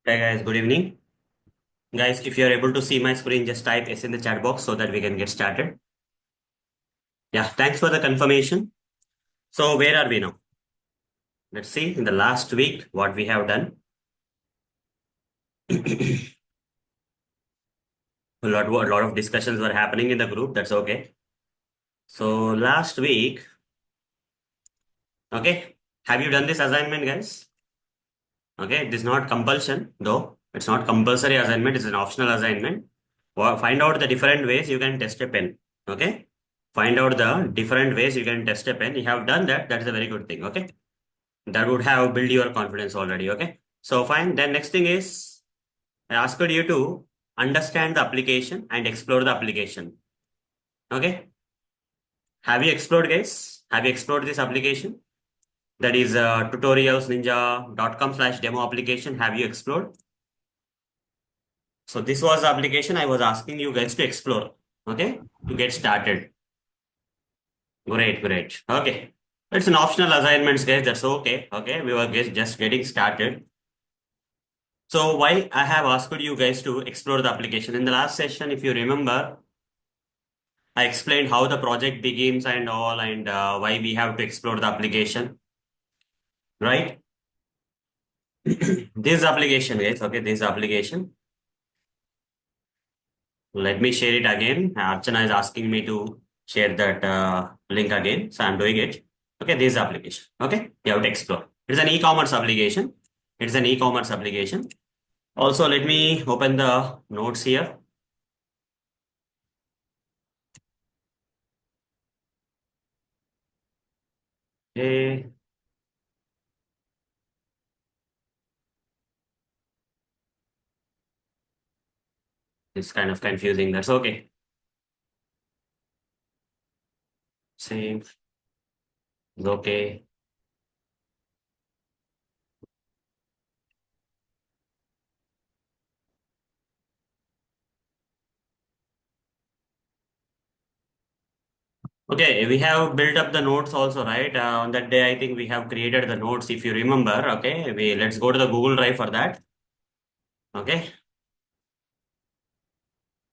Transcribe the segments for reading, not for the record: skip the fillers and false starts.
Hey guys, good evening. Guys, if you are able to see my screen, just type S in the chat box so that we can get started. Yeah, thanks for the confirmation. So where are we now? Let's see in the last week what we have done. A lot of discussions were happening in the group. That's okay. So last week, okay, have you done this assignment, guys? Okay, it is not compulsion though. It's not compulsory assignment. It's an optional assignment. Find out the different ways you can test a pen. Okay, find out the different ways you can test a pen. You have done that. That is a very good thing. Okay. That would have built your confidence already. Okay. So fine. Then next thing is I asked you to understand the application and explore the application. Okay. Have you explored, guys? Have you explored this application? That is tutorialsninja.com/demo application. Have you explored? So this was the application I was asking you guys to explore. Okay. To get started. Great, great. Okay. It's an optional assignments, guys. That's okay. Okay. We were just getting started. So why I have asked you guys to explore the application. In the last session, if you remember, I explained how the project begins and all and why we have to explore the application, right? This application, guys, okay, this application. Let me share it again. Archana is asking me to share that link again. So I'm doing it. Okay, this application. Okay, you have to explore. It's an e-commerce application. It's an e-commerce application. Also, let me open the notes here. Okay. It's kind of confusing. That's okay. Same. It's okay. Okay, we have built up the notes also, right? On that day, I think we have created the notes, if you remember. Okay, let's go to the Google Drive for that. Okay,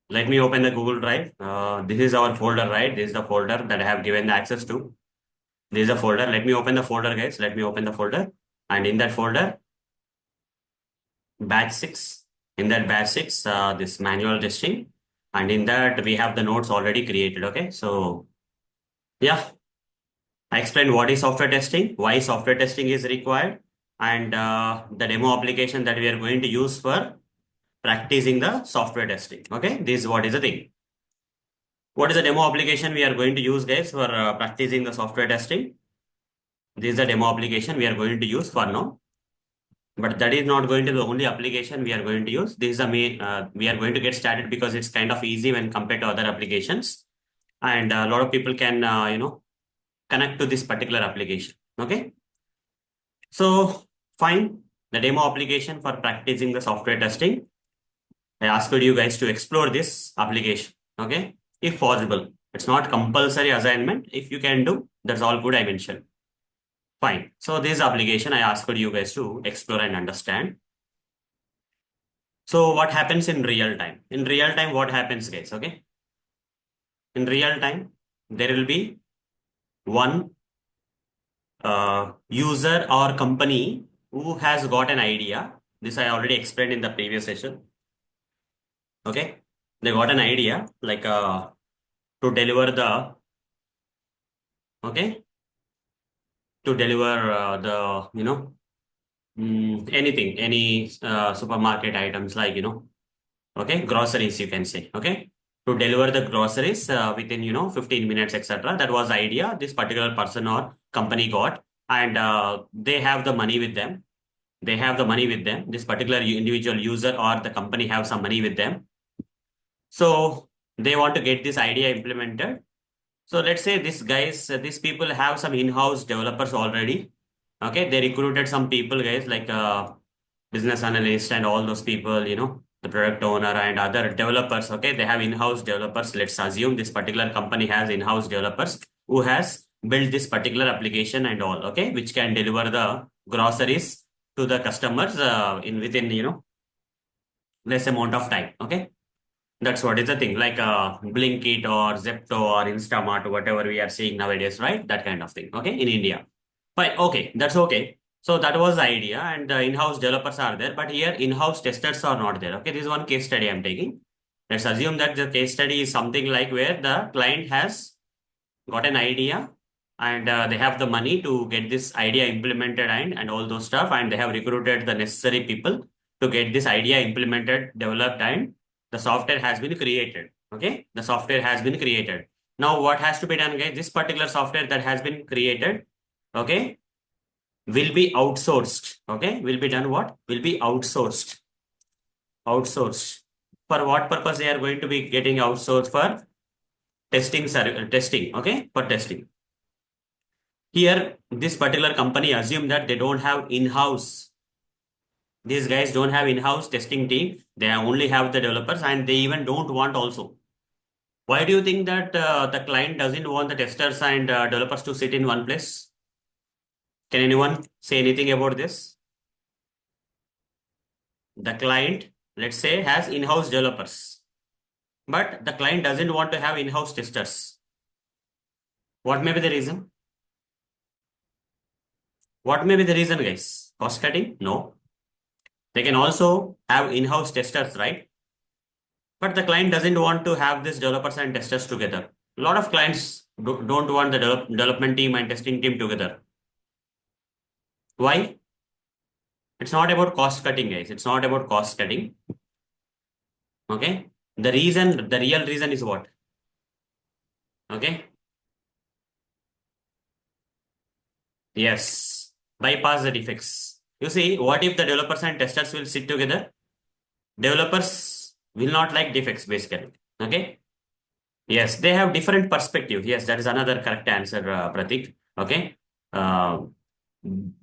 let me open the Google Drive. This is our folder, right? This is the folder that I have given the access to. This is a folder. Let me open the folder, guys. Let me open the folder. And in that folder, batch 6. In that batch 6, this manual testing. And in that, we have the notes already created. Okay, so yeah. I explained what is software testing, why software testing is required, and the demo application that we are going to use for practicing the software testing. Okay, this is what is the thing. What is the demo application we are going to use, guys, for practicing the software testing? This is the demo application we are going to use for now. But that is not going to be the only application we are going to use. This is the main, we are going to get started because it's kind of easy when compared to other applications. And a lot of people can, connect to this particular application. Okay. So fine, the demo application for practicing the software testing. I asked you guys to explore this application. Okay, if possible. It's not compulsory assignment. If you can do, that's all good. I mentioned. Fine. So this application, I asked you guys to explore and understand. So what happens in real time? In real time, what happens, guys? Okay. In real time, there will be one user or company who has got an idea. This I already explained in the previous session. Okay, they got an idea like to deliver the okay to deliver the anything, any supermarket items like okay, groceries, you can say. Okay, to deliver the groceries within 15 minutes, etc. That was the idea this particular person or company got, and they have the money with them. They have the money with them. This particular individual user or the company have some money with them, so they want to get this idea implemented. So let's say these people have some in-house developers already. Okay, they recruited some people, guys, like business analyst and all those people, the product owner and other developers. Okay, they have in-house developers. Let's assume this particular company has in-house developers who has built this particular application and all. Okay, which can deliver the groceries to the customers in within less amount of time. Okay. That's what is the thing, like Blinkit or Zepto or Instamart, whatever we are seeing nowadays, right? That kind of thing. Okay, in India. Fine. Okay, that's okay. So that was the idea, and the in-house developers are there, but here in-house testers are not there. Okay, this is one case study I'm taking. Let's assume that the case study is something like where the client has got an idea and they have the money to get this idea implemented and all those stuff, and they have recruited the necessary people to get this idea implemented, developed, and the software has been created. Okay, the software has been created. Now what has to be done, guys? This particular software that has been created, okay, will be outsourced. Okay, will be done what? Will be outsourced. Outsourced. For what purpose they are going to be getting outsourced? For testing. Okay, for testing. Here, this particular company assume that they don't have in-house. These guys don't have in-house testing team. They only have the developers, and they even don't want also. Why do you think that the client doesn't want the testers and developers to sit in one place? Can anyone say anything about this? The client, let's say, has in-house developers, but the client doesn't want to have in-house testers. What may be the reason? What may be the reason, guys? Cost cutting? No. They can also have in-house testers, right? But the client doesn't want to have this developers and testers together. A lot of clients don't want the development team and testing team together. Why? It's not about cost cutting, guys. It's not about cost cutting. Okay. The real reason is what? Okay. Yes. Bypass the defects. You see, what if the developers and testers will sit together? Developers will not like defects, basically. Okay. Yes, they have different perspective. Yes, that is another correct answer, Pratik. Okay. Uh,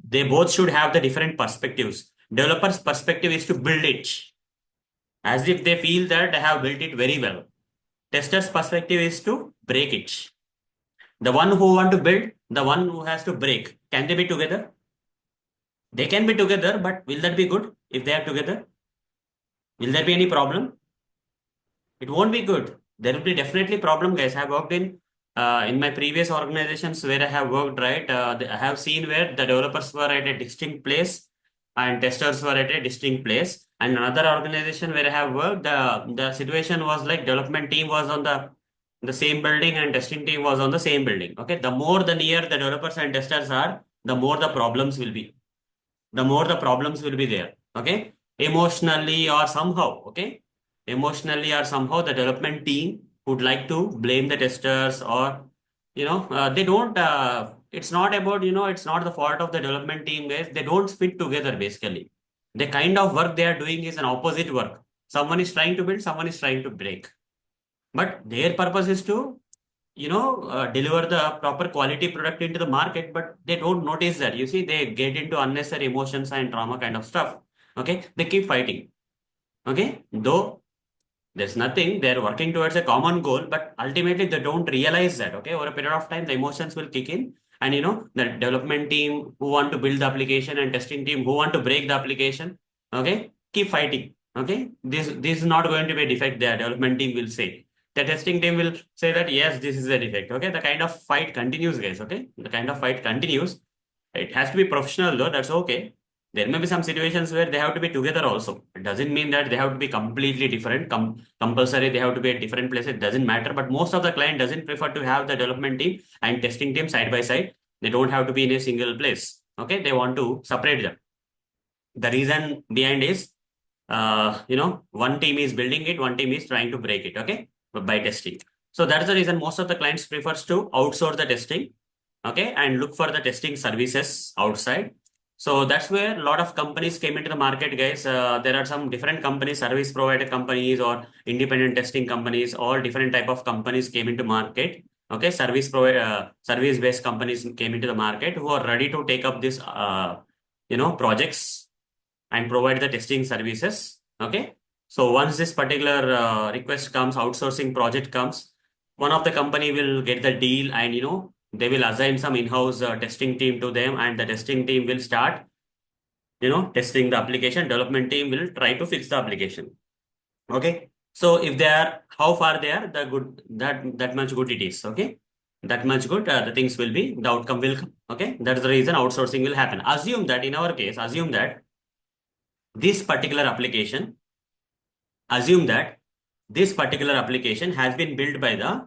they both should have the different perspectives. Developers' perspective is to build it as if they feel that they have built it very well. Tester's perspective is to break it. The one who want to build, the one who has to break. Can they be together? They can be together, but will that be good if they are together? Will there be any problem? It won't be good. There will be definitely problem, guys. I have worked in my previous organizations where I have worked, right? I have seen where the developers were at a distinct place and testers were at a distinct place. And another organization where I have worked, the situation was like development team was on the same building and testing team was on the same building. Okay, the more the near the developers and testers are, the more the problems will be. The more the problems will be there. Okay, emotionally or somehow. Okay, emotionally or somehow the development team would like to blame the testers, or they don't. It's not about, it's not the fault of the development team, guys. They don't fit together, basically. The kind of work they are doing is an opposite work. Someone is trying to build, someone is trying to break, but their purpose is to deliver the proper quality product into the market, but they don't notice that. You see, they get into unnecessary emotions and trauma kind of stuff. Okay, they keep fighting. Okay, though there's nothing, they're working towards a common goal, but ultimately they don't realize that. Okay, over a period of time, the emotions will kick in, and the development team who want to build the application and testing team who want to break the application, okay, keep fighting. Okay, this is not going to be a defect. The development team will say, the testing team will say that yes, this is a defect. Okay, the kind of fight continues, guys. Okay, the kind of fight continues. It has to be professional though. That's okay. There may be some situations where they have to be together also. It doesn't mean that they have to be completely different. Compulsory they have to be at different places. It doesn't matter. But most of the client doesn't prefer to have the development team and testing team side by side. They don't have to be in a single place. Okay, they want to separate them. The reason behind is, one team is building it, one team is trying to break it. Okay, by testing. So that's the reason most of the clients prefers to outsource the testing. Okay, and look for the testing services outside. So that's where a lot of companies came into the market, guys. There are some different companies, service provider companies or independent testing companies, all different type of companies came into market. Okay, service based companies came into the market who are ready to take up this, projects and provide the testing services. Okay, so once this particular request comes, outsourcing project comes, one of the company will get the deal, and they will assign some in-house testing team to them, and the testing team will start testing the application. Development team will try to fix the application. Okay. So if they are, how far they are, the good, that much good it is. Okay. That much good, the things will be, the outcome will come. Okay. That's the reason outsourcing will happen. Assume that in our case, assume that this particular application, assume that this particular application has been built by the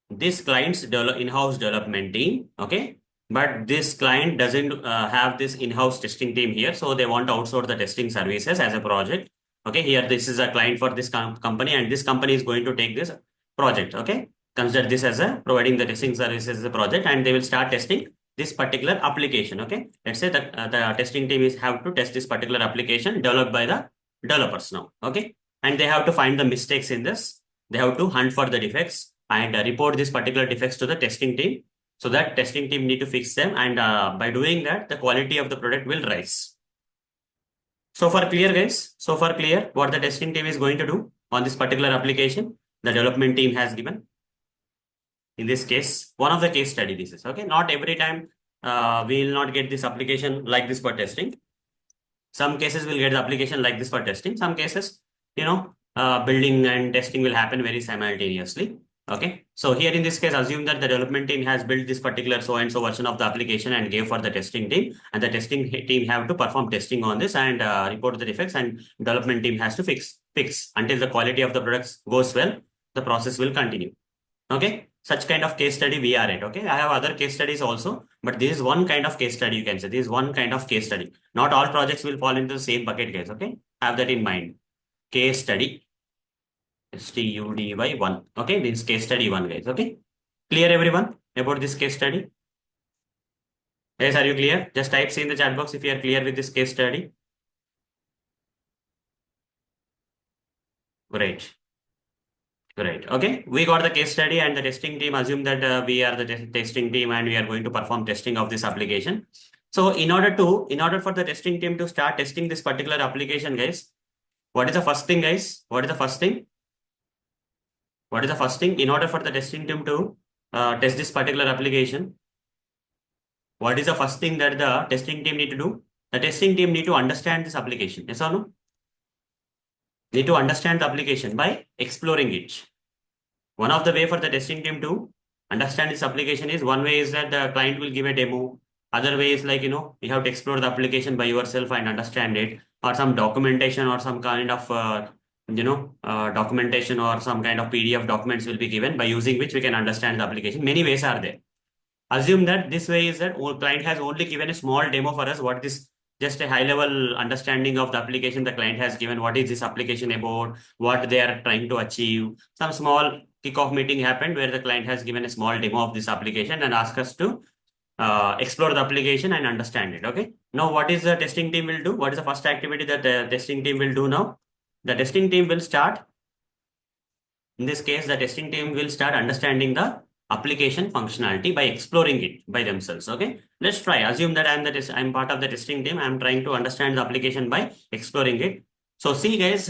this client's in-house development team. Okay. But this client doesn't have this in-house testing team here. So they want to outsource the testing services as a project. Okay. Here, this is a client for this company, and this company is going to take this project. Okay. Consider this as a providing the testing services as a project, and they will start testing this particular application. Okay. Let's say that the testing team is have to test this particular application developed by the developers now. Okay. And they have to find the mistakes in this. They have to hunt for the defects and report these particular defects to the testing team, so that testing team need to fix them, and by doing that the quality of the product will rise. So far clear, guys? So far clear what the testing team is going to do on this particular application the development team has given. In this case, one of the case study this is. Okay, not every time we will not get this application like this for testing. Some cases will get the application like this for testing. Some cases, building and testing will happen very simultaneously. Okay. So here in this case, assume that the development team has built this particular so and so version of the application and gave for the testing team, and the testing team have to perform testing on this and report the defects, and development team has to fix until the quality of the products goes well. The process will continue. Okay. Such kind of case study we are at. Okay. I have other case studies also, but this is one kind of case study. You can say this is one kind of case study. Not all projects will fall into the same bucket, guys. Okay. Have that in mind. Case study. STUDY 1. Okay. This is case study 1, guys. Okay. Clear everyone about this case study? Guys, are you clear? Just type C in the chat box if you are clear with this case study. Great. Great. Okay. We got the case study and the testing team. Assume that we are the testing team and we are going to perform testing of this application. So in order for the testing team to start testing this particular application, guys, what is the first thing, guys? What is the first thing? What is the first thing? In order for the testing team to test this particular application, what is the first thing that the testing team need to do? The testing team need to understand this application. Yes or no? Need to understand the application by exploring it. One of the way for the testing team to understand this application is, one way is that the client will give a demo. Other way is like, you have to explore the application by yourself and understand it, or some documentation or some kind of, documentation or some kind of PDF documents will be given by using which we can understand the application. Many ways are there. Assume that this way is that client has only given a small demo for us. What this, just a high level understanding of the application the client has given. What is this application about? What they are trying to achieve? Some small kickoff meeting happened where the client has given a small demo of this application and asked us to explore the application and understand it. Okay. Now, what is the testing team will do? What is the first activity that the testing team will do now? The testing team will start. In this case, the testing team will start understanding the application functionality by exploring it by themselves. Okay. Let's try. Assume that I'm part of the testing team. I'm trying to understand the application by exploring it. So see, guys,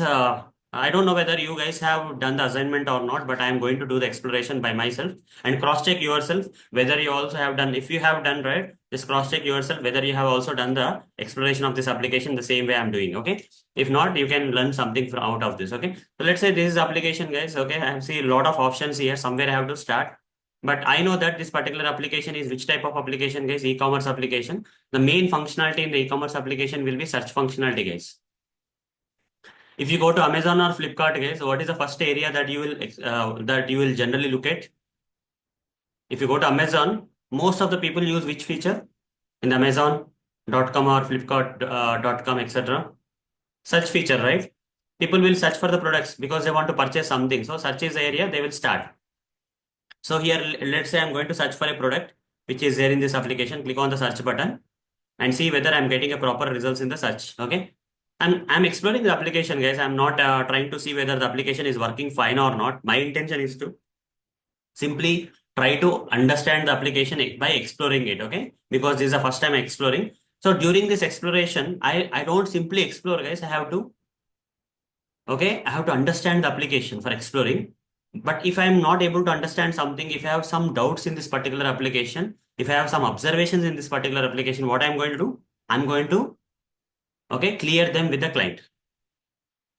I don't know whether you guys have done the assignment or not, but I'm going to do the exploration by myself and cross-check yourself whether you also have done. If you have done, right, just cross-check yourself whether you have also done the exploration of this application the same way I'm doing. Okay. If not, you can learn something from out of this. Okay. So let's say this is application, guys. Okay. I see a lot of options here. Somewhere I have to start. But I know that this particular application is which type of application, guys? E-commerce application. The main functionality in the e-commerce application will be search functionality, guys. If you go to Amazon or Flipkart, guys, what is the first area that you will generally look at? If you go to Amazon, most of the people use which feature in the Amazon.com or Flipkart.com, etc. Search feature, right? People will search for the products because they want to purchase something. So search is the area they will start. So here, let's say I'm going to search for a product which is there in this application. Click on the search button and see whether I'm getting a proper results in the search. Okay. And I'm exploring the application, guys. I'm not trying to see whether the application is working fine or not. My intention is to simply try to understand the application by exploring it. Okay. Because this is the first time exploring. So during this exploration, I don't simply explore, guys. I have to understand the application for exploring. But if I'm not able to understand something, if I have some doubts in this particular application, if I have some observations in this particular application, what I'm going to do? I'm going to, clear them with the client.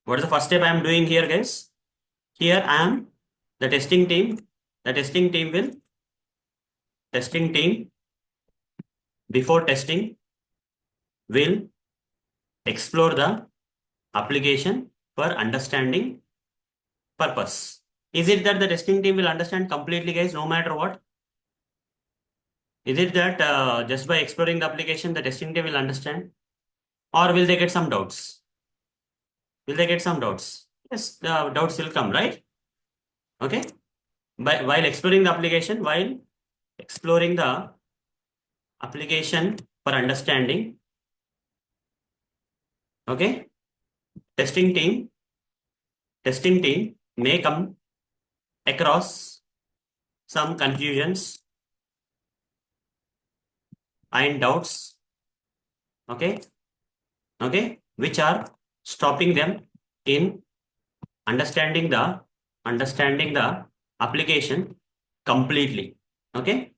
What is the first step I am doing here, guys? Here I am the testing team. The testing team before testing will explore the application for understanding purpose. Is it that the testing team will understand completely, guys, no matter what? Is it that just by exploring the application, the testing team will understand? Or will they get some doubts? Will they get some doubts? Yes, the doubts will come, right? Okay. While exploring the application for understanding, okay, testing team, testing team may come across some confusions and doubts, okay, okay, which are stopping them in understanding the application completely. Okay.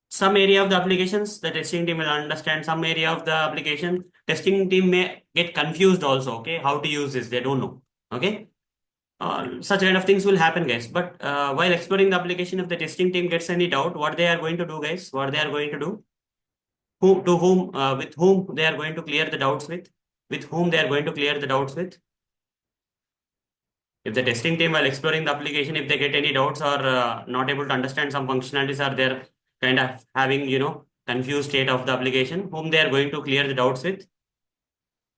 Some area of the applications, the testing team will understand. Some area of the application, testing team may get confused also. Okay, how to use this, they don't know. Okay, such kind of things will happen, guys. But while exploring the application, if the testing team gets any doubt, what they are going to do, guys? What they are going to do? With whom they are going to clear the doubts with? With whom they are going to clear the doubts with? If the testing team while exploring the application, if they get any doubts or not able to understand some functionalities, or they're kind of having, confused state of the application, whom they are going to clear the doubts with?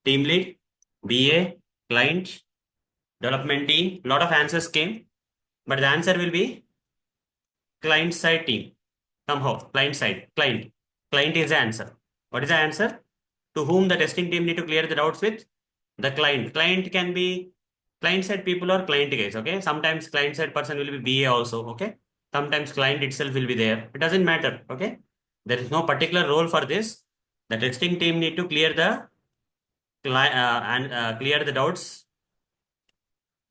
Team lead, BA, client, development team. Lot of answers came, but the answer will be client side team. Somehow, client is the answer. What is the answer? To whom the testing team need to clear the doubts with? The client can be client side people or client guys. Okay, sometimes client side person will be BA also. Okay, sometimes client itself will be there. It doesn't matter. Okay, there is no particular role for this. The testing team need to clear the clear the doubts.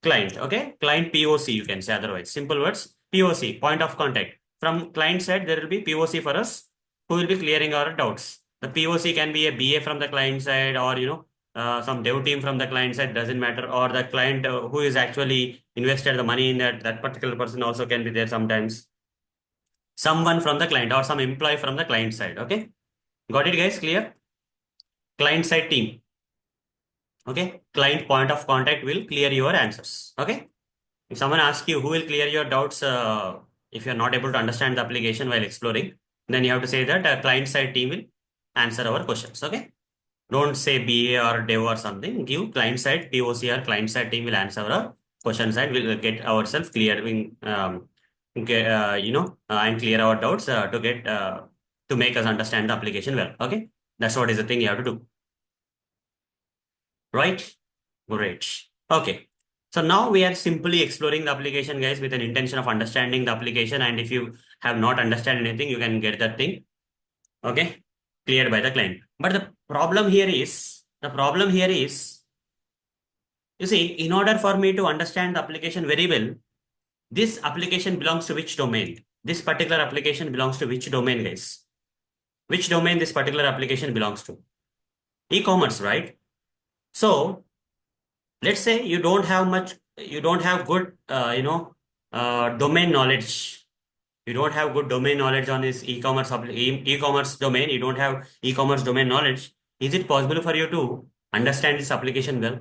Client, okay, client POC, you can say, otherwise simple words, POC, point of contact. From client side there will be POC for us, who will be clearing our doubts. The POC can be a BA from the client side, or some dev team from the client side, doesn't matter, or the client who is actually invested the money in that particular person also can be there sometimes. Someone from the client or some employee from the client side. Okay, got it, guys? Clear? Client side team. Okay, client point of contact will clear your answers. Okay, if someone asks you who will clear your doubts, if you're not able to understand the application while exploring, then you have to say that a client side team will answer our questions. Okay, don't say BA or dev or something. Give client side POC or client side team will answer our questions, and we'll get ourselves clearing, and clear our doubts to make us understand the application well. Okay, that's what is the thing you have to do. Right? Great. Okay. So now we are simply exploring the application, guys, with an intention of understanding the application. And if you have not understand anything, you can get that thing, okay, cleared by the client. But the problem here is, you see, in order for me to understand the application very well, this application belongs to which domain? This particular application belongs to which domain, guys? Which domain this particular application belongs to? E-commerce, right? So let's say you don't have good domain knowledge. You don't have good domain knowledge on this e-commerce domain. You don't have e-commerce domain knowledge. Is it possible for you to understand this application well?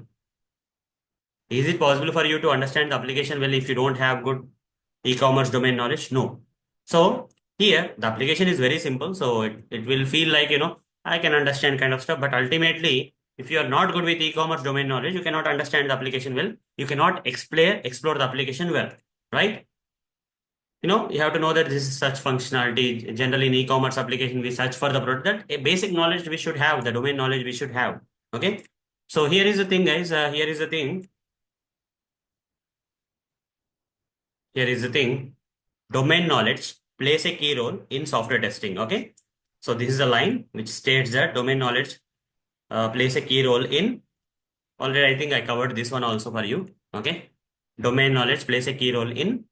Is it possible for you to understand the application well if you don't have good e-commerce domain knowledge? No. So here the application is very simple. So it will feel like, I can understand kind of stuff. But ultimately, if you are not good with e-commerce domain knowledge, you cannot understand the application well. You cannot explore the application well, right? You have to know that this is such functionality. Generally in e-commerce application, we search for the product. That a basic knowledge we should have, the domain knowledge we should have. Okay. So here is the thing, guys. Here is the thing. Here is the thing. Domain knowledge plays a key role in software testing. Okay. So this is a line which states that domain knowledge plays a key role in. Already, I think I covered this one also for you. Okay. Domain knowledge plays a key role in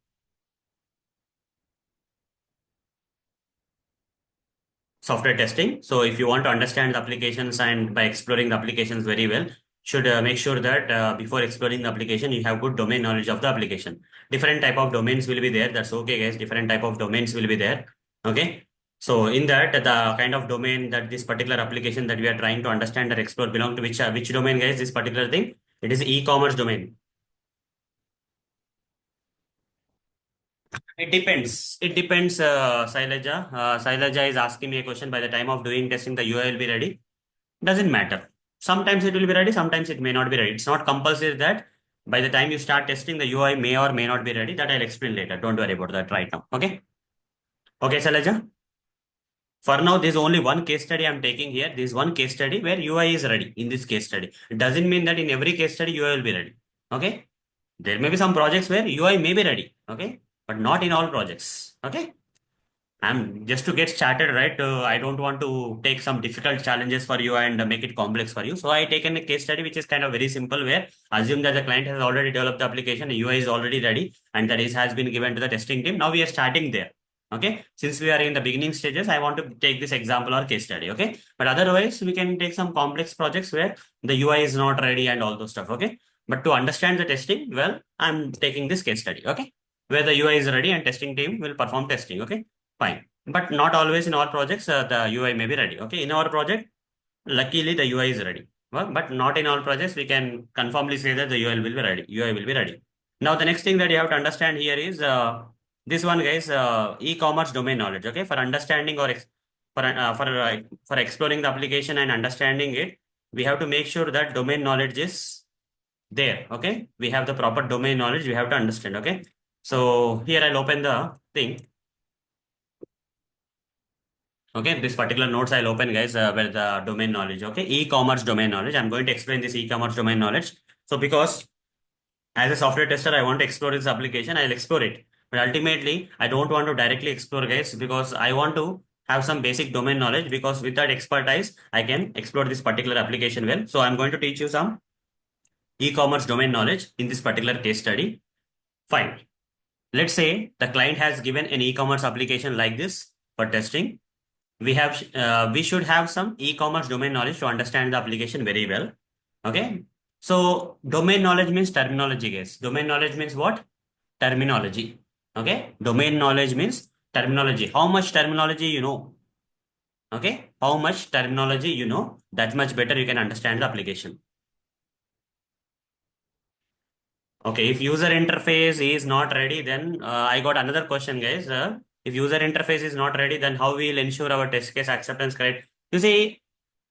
software testing. So if you want to understand the applications and by exploring the applications very well, should make sure that before exploring the application, you have good domain knowledge of the application. Different type of domains will be there. That's okay, guys. Different type of domains will be there. Okay. So in that, the kind of domain that this particular application that we are trying to understand or explore belong to which domain, guys? This particular thing, it is e-commerce domain. It depends. It depends, Sailaja. Sailaja is asking me a question. By the time of doing testing, the UI will be ready. Doesn't matter. Sometimes it will be ready, sometimes it may not be ready. It's not compulsory that by the time you start testing, the UI may or may not be ready. That I'll explain later. Don't worry about that right now. Okay. Okay, Sailaja. For now, there's only one case study I'm taking here. There's one case study where UI is ready in this case study. It doesn't mean that in every case study UI will be ready. Okay. There may be some projects where UI may be ready. Okay. But not in all projects. Okay. I'm just to get started, right? I don't want to take some difficult challenges for you and make it complex for you. So I taken a case study which is kind of very simple, where assume that the client has already developed the application, the UI is already ready, and that is has been given to the testing team. Now we are starting there. Okay. Since we are in the beginning stages, I want to take this example or case study. Okay. But otherwise, we can take some complex projects where the UI is not ready and all those stuff. Okay. But to understand the testing, well, I'm taking this case study. Okay. Where the UI is ready and testing team will perform testing. Okay. Fine. But not always in all projects, the UI may be ready. Okay. In our project, luckily the UI is ready. Well, but not in all projects, we can confirmly say that the UI will be ready. UI will be ready. Now, the next thing that you have to understand here is this one, guys, e-commerce domain knowledge. Okay. For understanding or for exploring the application and understanding it, we have to make sure that domain knowledge is there. Okay. We have the proper domain knowledge. We have to understand. Okay. So here I'll open the thing. Okay, this particular notes I'll open, guys, where the domain knowledge. Okay, e-commerce domain knowledge. I'm going to explain this e-commerce domain knowledge. So because as a software tester, I want to explore this application, I'll explore it. But ultimately, I don't want to directly explore, guys, because I want to have some basic domain knowledge, because with that expertise, I can explore this particular application well. So I'm going to teach you some e-commerce domain knowledge in this particular case study. Fine. Let's say the client has given an e-commerce application like this for testing. We should have some e-commerce domain knowledge to understand the application very well. Okay. So domain knowledge means terminology, guys. Domain knowledge means what? Terminology. Okay. Domain knowledge means terminology. How much terminology you know? Okay. How much terminology you know, that much better you can understand the application. Okay. If user interface is not ready, then I got another question, guys. If user interface is not ready, then how we will ensure our test case acceptance correct? You see,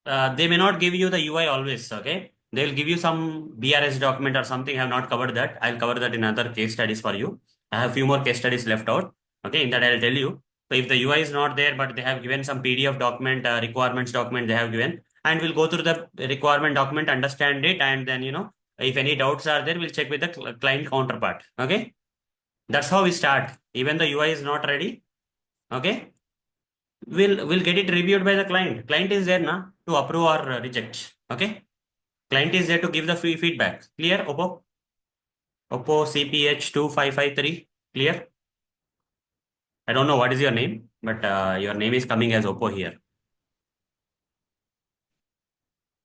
they may not give you the UI always. Okay. They'll give you some BRS document or something. I have not covered that. I'll cover that in other case studies for you. I have few more case studies left out. Okay. In that I'll tell you. So if the UI is not there, but they have given some PDF document, requirements document they have given, and we'll go through the requirement document, understand it, and then, if any doubts are there, we'll check with the client counterpart. Okay. That's how we start. Even the UI is not ready. Okay. We'll get it reviewed by the client. Client is there na to approve or reject. Okay. Client is there to give the free feedback. Clear, Oppo? Oppo CPH2553. Clear? I don't know what is your name, but your name is coming as Oppo here.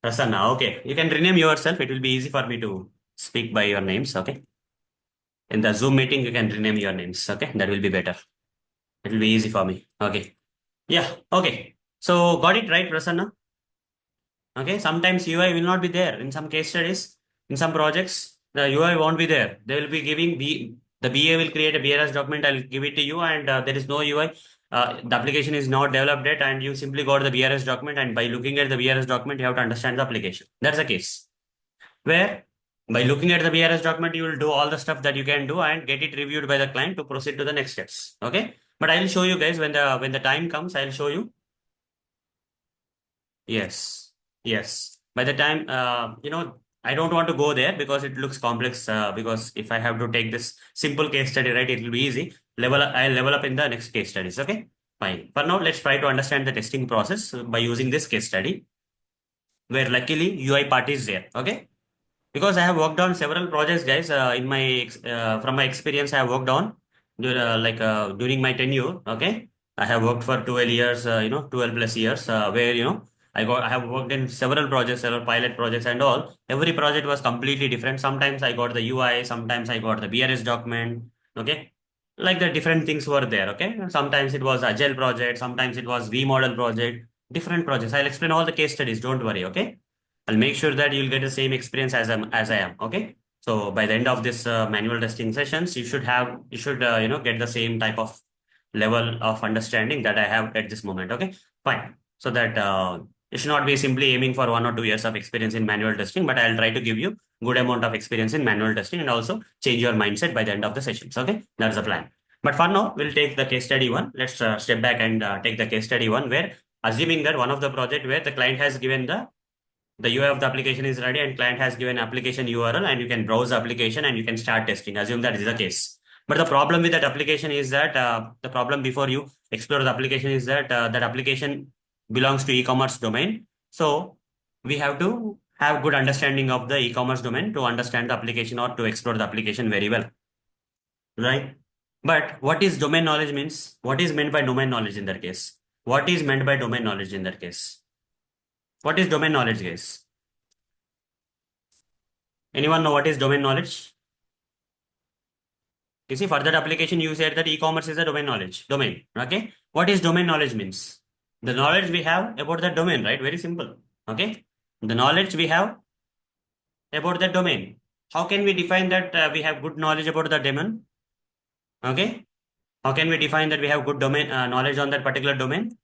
Prasanna. Okay. You can rename yourself. It will be easy for me to speak by your names. Okay. In the Zoom meeting, you can rename your names. Okay. That will be better. It will be easy for me. Okay. Yeah. Okay. So got it right, Prasanna? Okay, sometimes UI will not be there. In some case studies, in some projects, the UI won't be there. They will be giving the BA will create a BRS document. I'll give it to you, and there is no UI. The application is not developed yet, and you simply got the BRS document. And by looking at the BRS document, you have to understand the application. That's the case where by looking at the BRS document, you will do all the stuff that you can do and get it reviewed by the client to proceed to the next steps. Okay, but I'll show you, guys, when the time comes. I'll show you. Yes, yes. By the time, I don't want to go there because it looks complex. Because if I have to take this simple case study, right, it will be easy. I'll level up in the next case studies. Okay, fine. For now, let's try to understand the testing process by using this case study, where luckily UI part is there. Okay, because I have worked on several projects, guys. From my experience, I have worked on during my tenure. Okay, I have worked for 12 years. 12 plus years. Where I have worked in several projects, several pilot projects and all. Every project was completely different. Sometimes I got the UI, sometimes I got the BRS document. Okay. Like the different things were there. Okay. Sometimes it was agile project, sometimes it was V model project, different projects. I'll explain all the case studies. Don't worry. Okay. I'll make sure that you'll get the same experience as I am. Okay. So by the end of this manual testing sessions, you should get the same type of level of understanding that I have at this moment. Okay, fine. So that you should not be simply aiming for 1 or 2 years of experience in manual testing, but I'll try to give you good amount of experience in manual testing and also change your mindset by the end of the sessions. Okay, that's the plan. But for now, we'll take the case study one. Let's step back and take the case study one, where assuming that one of the project where the client has given the UI of the application is ready and client has given application URL and you can browse the application and you can start testing. Assume that is the case. But the problem with that application is that the problem before you explore the application is that that application belongs to e-commerce domain. So we have to have good understanding of the e-commerce domain to understand the application or to explore the application very well, right? But what is domain knowledge means? What is meant by domain knowledge in that case? What is meant by domain knowledge in that case? What is domain knowledge, guys? Anyone know what is domain knowledge? You see, for that application, you said that e-commerce is a domain knowledge. Domain. Okay. What is domain knowledge means? The knowledge we have about the domain, right? Very simple. Okay. The knowledge we have about the domain. How can we define that we have good knowledge about the domain? Okay. How can we define that we have good domain knowledge on that particular domain?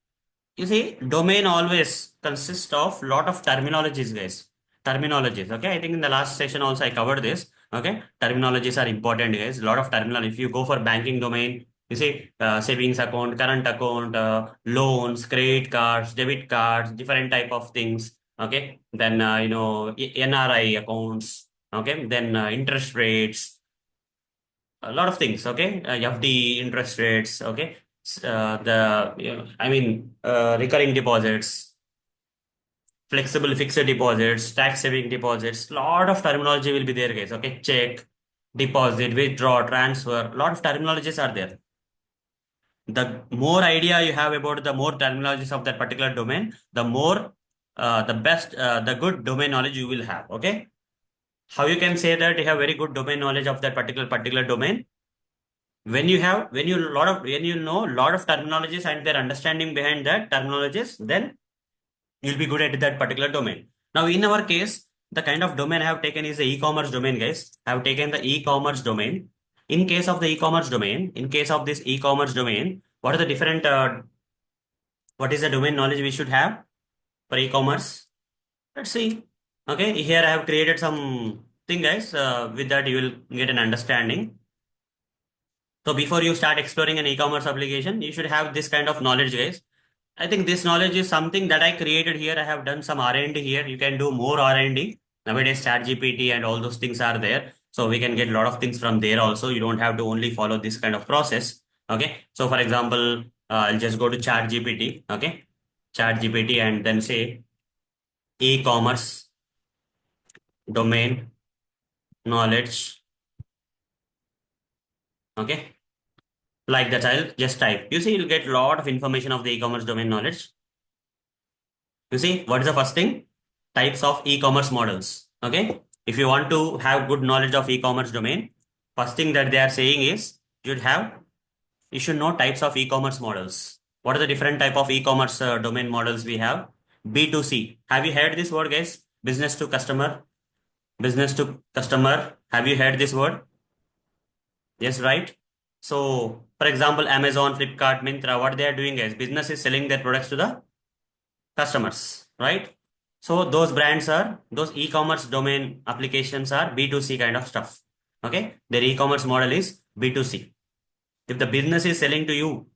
You see, domain always consists of lot of terminologies, guys. Terminologies. Okay. I think in the last session also I covered this. Okay. Terminologies are important, guys. A lot of terminology. If you go for banking domain, you see savings account, current account, loans, credit cards, debit cards, different type of things. Okay. Then, NRI accounts. Okay. Then interest rates, a lot of things. Okay. FD interest rates. Okay. Recurring deposits, flexible fixed deposits, tax saving deposits. Lot of terminology will be there, guys. Okay, check, deposit, withdraw, transfer. Lot of terminologies are there. The more idea you have about the more terminologies of that particular domain, the more, the good domain knowledge you will have. Okay, how you can say that you have very good domain knowledge of that particular domain? When you know lot of terminologies and their understanding behind that terminologies, then you'll be good at that particular domain. Now, in our case, the kind of domain I have taken is the e-commerce domain, guys. I have taken the e-commerce domain. In case of the e-commerce domain, in case of this e-commerce domain, what are the different, what is the domain knowledge we should have for e-commerce? Let's see. Okay, here I have created some thing, guys. With that, you will get an understanding. So before you start exploring an e-commerce application, you should have this kind of knowledge, guys. I think this knowledge is something that I created here. I have done some R&D here. You can do more R&D. Nowadays, ChatGPT and all those things are there. So we can get a lot of things from there also. You don't have to only follow this kind of process. Okay. So for example, I'll just go to ChatGPT. Okay. ChatGPT and then say e-commerce domain knowledge. Okay. Like that, I'll just type. You see, you'll get a lot of information of the e-commerce domain knowledge. You see, what is the first thing? Types of e-commerce models. Okay. If you want to have good knowledge of e-commerce domain, first thing that they are saying is you should know types of e-commerce models. What are the different type of e-commerce domain models we have? B2C. Have you heard this word, guys? Business to customer. Business to customer. Have you heard this word? Yes, right? So, for example, Amazon, Flipkart, Myntra, what they are doing is business is selling their products to the customers, right? So those e-commerce domain applications are B2C kind of stuff. Okay. Their e-commerce model is B2C. If the business is selling to you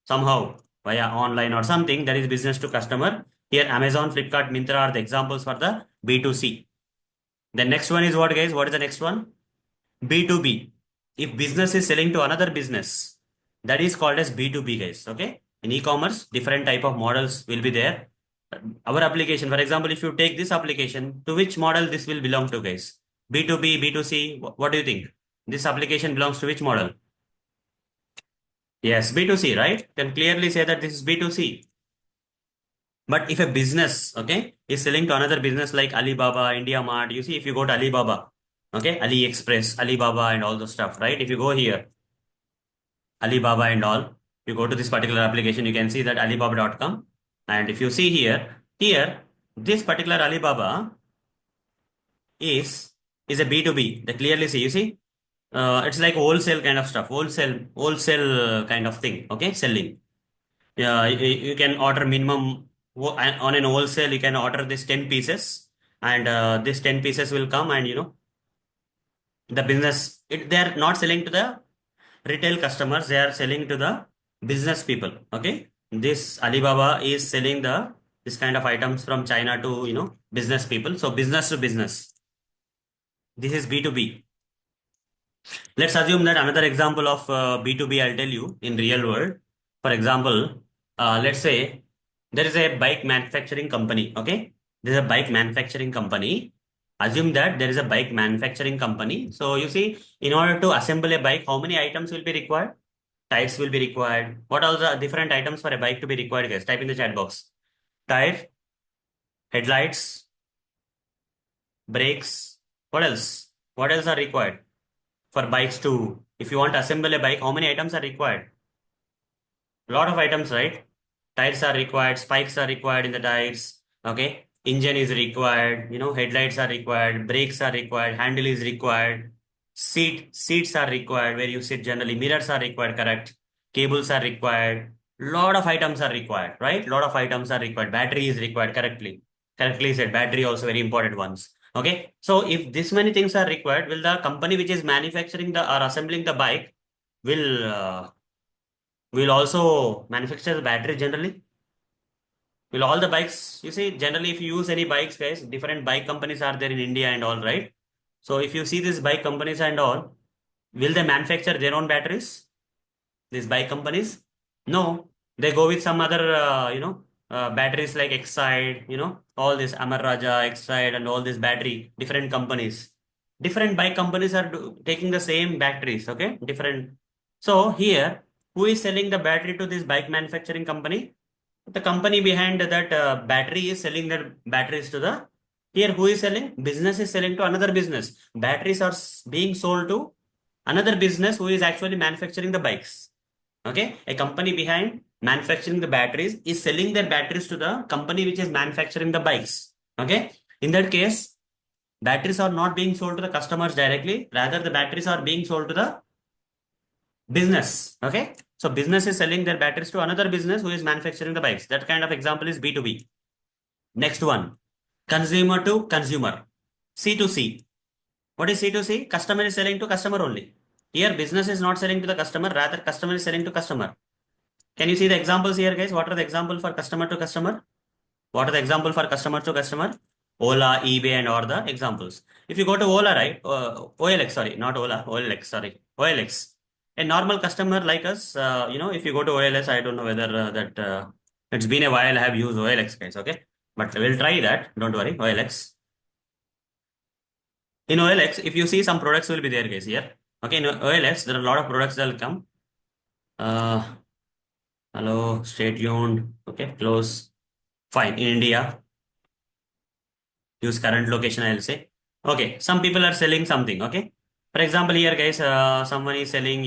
somehow via online or something, that is business to customer. Here, Amazon, Flipkart, Myntra are the examples for the B2C. The next one is what, guys? What is the next one? B2B. If business is selling to another business, that is called as B2B, guys. Okay. In e-commerce, different type of models will be there. Our application, for example, if you take this application, to which model this will belong to, guys? B2B, B2C, what do you think? This application belongs to which model? Yes, B2C, right? Can clearly say that this is B2C. But if a business, okay, is selling to another business like Alibaba, India Mart, you see, if you go to Alibaba, okay, AliExpress, Alibaba and all the stuff, right? If you go here, Alibaba and all, you go to this particular application, you can see that Alibaba.com. And if you see here, this particular Alibaba is is a B2B. They clearly see, you see, it's like wholesale kind of stuff, wholesale kind of thing, okay, selling. Yeah, you can order minimum on an wholesale. You can order this 10 pieces, and this 10 pieces will come, and the business. They are not selling to the retail customers. They are selling to the business people. Okay, this Alibaba is selling this kind of items from China to business people. So business to business. This is B2B. Let's assume that another example of B2B I'll tell you in real world. For example, let's say there is a bike manufacturing company. Okay, there's a bike manufacturing company. Assume that there is a bike manufacturing company. So you see, in order to assemble a bike, how many items will be required? Tires will be required. What are the different items for a bike to be required, guys? Type in the chat box. Tire, headlights, brakes. What else? What else are required for bikes to? If you want to assemble a bike, how many items are required? A lot of items, right? Tires are required, spikes are required in the tires. Okay, engine is required. Headlights are required, brakes are required, handle is required, seats are required where you sit generally. Mirrors are required, correct? Cables are required. Lot of items are required, right? Lot of items are required. Battery is required, correctly said. Battery also very important ones. Okay, so if this many things are required, will the company which is manufacturing the or assembling the bike will also manufacture the battery generally? Will all the bikes, you see, generally if you use any bikes, guys, different bike companies are there in India and all, right? So if you see these bike companies and all, will they manufacture their own batteries? These bike companies? No, they go with some other, batteries like Exide, all this Amar Raja, Exide, and all these battery, different companies. Different bike companies are taking the same batteries, okay? Different. So here, who is selling the battery to this bike manufacturing company? The company behind that battery is selling their batteries to the. Here, who is selling? Business is selling to another business. Batteries are being sold to another business who is actually manufacturing the bikes. Okay, a company behind manufacturing the batteries is selling their batteries to the company which is manufacturing the bikes. Okay, in that case, batteries are not being sold to the customers directly. Rather, the batteries are being sold to the business. Okay, so business is selling their batteries to another business who is manufacturing the bikes. That kind of example is B2B. Next one, consumer to consumer, C2C. What is C2C? Customer is selling to customer only. Here, business is not selling to the customer, rather, customer is selling to customer. Can you see the examples here, guys? What are the examples for customer to customer? What are the example for customer to customer? Ola, eBay, and all the examples. If you go to Ola, right? OLX, sorry, not Ola, OLX, sorry, OLX. A normal customer like us, if you go to OLX, I don't know whether it's been a while I have used OLX, guys, okay? But we'll try that. Don't worry, OLX. In OLX, if you see some products will be there, guys, here. Okay, in OLX, there are a lot of products that will come. Hello, stay tuned. Okay, close. Fine. In India, use current location, I'll say. Okay, some people are selling something. Okay, for example, here, guys, someone is selling,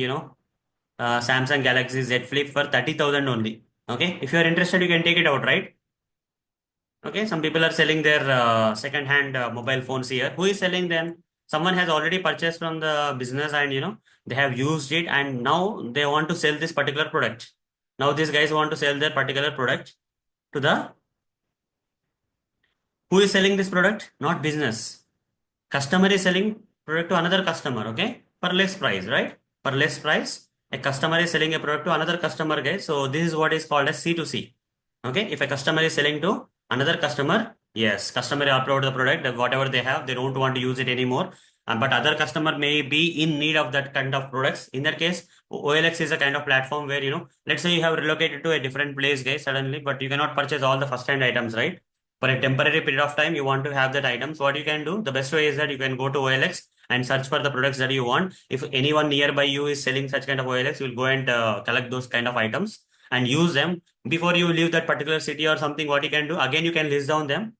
Samsung Galaxy Z Flip for 30,000 only. Okay, if you are interested, you can take it out, right? Okay, some people are selling their second-hand mobile phones here. Who is selling them? Someone has already purchased from the business, and they have used it, and now they want to sell this particular product. Now these guys want to sell their particular product to the. Who is selling this product? Not business. Customer is selling product to another customer, okay? For less price, right? For less price, a customer is selling a product to another customer, guys. So this is what is called as C2C. Okay, if a customer is selling to another customer, yes, customer upload the product, whatever they have, they don't want to use it anymore. But other customer may be in need of that kind of products. In that case, OLX is a kind of platform where, let's say you have relocated to a different place, guys, suddenly, but you cannot purchase all the first-hand items, right? For a temporary period of time, you want to have that items. What you can do, the best way is that you can go to OLX and search for the products that you want. If anyone nearby you is selling such kind of OLX, you will go and collect those kind of items. and use them before you leave that particular city or something. What you can do again, you can list down them,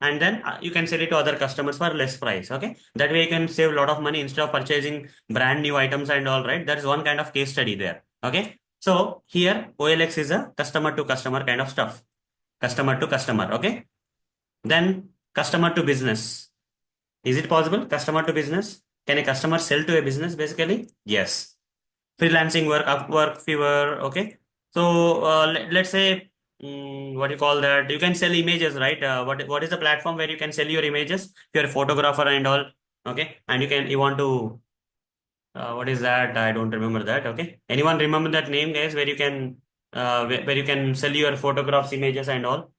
and then you can sell it to other customers for less price. Okay, that way you can save a lot of money instead of purchasing brand new items and all, right? That is one kind of case study there. Okay, so here OLX is a customer to customer kind of stuff. Customer to customer. Okay, then customer to business. Is it possible? Customer to business, can a customer sell to a business? Basically yes. Freelancing work, Upwork, Fiverr. Okay, so let's say, what do you call that, you can sell images, right? What is the platform where you can sell your images if you're a photographer and all? Okay, and you want to, what is that, I don't remember that. Okay, anyone remember that name, guys, where you can, where you can sell your photographs, images and all?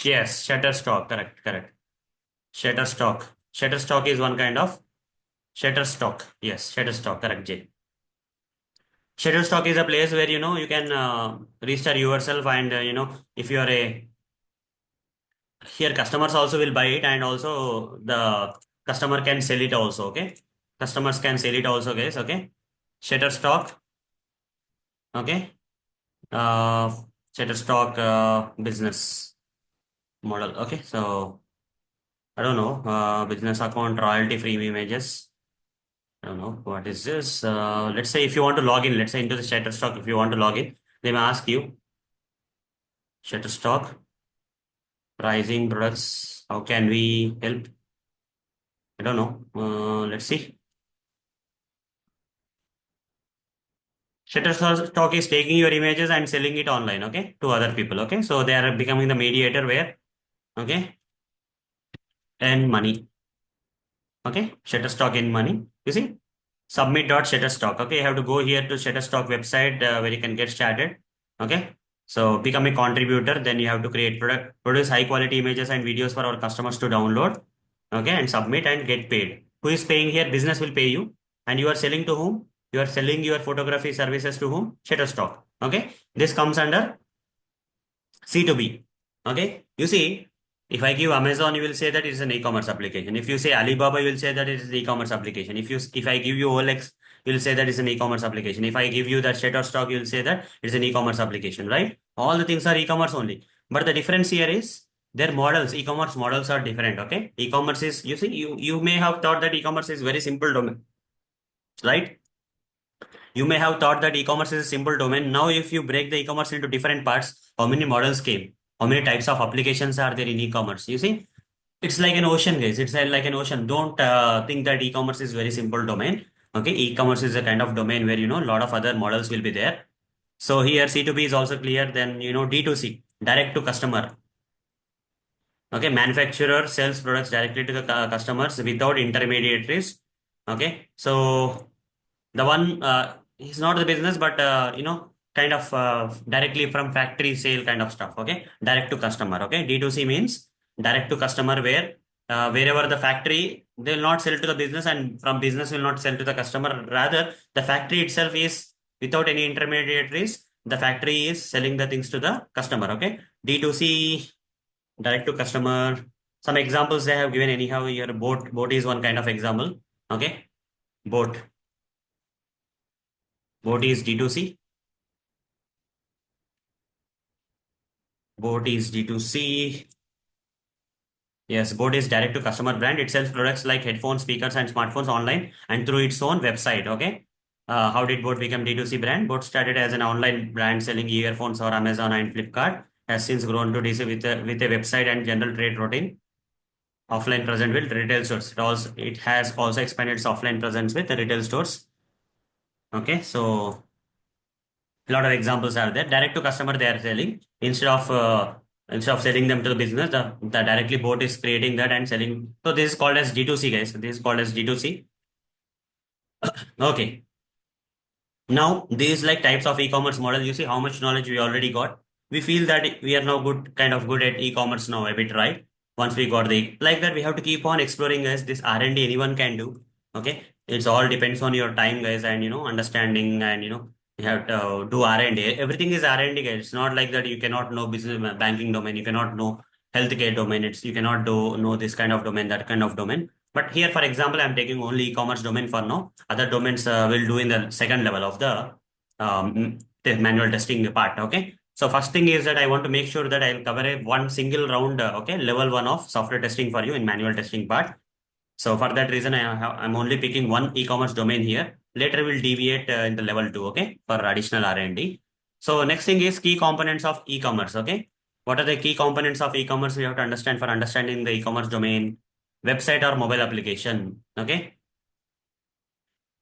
Yes, Shutterstock. Correct, correct. Shutterstock. Shutterstock is one kind of, Shutterstock. Yes, Shutterstock. Correct, Jay. Shutterstock is a place where you can register yourself, and if you are a, here customers also will buy it, and also the customer can sell it also. Okay, customers can sell it also, guys. Okay, Shutterstock. Okay, uh, Shutterstock business model. Okay, so I don't know, business account, royalty free images. I don't know what is this. Let's say if you want to log in, let's say into the Shutterstock, if you want to log in, they may ask you Shutterstock pricing products. How can we help? I don't know. Let's see. Shutterstock is taking your images and selling it online, okay, to other people. Okay, so they are becoming the mediator where, okay, and money. Okay, Shutterstock in money. You see, submit.shutterstock. Okay, you have to go here to Shutterstock website where you can get started. Okay, so become a contributor. Then you have to create product, produce high quality images and videos for our customers to download. Okay, and submit and get paid. Who is paying here? Business will pay you, and you are selling to whom? You are selling your photography services to whom? Shutterstock. Okay, this comes under C2B. Okay. You see, if I give Amazon, you will say that it is an e-commerce application. If you say Alibaba, you will say that it is an e-commerce application. If I give you OLX, you will say that it's an e-commerce application. If I give you that Shutterstock, you will say that it's an e-commerce application, right? All the things are e-commerce only. But the difference here is their models, e-commerce models are different. Okay. E-commerce is, you see, you may have thought that e-commerce is very simple domain, right? You may have thought that e-commerce is a simple domain. Now, if you break the e-commerce into different parts, how many models came? How many types of applications are there in e-commerce? You see, it's like an ocean, guys. It's like an ocean. Don't think that e-commerce is very simple domain. Okay, e-commerce is a kind of domain where a lot of other models will be there. So here C2B is also clear. Then D2C, direct to customer. Okay, manufacturer sells products directly to the customers without intermediaries. Okay, so the one is not the business, but kind of directly from factory sale kind of stuff. Okay, direct to customer. Okay, D2C means direct to customer, where wherever the factory, they will not sell to the business, and from business will not sell to the customer. Rather, the factory itself is without any intermediaries. The factory is selling the things to the customer. Okay, D2C, direct to customer. Some examples they have given anyhow here. Boat is one kind of example. Okay, boat. Boat is D2C. Boat is D2C. Yes, Boat is direct to customer brand. It sells products like headphones, speakers, and smartphones online and through its own website. Okay. How did Boat become D2C brand? Boat started as an online brand selling earphones or Amazon and Flipkart. Has since grown to DC with a website and general trade routine. Offline present with retail stores. It has also expanded its offline presence with retail stores. Okay, so a lot of examples are there. Direct to customer, they are selling instead of selling them to the business. The directly bot is creating that and selling. So this is called as D2C, guys. This is called as D2C. Okay. Now these like types of e-commerce model. You see how much knowledge we already got. We feel that we are now kind of good at e-commerce now a bit, right? Once we got the like that, we have to keep on exploring, guys. This R&D anyone can do. Okay, it's all depends on your time, guys, and understanding, and you have to do R&D. Everything is R&D, guys. It's not like that you cannot know business banking domain, you cannot know healthcare domain. It's you cannot do know this kind of domain, that kind of domain. But here, for example, I'm taking only e-commerce domain for now. Other domains will do in the second level of the the manual testing part. Okay. So first thing is that I want to make sure that I'll cover a one single round, okay, level one of software testing for you in manual testing part. So for that reason, I'm only picking one e-commerce domain here. Later we'll deviate in the level two, okay, for additional R&D. So next thing is key components of e-commerce, okay. What are the key components of e-commerce we have to understand for understanding the e-commerce domain, website or mobile application, okay.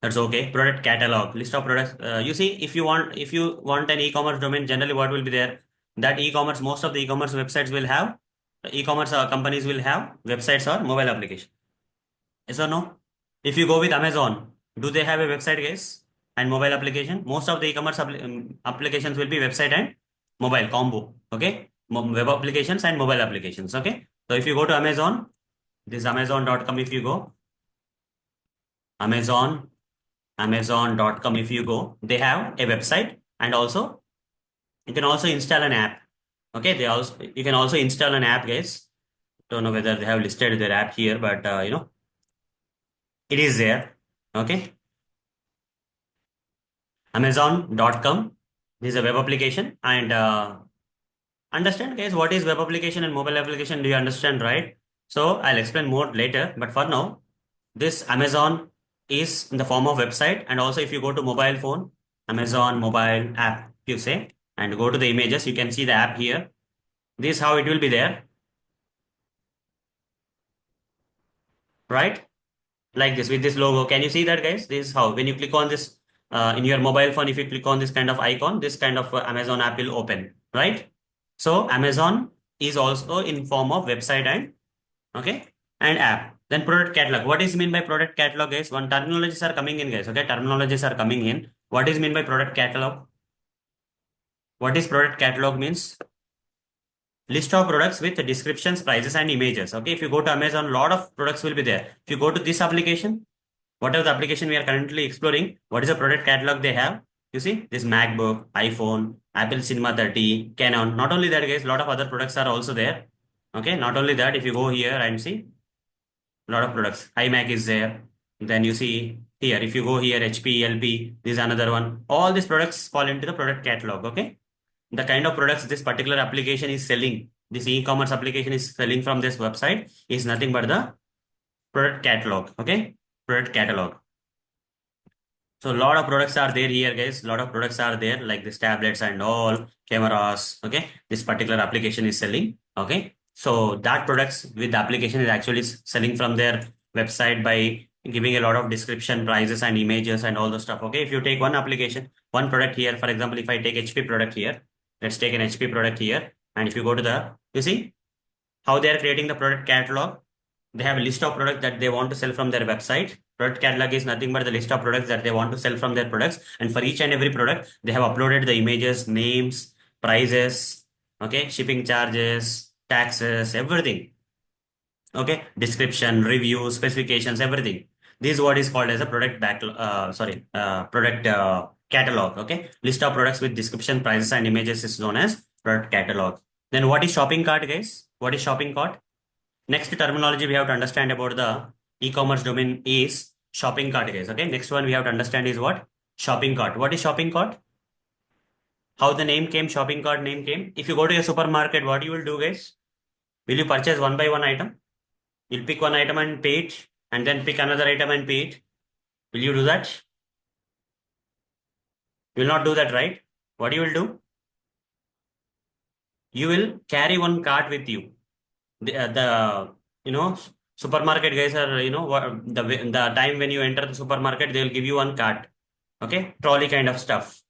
That's okay. Product catalog, list of products. You see, if you want an e-commerce domain, generally what will be there? That e-commerce, most of the e-commerce websites will have, e-commerce companies will have websites or mobile application. Yes or no? If you go with Amazon, do they have a website, guys, and mobile application? Most of the e-commerce applications will be website and mobile combo. Okay, web applications and mobile applications. Okay, so if you go to Amazon, this Amazon.com. If you go Amazon, Amazon.com. If you go, they have a website and also you can also install an app. Okay, they also you can also install an app, guys. Don't know whether they have listed their app here, but it is there. Okay. Amazon.com. This is a web application. And understand, guys, what is web application and mobile application? Do you understand, right? So I'll explain more later. But for now, this Amazon is in the form of website. And also, if you go to mobile phone, Amazon mobile app, you say, and go to the images, you can see the app here. This is how it will be there, right? Like this with this logo. Can you see that, guys? This is how when you click on this in your mobile phone, if you click on this kind of icon, this kind of Amazon app will open, right? So Amazon is also in form of website and okay and app. Then product catalog. What is mean by product catalog, guys? One terminologies are coming in, guys. Okay, terminologies are coming in. What is mean by product catalog? What is product catalog means? List of products with descriptions, prices, and images. Okay, if you go to Amazon, a lot of products will be there. If you go to this application, whatever the application we are currently exploring, what is the product catalog they have? You see, this MacBook, iPhone, Apple Cinema 30, Canon. Not only that, guys, a lot of other products are also there. Okay, not only that, if you go here and see, a lot of products. iMac is there. Then you see here, if you go here, HP, LP, this is another one. All these products fall into the product catalog. Okay, the kind of products this particular application is selling, this e-commerce application is selling from this website is nothing but the product catalog. Okay, product catalog. So a lot of products are there here, guys. A lot of products are there, like these tablets and all, cameras. Okay, this particular application is selling. Okay, so that products with the application is actually selling from their website by giving a lot of description, prices, and images and all the stuff. Okay, if you take one application, one product here, for example, if I take HP product here, let's take an HP product here, and if you go to the, you see how they are creating the product catalog. They have a list of products that they want to sell from their website. Product catalog is nothing but the list of products that they want to sell from their products. And for each and every product, they have uploaded the images, names, prices, okay, shipping charges, taxes, everything. Okay, description, reviews, specifications, everything. This is what is called as a product product catalog. Okay, list of products with description, prices, and images is known as product catalog. Then what is shopping cart, guys? What is shopping cart? Next terminology we have to understand about the e-commerce domain is shopping cart, guys. Okay. Next one we have to understand is what? Shopping cart. What is shopping cart? How the name came, shopping cart name came. If you go to a supermarket, what you will do, guys? Will you purchase one by one item? You'll pick one item and pay it, and then pick another item and pay it. Will you do that? You will not do that, right? What you will do? You will carry one cart with you. The you know supermarket guys are the time when you enter the supermarket they will give you one cart, okay, trolley kind of stuff,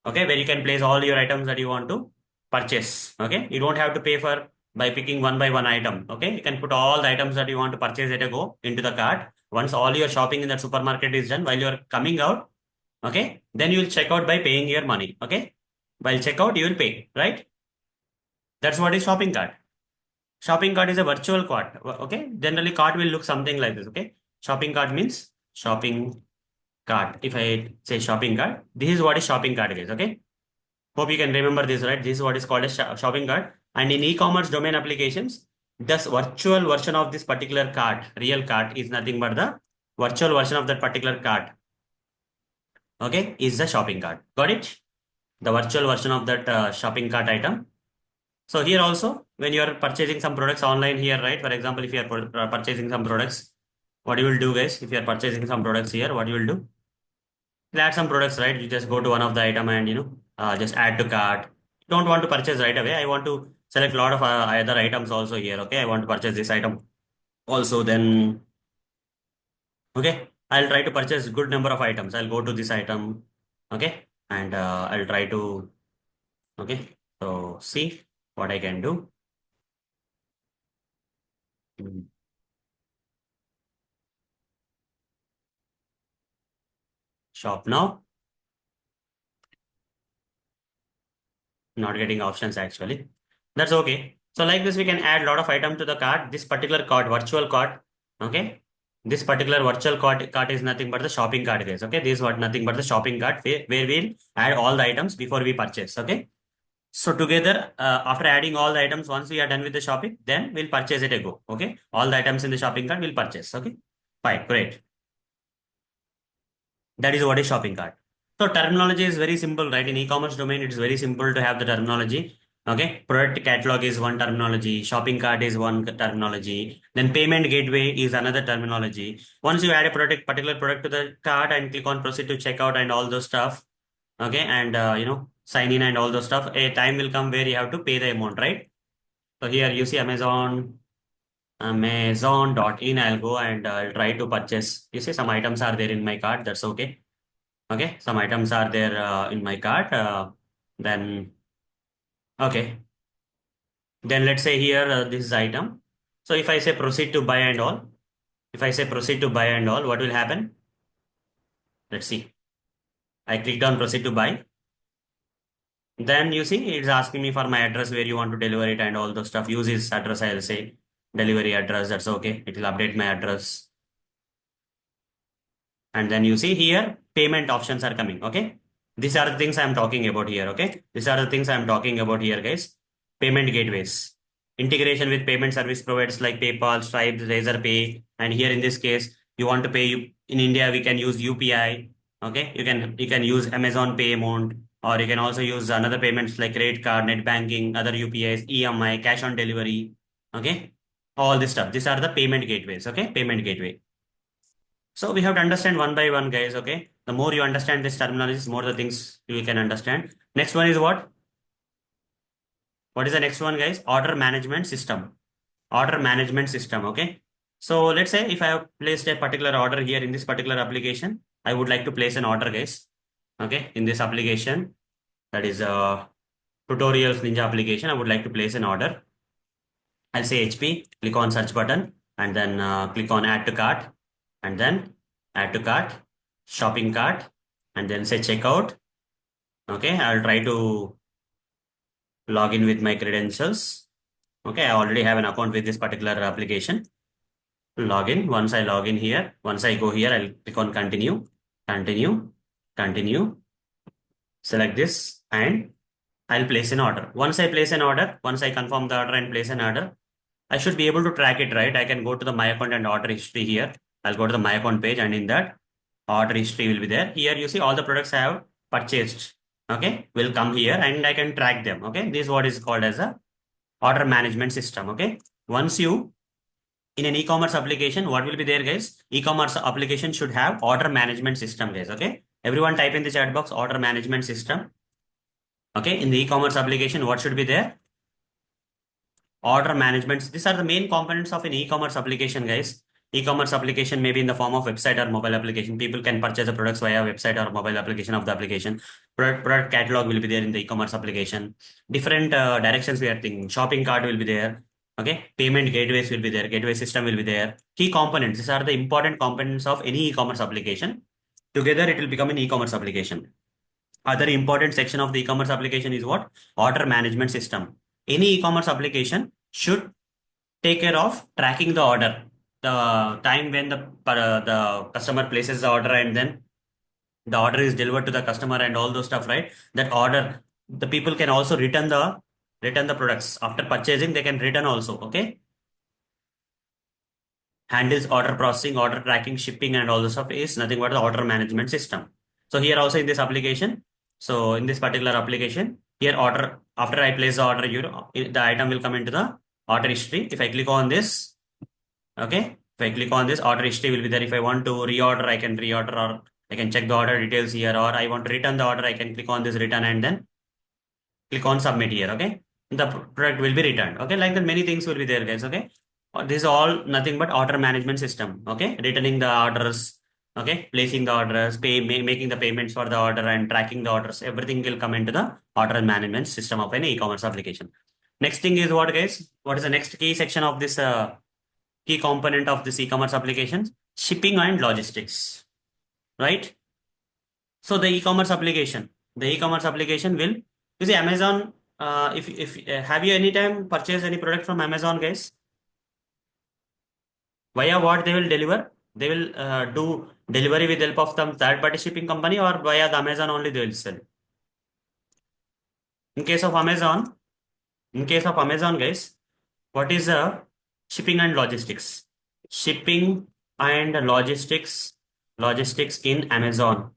okay, where you can place all your items that you want to purchase. Okay, you don't have to pay for by picking one by one item. Okay, you can put all the items that you want to purchase at a go into the cart. Once all your shopping in that supermarket is done, while you are coming out, okay, then you will check out by paying your money. Okay, while check out you will pay, right? That's what is shopping cart. Shopping cart is a virtual cart. Okay. Generally, cart will look something like this. Okay. Shopping cart means shopping cart. If I say shopping cart, this is what is shopping cart is. Okay. Hope you can remember this, right? This is what is called a shopping cart. And in e-commerce domain applications, this virtual version of this particular cart, real cart, is nothing but the virtual version of that particular cart. Okay. Is the shopping cart. Got it? the virtual version of that shopping cart item. So here also, when you are purchasing some products online here, right? For example, if you are purchasing some products, what you will do, guys? If you are purchasing some products here, what you will do? You'll add some products, right? You just go to one of the item and just add to cart. Don't want to purchase right away. I want to select a lot of other items also here. Okay, I want to purchase this item also. Then okay, I'll try to purchase good number of items. I'll go to this item. Okay, and I'll try to okay. So see what I can do. Hmm. Shop now. Not getting options actually. That's okay. So like this, we can add a lot of item to the cart. This particular cart, virtual cart. Okay. This particular virtual cart is nothing but the shopping cart, guys. Okay. This is what nothing but the shopping cart where we'll add all the items before we purchase. Okay. So together, after adding all the items, once we are done with the shopping, then we'll purchase it a go. Okay. All the items in the shopping cart we'll purchase. Okay. Fine. Great. That is what is shopping cart. So terminology is very simple, right? In e-commerce domain, it's very simple to have the terminology. Okay, product catalog is one terminology, shopping cart is one terminology, then payment gateway is another terminology. Once you add a product, particular product to the cart and click on proceed to checkout and all those stuff, okay, and sign in and all those stuff, a time will come where you have to pay the amount, right? So here you see Amazon.in. I'll go and I'll try to purchase. You see some items are there in my cart. That's okay. Okay, some items are there in my cart. Then okay, then let's say here this is item. So if I say proceed to buy and all, if I say proceed to buy and all, what will happen? Let's see. I clicked on proceed to buy. Then you see it's asking me for my address where you want to deliver it and all those stuff. Use this address. I'll say delivery address. That's okay. It will update my address. And then you see here payment options are coming. Okay, these are the things I'm talking about here. Okay, these are the things I'm talking about here, guys. Payment gateways, integration with payment service providers like PayPal, Stripe, Razorpay, and here in this case you want to pay you in India, we can use UPI. Okay, you can use Amazon Pay amount, or you can also use another payments like credit card, net banking, other UPIs, EMI, cash on delivery. Okay, all this stuff, these are the payment gateways. Okay, payment gateway. So we have to understand one by one, guys. Okay. The more you understand this terminology, more the things you can understand. Next one is what? What is the next one, guys? Order management system. Order management system. Okay. So let's say if I have placed a particular order here in this particular application, I would like to place an order, guys. Okay. In this application, that is a tutorials ninja application, I would like to place an order. I'll say HP, click on search button, and then click on add to cart, and then add to cart, shopping cart, and then say checkout. Okay, I'll try to log in with my credentials. Okay, I already have an account with this particular application. Login. Once I log in here, once I go here, I'll click on continue, continue, continue, select this, and I'll place an order. Once I place an order, once I confirm the order and place an order, I should be able to track it, right? I can go to the my account and order history here. I'll go to the my account page, and in that order history will be there. Here you see all the products I have purchased. Okay, will come here and I can track them. Okay, this is what is called as a order management system. Okay, once you in an e-commerce application, what will be there, guys? E-commerce application should have order management system, guys. Okay, everyone type in the chat box order management system. Okay, in the e-commerce application, what should be there? Order management. These are the main components of an e-commerce application, guys. E-commerce application may be in the form of website or mobile application. People can purchase the products via website or mobile application of the application. Product catalog will be there in the e-commerce application. Different directions we are thinking. Shopping cart will be there. Okay. Payment gateways will be there. Gateway system will be there. Key components. These are the important components of any e-commerce application. Together, it will become an e-commerce application. Other important section of the e-commerce application is what? Order management system. Any e-commerce application should take care of tracking the order, the time when the customer places the order and then the order is delivered to the customer and all those stuff, right? That order, the people can also return the products after purchasing. They can return also. Okay, handles order processing, order tracking, shipping, and all the stuff is nothing but the order management system. So here also in this application, So in this particular application, here order, after I place the order, the item will come into the order history. If I click on this, okay, if I click on this, order history will be there. If I want to reorder, I can reorder, or I can check the order details here, or I want to return the order, I can click on this return and then click on submit here. Okay, the product will be returned. Okay, like that many things will be there, guys. Okay, this is all nothing but order management system. Okay, returning the orders, okay, placing the orders, making the payments for the order and tracking the orders, everything will come into the order management system of an e-commerce application. Next thing is what, guys? What is the next key section of this key component of this e-commerce applications? Shipping and logistics, right? So the e-commerce application will, you see, Amazon. If have you any time purchased any product from Amazon, guys? Via what they will deliver? They will do delivery with help of some third party shipping company, or via the Amazon only they will sell. In case of Amazon, guys, what is shipping and logistics? Shipping and logistics in Amazon.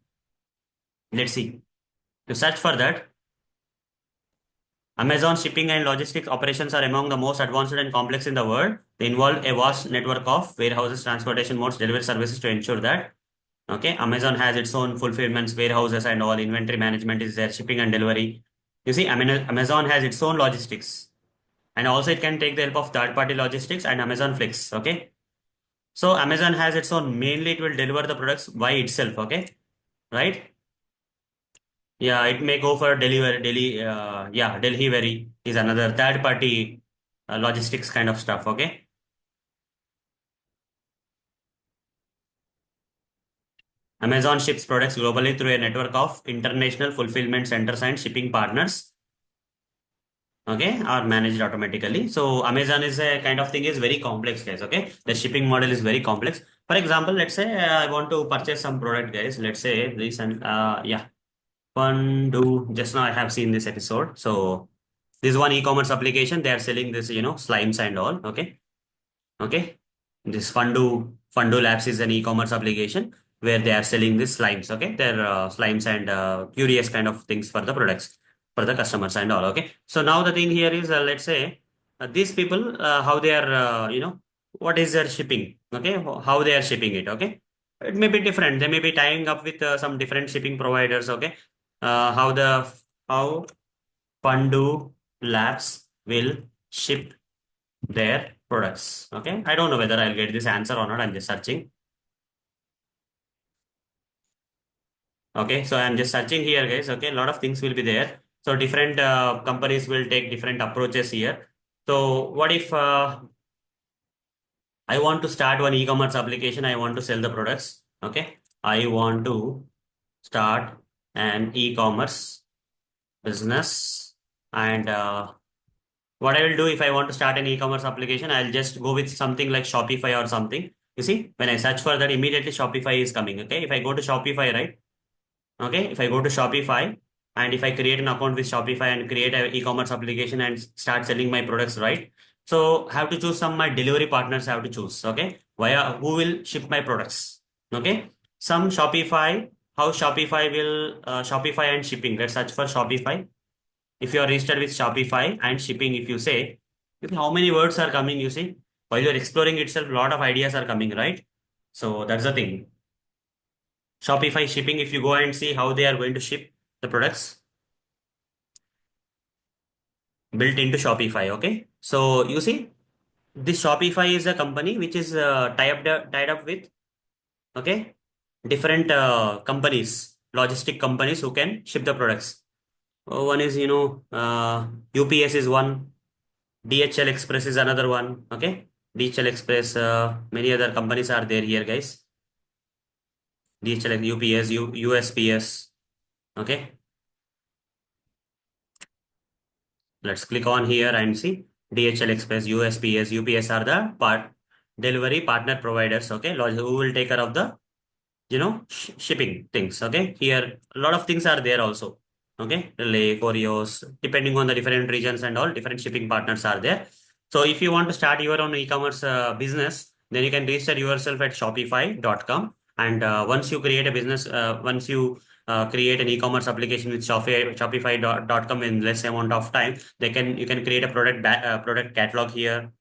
Let's see. To search for that, Amazon shipping and logistics operations are among the most advanced and complex in the world. They involve a vast network of warehouses, transportation modes, delivery services to ensure that, okay, Amazon has its own fulfillments, warehouses, and all inventory management is there, shipping and delivery. You see, Amazon has its own logistics, and also it can take the help of third-party logistics and Amazon Flex. Okay, so Amazon has its own. Mainly, it will deliver the products by itself. Okay, right? Yeah, it may go for delivery. Delivery is another third-party logistics kind of stuff. Okay. Amazon ships products globally through a network of international fulfillment centers and shipping partners. Okay, are managed automatically. So Amazon is a kind of thing is very complex, guys. Okay, the shipping model is very complex. For example, let's say I want to purchase some product, guys. Let's say this and one do just now I have seen this episode. So this one e-commerce application, they are selling this, slimes and all. Okay. Okay. This Fundu Labs is an e-commerce application where they are selling these slimes. Okay. They're slimes and curious kind of things for the products for the customers and all. Okay. So now the thing here is, let's say these people, how they are, what is their shipping? Okay. How they are shipping it. Okay. It may be different. They may be tying up with some different shipping providers. Okay. How Fundu Labs will ship their products. Okay, I don't know whether I'll get this answer or not. I'm just searching. Okay, so I'm just searching here, guys. Okay, a lot of things will be there. So different companies will take different approaches here. So what if I want to start one e-commerce application? I want to sell the products. Okay, I want to start an e-commerce business, and what I will do if I want to start an e-commerce application, I'll just go with something like Shopify or something. You see, when I search for that, immediately Shopify is coming. Okay, if I go to Shopify, right? Okay, if I go to Shopify and if I create an account with Shopify and create an e-commerce application and start selling my products, right? So have to choose some my delivery partners. I have to choose. Okay, via who will ship my products. Okay, some Shopify. How Shopify will Shopify and shipping. Let's search for Shopify. If you are registered with Shopify and shipping, if you say, how many words are coming, you see, while you're exploring itself, a lot of ideas are coming, right? So that's the thing. Shopify shipping, if you go and see how they are going to ship the products built into Shopify, okay? So you see, this Shopify is a company which is tied up with, okay, different companies, logistic companies who can ship the products. One is, UPS is one, DHL Express is another one. Okay. DHL Express, many other companies are there here, guys. DHL, UPS, USPS. Okay. Let's click on here and see DHL Express, USPS. UPS are the delivery partner providers. Okay. Who will take care of the shipping things. Okay, here a lot of things are there also. Okay, relay, Corios, depending on the different regions and all, different shipping partners are there. So if you want to start your own e-commerce business, then you can register yourself at shopify.com, and once you create a business, once you create an e-commerce application with Shopify.com in less amount of time. You can create a product catalog here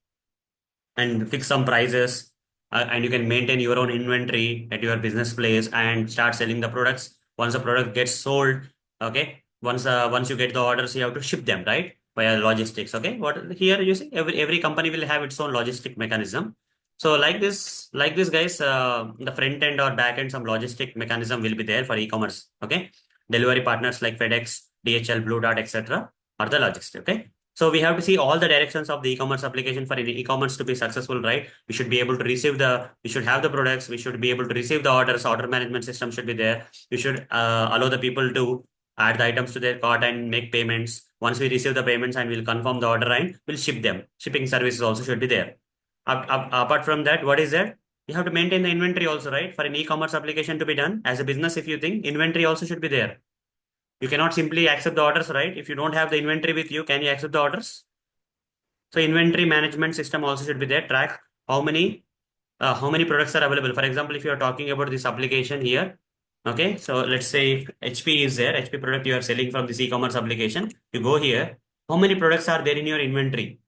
and fix some prices, and you can maintain your own inventory at your business place and start selling the products. Once the product gets sold, okay, once you get the orders, you have to ship them, right, via logistics. Okay, what here you see, every company will have its own logistic mechanism. So like this guys, the front end or back end, some logistic mechanism will be there for e-commerce. Okay, delivery partners like FedEx, DHL, Blue Dart, etc. are the logistics. Okay, so we have to see all the directions of the e-commerce application for any e-commerce to be successful, right? We should have the products, we should be able to receive the orders, order management system should be there. We should allow the people to add the items to their cart and make payments. Once we receive the payments and we'll confirm the order and we'll ship them. Shipping services also should be there. Apart from that, what is that? You have to maintain the inventory also, right? For an e-commerce application to be done as a business, if you think inventory also should be there. You cannot simply accept the orders, right? If you don't have the inventory with you, can you accept the orders? So inventory management system also should be there. Track how many products are available. For example, if you are talking about this application here, okay. So let's say if HP is there, HP product you are selling from this e-commerce application. You go here. How many products are there in your inventory?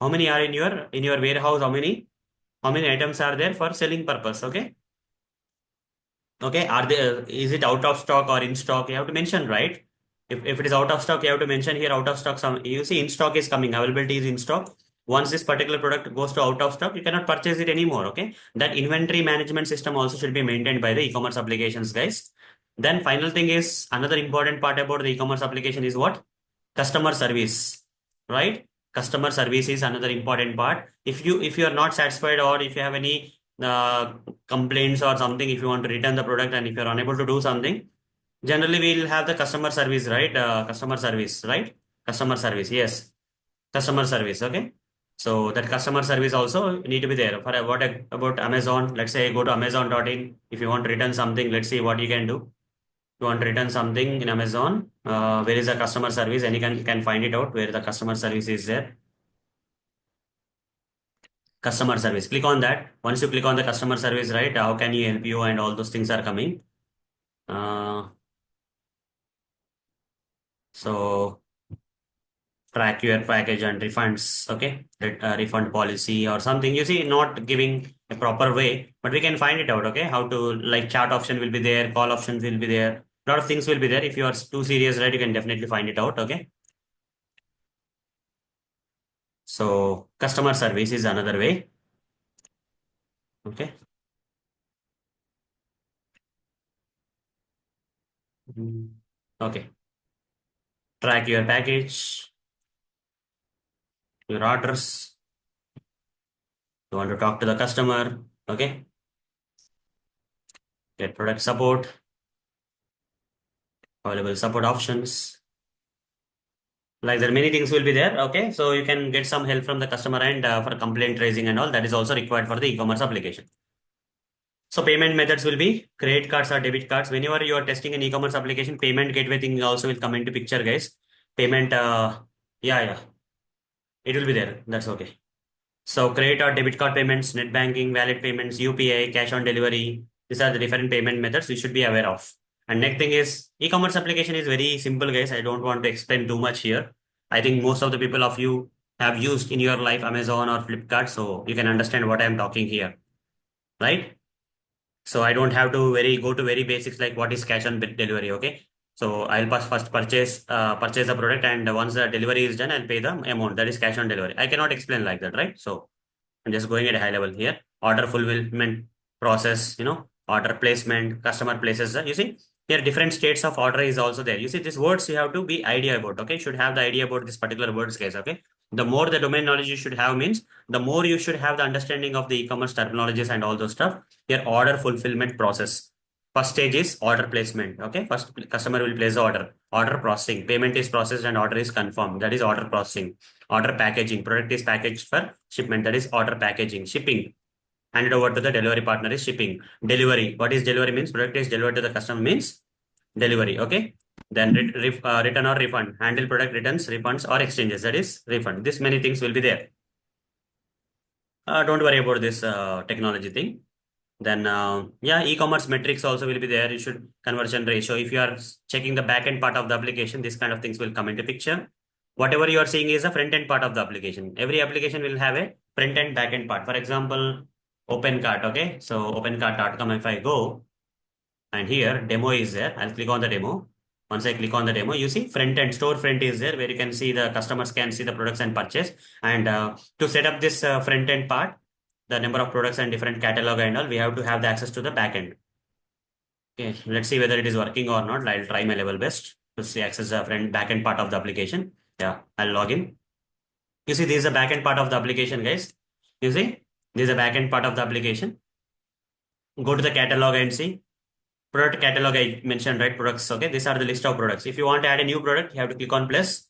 How many are in your warehouse? How many items are there for selling purpose? Okay. Okay, is it out of stock or in stock? You have to mention, right? If it is out of stock, you have to mention here out of stock. Some you see in stock is coming, availability is in stock. Once this particular product goes to out of stock, you cannot purchase it anymore. Okay, that inventory management system also should be maintained by the e-commerce applications, guys. Then final thing is another important part about the e-commerce application is what? Customer service, right? Customer service is another important part. If you are not satisfied or if you have any complaints or something, if you want to return the product and if you're unable to do something, generally we'll have the customer service, right? Customer service, right? Customer service, yes. Customer service, okay. So that customer service also need to be there. For what about Amazon? Let's say go to amazon.in. If you want to return something, let's see what you can do. You want to return something in Amazon, where is the customer service? And you can find it out where the customer service is there. Customer service. Click on that. Once you click on the customer service, right? How can you help you and all those things are coming. Uh, so track your package and refunds. Okay, refund policy or something. You see, not giving a proper way, but we can find it out. Okay, how to like chat option will be there, call options will be there. A lot of things will be there. If you are too serious, right, you can definitely find it out. Okay. So customer service is another way. Okay. Okay. Track your package, your orders. You want to talk to the customer. Okay. Get product support, available support options. Like there many things will be there. Okay. So you can get some help from the customer and for complaint raising and all that is also required for the e-commerce application. So payment methods will be credit cards or debit cards. Whenever you are testing an e-commerce application, payment gateway thing also will come into picture, guys. Payment, yeah, it will be there. That's okay. So credit or debit card payments, net banking, wallet payments, UPI, cash on delivery. These are the different payment methods you should be aware of. And next thing is e-commerce application is very simple, guys. I don't want to explain too much here. I think most of the people of you have used in your life Amazon or Flipkart, so you can understand what I am talking here, right? So I don't have to very go to very basics like what is cash on delivery. Okay. So I'll first purchase the product, and once the delivery is done, I'll pay the amount. That is cash on delivery. I cannot explain like that, right? So I'm just going at a high level here. Order fulfillment process, order placement, customer places. You see, here different states of order is also there. You see, these words you have to be idea about. Okay, should have the idea about this particular words, guys. Okay, the more the domain knowledge you should have means the more you should have the understanding of the e-commerce terminologies and all those stuff. Here, order fulfillment process. First stage is order placement. Okay, first customer will place the order. Order processing, payment is processed and order is confirmed. That is order processing. Order packaging, product is packaged for shipment. That is order packaging. Shipping, handed over to the delivery partner is shipping. Delivery, what is delivery means? Product is delivered to the customer means delivery. Okay. Then return or refund. Handle product returns, refunds or exchanges. That is refund. This many things will be there. Don't worry about this technology thing. Then yeah, e-commerce metrics also will be there. You should conversion ratio. If you are checking the back end part of the application, this kind of things will come into picture. Whatever you are seeing is the front end part of the application. Every application will have a front end back end part. For example, OpenCart. Okay, so OpenCart.com. If I go and here demo is there, I'll click on the demo. Once I click on the demo, you see front end store front is there where you can see the customers can see the products and purchase. And to set up this front end part, the number of products and different catalog and all, we have to have the access to the back end. Okay, let's see whether it is working or not. I'll try my level best to see access the front back end part of the application. Yeah, I'll log in. You see, this is the back end part of the application, guys. You see, this is the back end part of the application. Go to the catalog and see. Product catalog I mentioned, right? Products. Okay, these are the list of products. If you want to add a new product, you have to click on plus,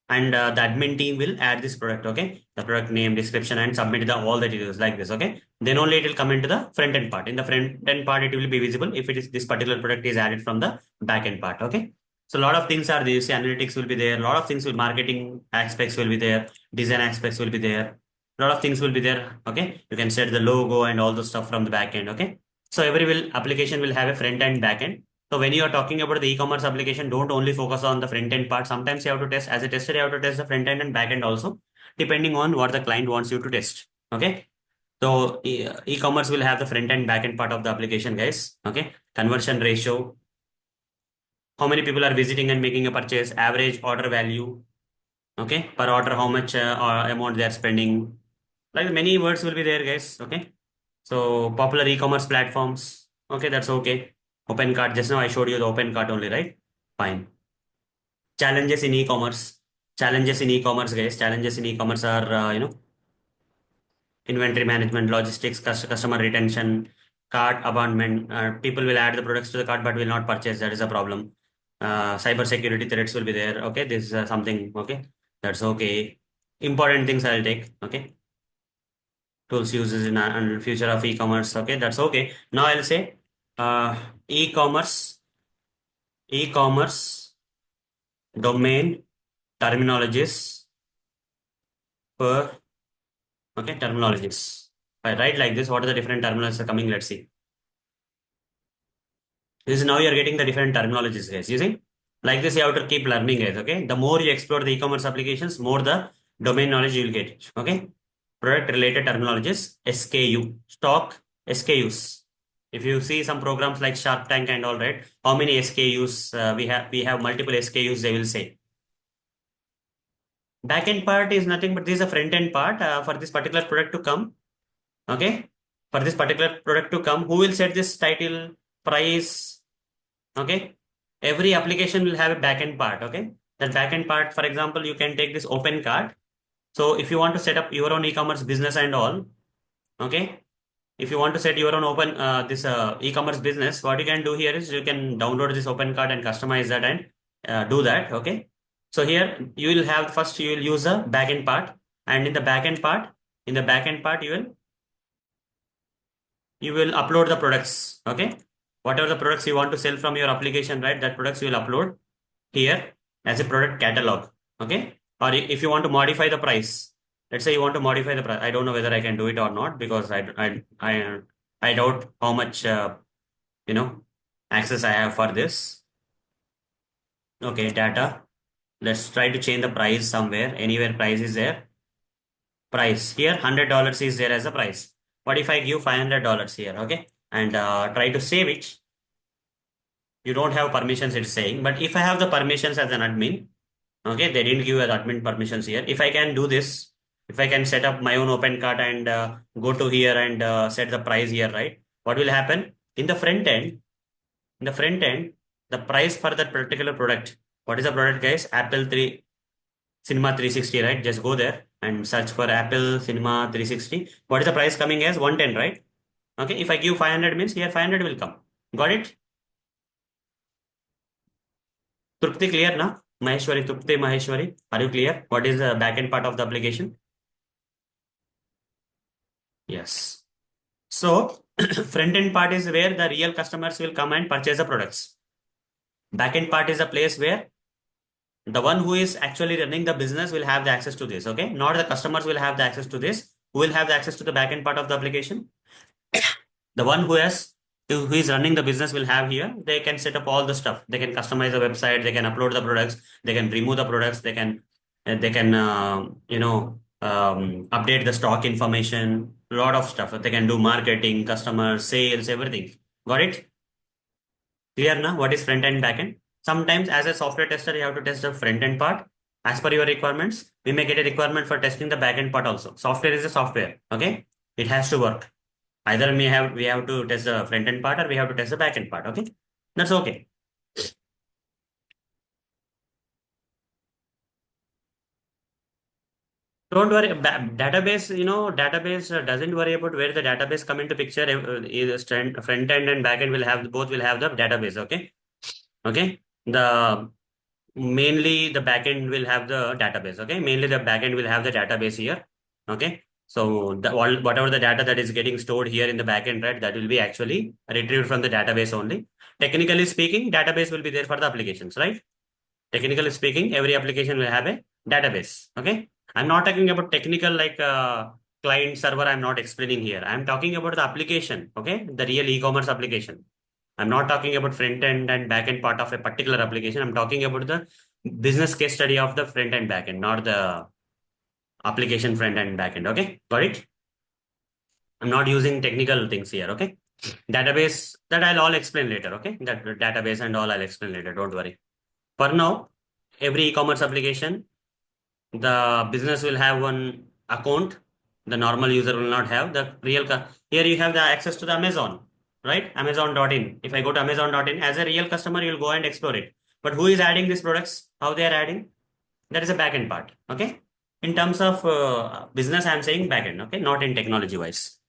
and the admin team will add this product. Okay, the product name, description, and submit all the details like this. Okay, then only it will come into the front end part. In the front end part, it will be visible if it is this particular product is added from the back end part. Okay, so a lot of things are there. You see, analytics will be there. A lot of things will marketing aspects will be there. Design aspects will be there. A lot of things will be there. Okay, you can set the logo and all the stuff from the back end. Okay, so every will application will have a front end back end. So when you are talking about the e-commerce application, don't only focus on the front end part. Sometimes you have to test as a tester, you have to test the front end and back end also, depending on what the client wants you to test. Okay. So e-commerce will have the front end back end part of the application, guys. Okay. Conversion ratio, how many people are visiting and making a purchase, average order value. Okay. Per order, how much amount they are spending. Like many words will be there, guys. Okay. So popular e-commerce platforms. Okay, that's okay. Open cart. Just now I showed you the open cart only, right? Fine. Challenges in e-commerce. Challenges in e-commerce, guys. Challenges in e-commerce are inventory management, logistics, customer retention, cart abandonment. People will add the products to the cart but will not purchase. That is a problem. Cyber security threats will be there. Okay, this is something. Okay, that's okay. Important things I'll take. Okay, tools uses in and future of e-commerce. Okay, that's okay. Now I'll say uh, e-commerce, e-commerce domain terminologies per okay terminologies. If I write like this, what are the different terminologies are coming? Let's see. This is now you're getting the different terminologies, guys. You see, like this, you have to keep learning, guys. Okay, the more you explore the e-commerce applications, more the domain knowledge you'll get. Okay, product related terminologies, SKU, stock, SKUs. If you see some programs like Shark Tank and all, right, how many SKUs we have multiple SKUs, they will say. Backend part is nothing but this is a front end part for this particular product to come. Okay, for this particular product to come, who will set this title, price? Okay, every application will have a backend part. Okay, that backend part, for example, you can take this open cart. So if you want to set up your own e-commerce business and all, okay, if you want to set your own open this e-commerce business, what you can do here is you can download this open cart and customize that and do that. Okay, so here you will have first you will use a backend part, and in the backend part, you will upload the products. Okay, whatever the products you want to sell from your application, right, that products you will upload here as a product catalog. Okay, or if you want to modify the price, let's say you want to modify the price. I don't know whether I can do it or not because I doubt how much you know access I have for this. Okay, data, let's try to change the price somewhere. Anywhere price is there, price here $100 is there as a price. What if I give $500 here? Okay, and try to save it. You don't have permissions, it's saying, but if I have the permissions as an admin, okay, they didn't give an admin permissions here. If I can do this, if I can set up my own open cart and go to here and set the price here, right, what will happen in the front end? In the front end, the price for that particular product, what is the product, guys? Apple 3 Cinema 360, right? Just go there and search for Apple Cinema 360. What is the price coming as? 110, right? Okay, if I give 500 means here 500 will come. Got it? Trupti clear now? Maheshwari, Trupti, Maheshwari, are you clear? What is the backend part of the application? Yes. So front end part is where the real customers will come and purchase the products. Backend part is a place where the one who is actually running the business will have the access to this. Okay, not the customers will have the access to this. Who will have the access to the backend part of the application? The one who is running the business will have here, they can set up all the stuff. They can customize the website, they can upload the products, they can remove the products, they can update the stock information, a lot of stuff. They can do marketing, customer, sales, everything. Got it? Clear now? What is front end, back end? Sometimes as a software tester, you have to test the front end part as per your requirements. We may get a requirement for testing the back end part also. Software is a software. Okay. It has to work. Either we have to test the front end part or we have to test the back end part. Okay. That's okay. Don't worry. Database, database doesn't worry about where the database come into picture. Either front end and back end will have the database. Okay. Okay. The mainly the backend will have the database. Okay, mainly the backend will have the database here. Okay, so whatever the data that is getting stored here in the backend, right, that will be actually retrieved from the database only. Technically speaking, database will be there for the applications, right? Technically speaking, every application will have a database. Okay, I'm not talking about technical like client server. I'm not explaining here. I'm talking about the application. Okay, the real e-commerce application. I'm not talking about front end and back end part of a particular application. I'm talking about the business case study of the front end back end, not the application front end back end. Okay, got it? I'm not using technical things here. Okay, database that I'll all explain later. Okay, that database and all I'll explain later. Don't worry. For now, every e-commerce application, the business will have one account. The normal user will not have the here you have the access to the Amazon, right? Amazon.in. If I go to Amazon.in as a real customer, you'll go and explore it. But who is adding these products? How they are adding? That is a backend part. Okay. In terms of business, I'm saying backend. Okay. Not in technology wise.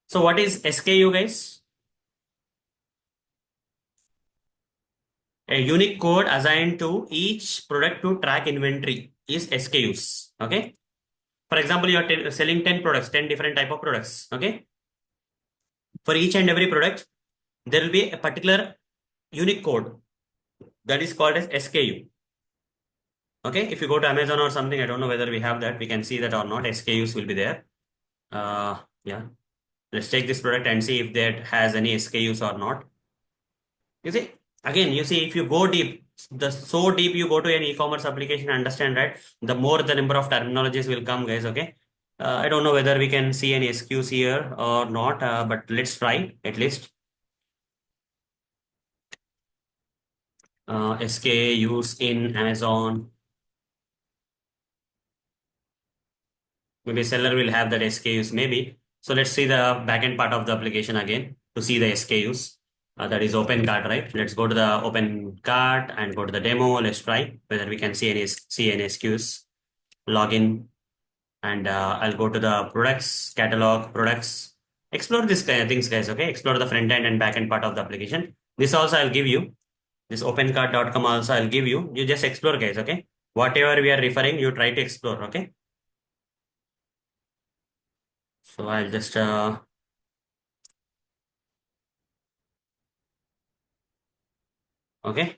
So what is SKU, guys? A unique code assigned to each product to track inventory is SKUs. Okay. For example, you are selling 10 products, 10 different type of products. Okay. For each and every product, there will be a particular unique code that is called as SKU. Okay. If you go to Amazon or something, I don't know whether we have that. We can see that or not. SKUs will be there. Yeah. Let's take this product and see if that has any SKUs or not. You see, again, if you go deep, the so deep you go to an e-commerce application, understand, right? The more the number of terminologies will come, guys. Okay. I don't know whether we can see any SKUs here or not, but let's try at least. SKUs in Amazon. Maybe seller will have that SKUs, maybe. So let's see the backend part of the application again to see the SKUs. That is open cart, right? Let's go to the open cart and go to the demo. Let's try whether we can see any SKUs. Login, and I'll go to the products, catalog, products. Explore this kind of things, guys. Okay, explore the front end and back end part of the application. This also I'll give you. This opencart.com also I'll give you. You just explore, guys. Okay, whatever we are referring, you try to explore. Okay. So I'll just okay,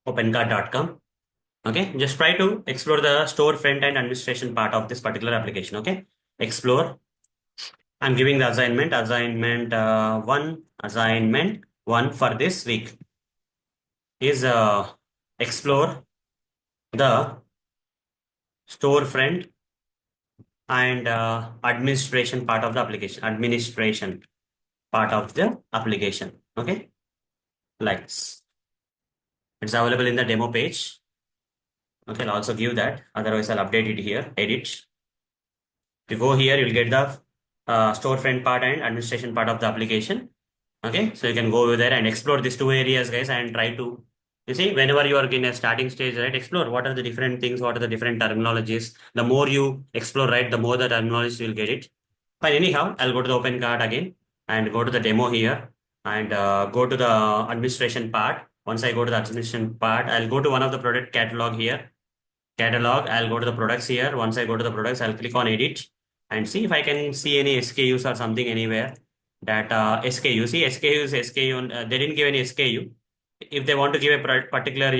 opencart.com. Okay, just try to explore the store front end administration part of this particular application. Okay, explore. I'm giving the assignment one for this week is explore the storefront and administration part of the application. Okay, like it's available in the demo page. Okay, I'll also give that. Otherwise, I'll update it here. Edit. If you go here, you'll get the storefront part and administration part of the application. Okay, so you can go over there and explore these two areas, guys, and try to, you see, whenever you are in a starting stage, right, explore what are the different things, what are the different terminologies. The more you explore, right, the more the terminologies you will get it. But anyhow, I'll go to the open card again and go to the demo here and go to the administration part. Once I go to the administration part, I'll go to one of the product catalog here. Catalog, I'll go to the products here. Once I go to the products, I'll click on edit and see if I can see any SKUs or something anywhere. That SKU, see SKU, they didn't give any SKU. If they want to give a particular,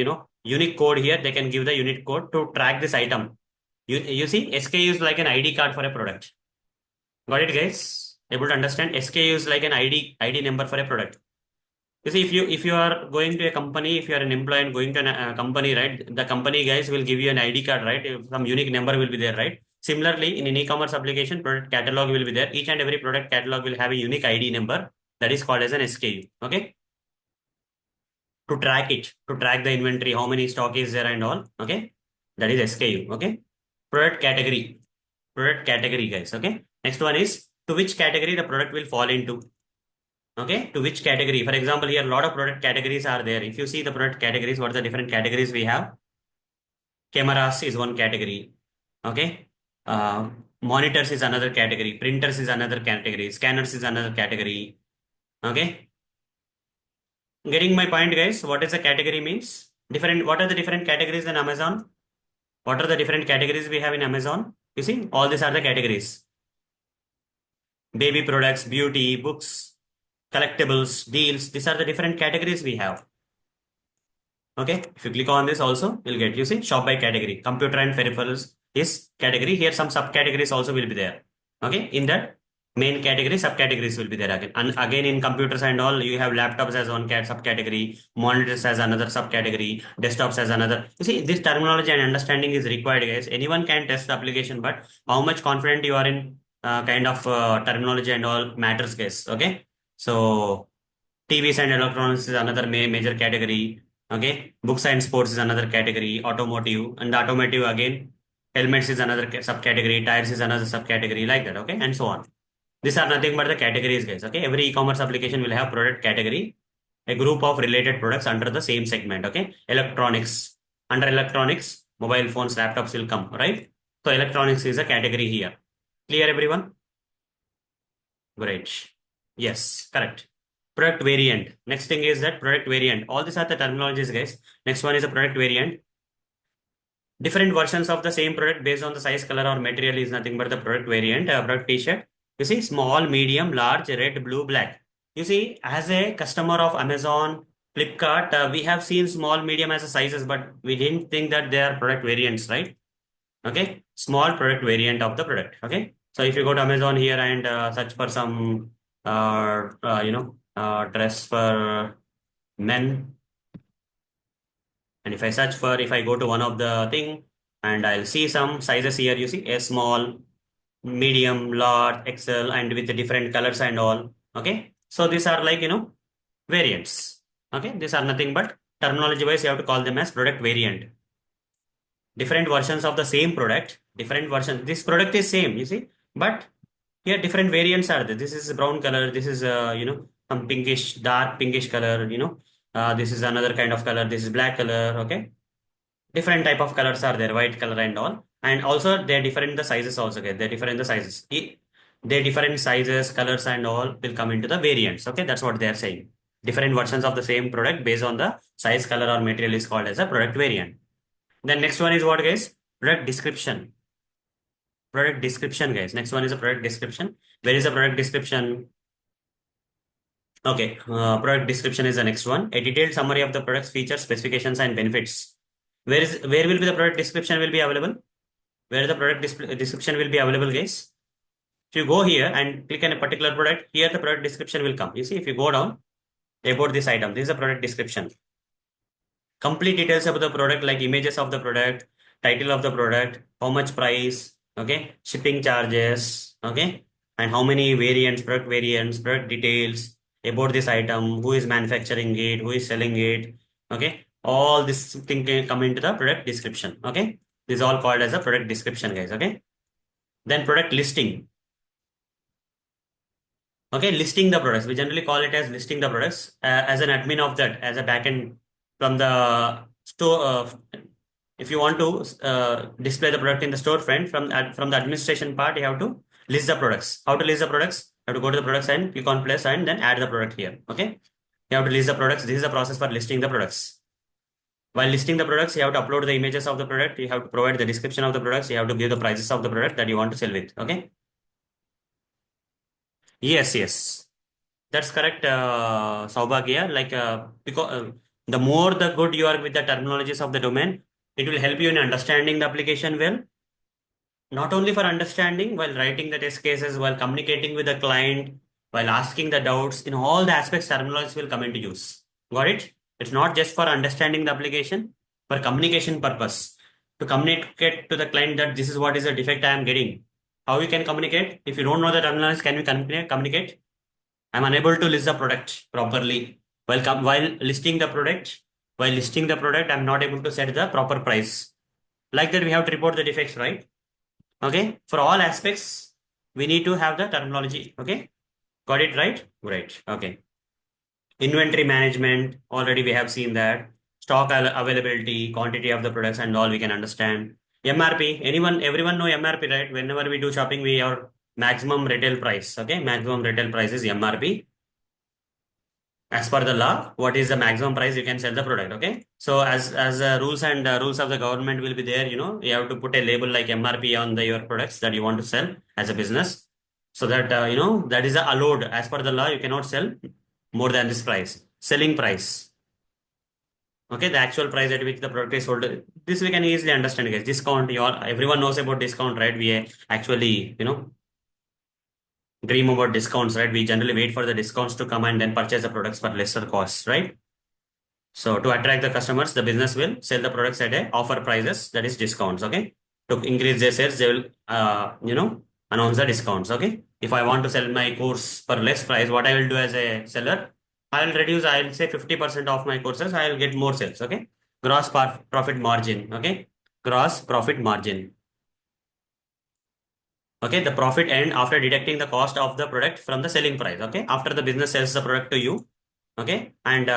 unique code here, they can give the unique code to track this item. You see, SKU is like an ID card for a product. Got it, guys? Able to understand? SKU is like an ID number for a product. You see, if you are going to a company, if you are an employee and going to a company, right, the company guys will give you an ID card, right? Some unique number will be there, right? Similarly, in an e-commerce application, product catalog will be there. Each and every product catalog will have a unique ID number that is called as an SKU. Okay, to track it, to track the inventory, how many stock is there and all. Okay, that is SKU. Okay, product category, guys. Okay, next one is to which category the product will fall into. Okay, to which category? For example, here a lot of product categories are there. If you see the product categories, what are the different categories we have? Cameras is one category. Okay, uh, monitors is another category. Printers is another category. Scanners is another category. Okay, getting my point, guys. What is the category means? Different. What are the different categories in Amazon? What are the different categories we have in Amazon? You see, all these are the categories: baby products, beauty, books, collectibles, deals. These are the different categories we have. Okay, if you click on this also, you'll get, you see, shop by category. Computer and peripherals is category. Here some subcategories also will be there. Okay, in that main category, subcategories will be there again. And again in computers and all, you have laptops as one subcategory, monitors as another subcategory, desktops as another. You see, this terminology and understanding is required, guys. Anyone can test the application, but how much confident you are in kind of terminology and all matters, guys. Okay, so TVs and electronics is another major category. Okay, books and sports is another category. Automotive, and the automotive again, helmets is another subcategory. Tires is another subcategory, like that. Okay, and so on. These are nothing but the categories, guys. Okay, every e-commerce application will have product category, a group of related products under the same segment. Okay, electronics, under electronics, mobile phones, laptops will come, right? So electronics is a category here. Clear, everyone? Great. Yes, correct. Product variant. Next thing is that product variant. All these are the terminologies, guys. Next one is a product variant. Different versions of the same product based on the size, color, or material is nothing but the product variant. Product t-shirt. You see, small, medium, large, red, blue, black. You see, as a customer of Amazon, Flipkart, we have seen small, medium as a sizes, but we didn't think that they are product variants, right? Okay, small product variant of the product. Okay, so if you go to Amazon here and search for some dress for men, and if I search for, if I go to one of the thing and I'll see some sizes here, you see a small, medium, large, XL, and with the different colors and all. Okay, so these are like, variants. Okay, these are nothing but terminology wise you have to call them as product variant. Different versions of the same product, different version. This product is same, you see, but here different variants are there. This is brown color. This is some pinkish, dark pinkish color. This is another kind of color. This is black color. Okay, different type of colors are there, white color and all. And also they're different the sizes also. Okay, they're different the sizes. They're different sizes, colors and all will come into the variants. Okay, that's what they're saying. Different versions of the same product based on the size, color, or material is called as a product variant. Then next one is what, guys? Product description. Product description, guys. Next one is a product description. Where is the product description? Okay, product description is the next one. A detailed summary of the product's features, specifications, and benefits. Where will be the product description will be available? Where the product description will be available, guys? If you go here and click on a particular product, here the product description will come. You see, if you go down about this item, this is a product description. Complete details about the product, like images of the product, title of the product, how much price, okay, shipping charges, okay, and how many variants, product details about this item, who is manufacturing it, who is selling it, okay, all this thing can come into the product description. Okay, this is all called as a product description, guys. Okay, then product listing. Okay, listing the products, we generally call it as listing the products. As an admin of that, as a backend from the store, if you want to display the product in the storefront, from the administration part, you have to list the products. How to list the products? You have to go to the products and click on place and then add the product here. Okay, you have to list the products. This is the process for listing the products. While listing the products, you have to upload the images of the product. You have to provide the description of the products. You have to give the prices of the product that you want to sell with. Okay. Yes, yes. That's correct, Saubhagya. Like, because the more the good you are with the terminologies of the domain, it will help you in understanding the application well. not only for understanding, while writing the test cases, while communicating with the client, while asking the doubts, in all the aspects, terminology will come into use. Got it? It's not just for understanding the application, for communication purpose. To communicate to the client that this is what is the defect I am getting. How you can communicate? If you don't know the terminology, can you communicate? I'm unable to list the product properly. While listing the product, I'm not able to set the proper price. Like that, we have to report the defects, right? Okay. For all aspects, we need to have the terminology. Okay. Got it right? Great. Okay. Inventory management. Already we have seen that. Stock availability, quantity of the products and all we can understand. MRP. Everyone know MRP, right? Whenever we do shopping, we have maximum retail price. Okay. Maximum retail price is MRP. As per the law, what is the maximum price you can sell the product? Okay. So as rules and rules of the government will be there, you have to put a label like MRP on your products that you want to sell as a business, so that that is allowed as per the law. You cannot sell more than this price, selling price. Okay, the actual price at which the product is sold. This we can easily understand, guys. Discount, everyone knows about discount, right? We actually dream about discounts, right? We generally wait for the discounts to come and then purchase the products for lesser costs, right? So to attract the customers, the business will sell the products at a offer prices, that is discounts. Okay. To increase their sales, they will, announce the discounts. Okay. If I want to sell my course for less price, what I will do as a seller, I'll say 50% of my courses, I'll get more sales. Okay. Profit margin. Okay. Gross profit margin. Okay. The profit end after deducting the cost of the product from the selling price. Okay. After the business sells the product to you. Okay. And,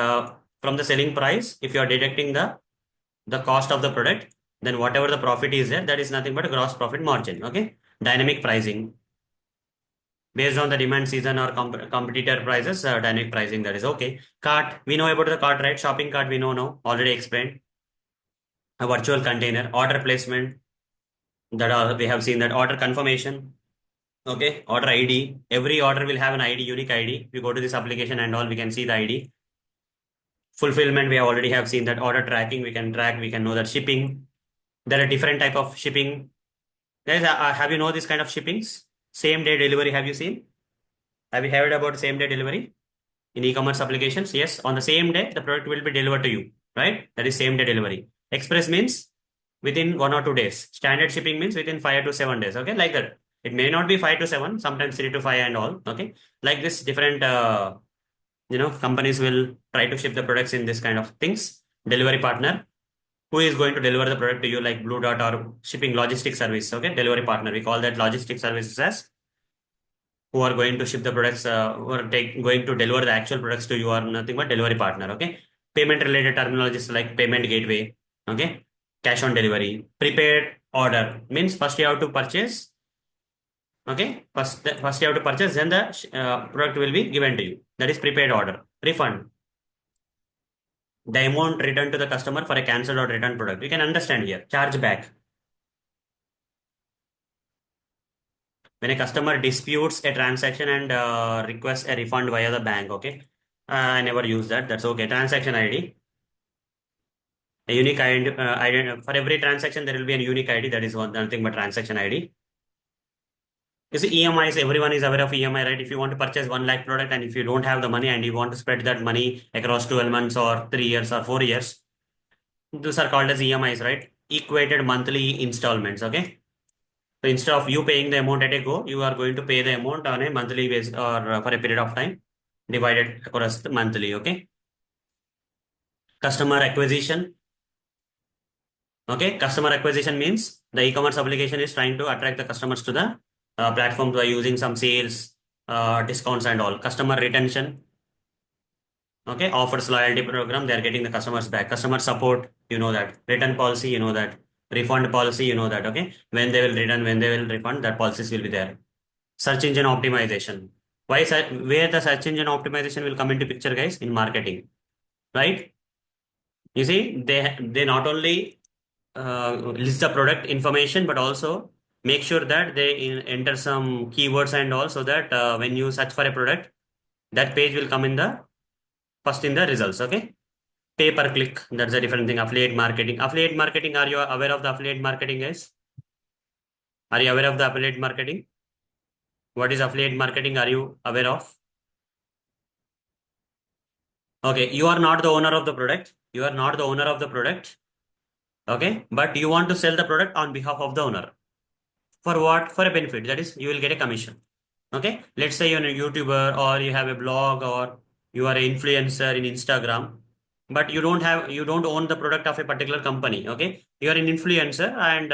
from the selling price, if you are deducting the cost of the product, then whatever the profit is there, that is nothing but a gross profit margin. Okay. Dynamic pricing based on the demand season or competitor prices, dynamic pricing, that is okay. Cart, we know about the cart, right? Shopping cart, we know now, already explained. A virtual container, order placement, that we have seen that. Order confirmation. Okay. Order ID, every order will have an ID, unique ID. We go to this application and all, we can see the ID. Fulfillment, we already have seen that. Order tracking, we can track, we can know that. Shipping, there are different type of shipping. Guys, have you know this kind of shippings? Same day delivery, have you seen? Have you heard about same day delivery in e-commerce applications? Yes, on the same day, the product will be delivered to you, right? That is same day delivery. Express means within 1 or 2 days. Standard shipping means within 5 to 7 days. Okay, like that. It may not be 5 to 7, sometimes 3 to 5 and all. Okay, like this, different companies will try to ship the products in this kind of things. Delivery partner, who is going to deliver the product to you, like Blue Dot or shipping logistic service. Okay, delivery partner, we call that logistic services, as who are going to ship the products, who are going to deliver the actual products to you, are nothing but delivery partner. Okay, payment related terminologies like payment gateway. Okay, cash on delivery. Prepared order means first you have to purchase. Okay, first you have to purchase, then the product will be given to you. That is prepared order. Refund, the amount returned to the customer for a cancelled or returned product. You can understand here. Chargeback, when a customer disputes a transaction and requests a refund via the bank. Okay, I never use that. That's okay. Transaction ID, a unique ID. For every transaction, there will be a unique ID. That is one nothing but transaction ID. You see, EMIs, everyone is aware of EMI, right? If you want to purchase 1 lakh product and if you don't have the money and you want to spread that money across 12 months or 3 years or 4 years, those are called as EMIs, right? Equated monthly installments. Okay. So instead of you paying the amount at a go, you are going to pay the amount on a monthly basis or for a period of time divided across the monthly. Okay. Customer acquisition. Okay. Customer acquisition means the e-commerce application is trying to attract the customers to the platform by using some sales, discounts and all. Customer retention. Okay. Offers, loyalty program, they are getting the customers back. Customer support, you know that. Return policy, you know that. Refund policy, you know that. Okay. When they will return, when they will refund, that policies will be there. Search engine optimization. Where the search engine optimization will come into picture, guys? In marketing, right? You see, they not only list the product information, but also make sure that they enter some keywords and all, so that when you search for a product, that page will come in the first in the results. Okay. Pay per click, that's a different thing. Affiliate marketing. Are you aware of the affiliate marketing, guys? Are you aware of the affiliate marketing? What is affiliate marketing? Are you aware of? Okay, you are not the owner of the product. You are not the owner of the product. Okay, but you want to sell the product on behalf of the owner. For what? For a benefit. That is, you will get a commission. Okay, let's say you're a YouTuber or you have a blog or you are an influencer in Instagram, but you don't own the product of a particular company. Okay, you are an influencer and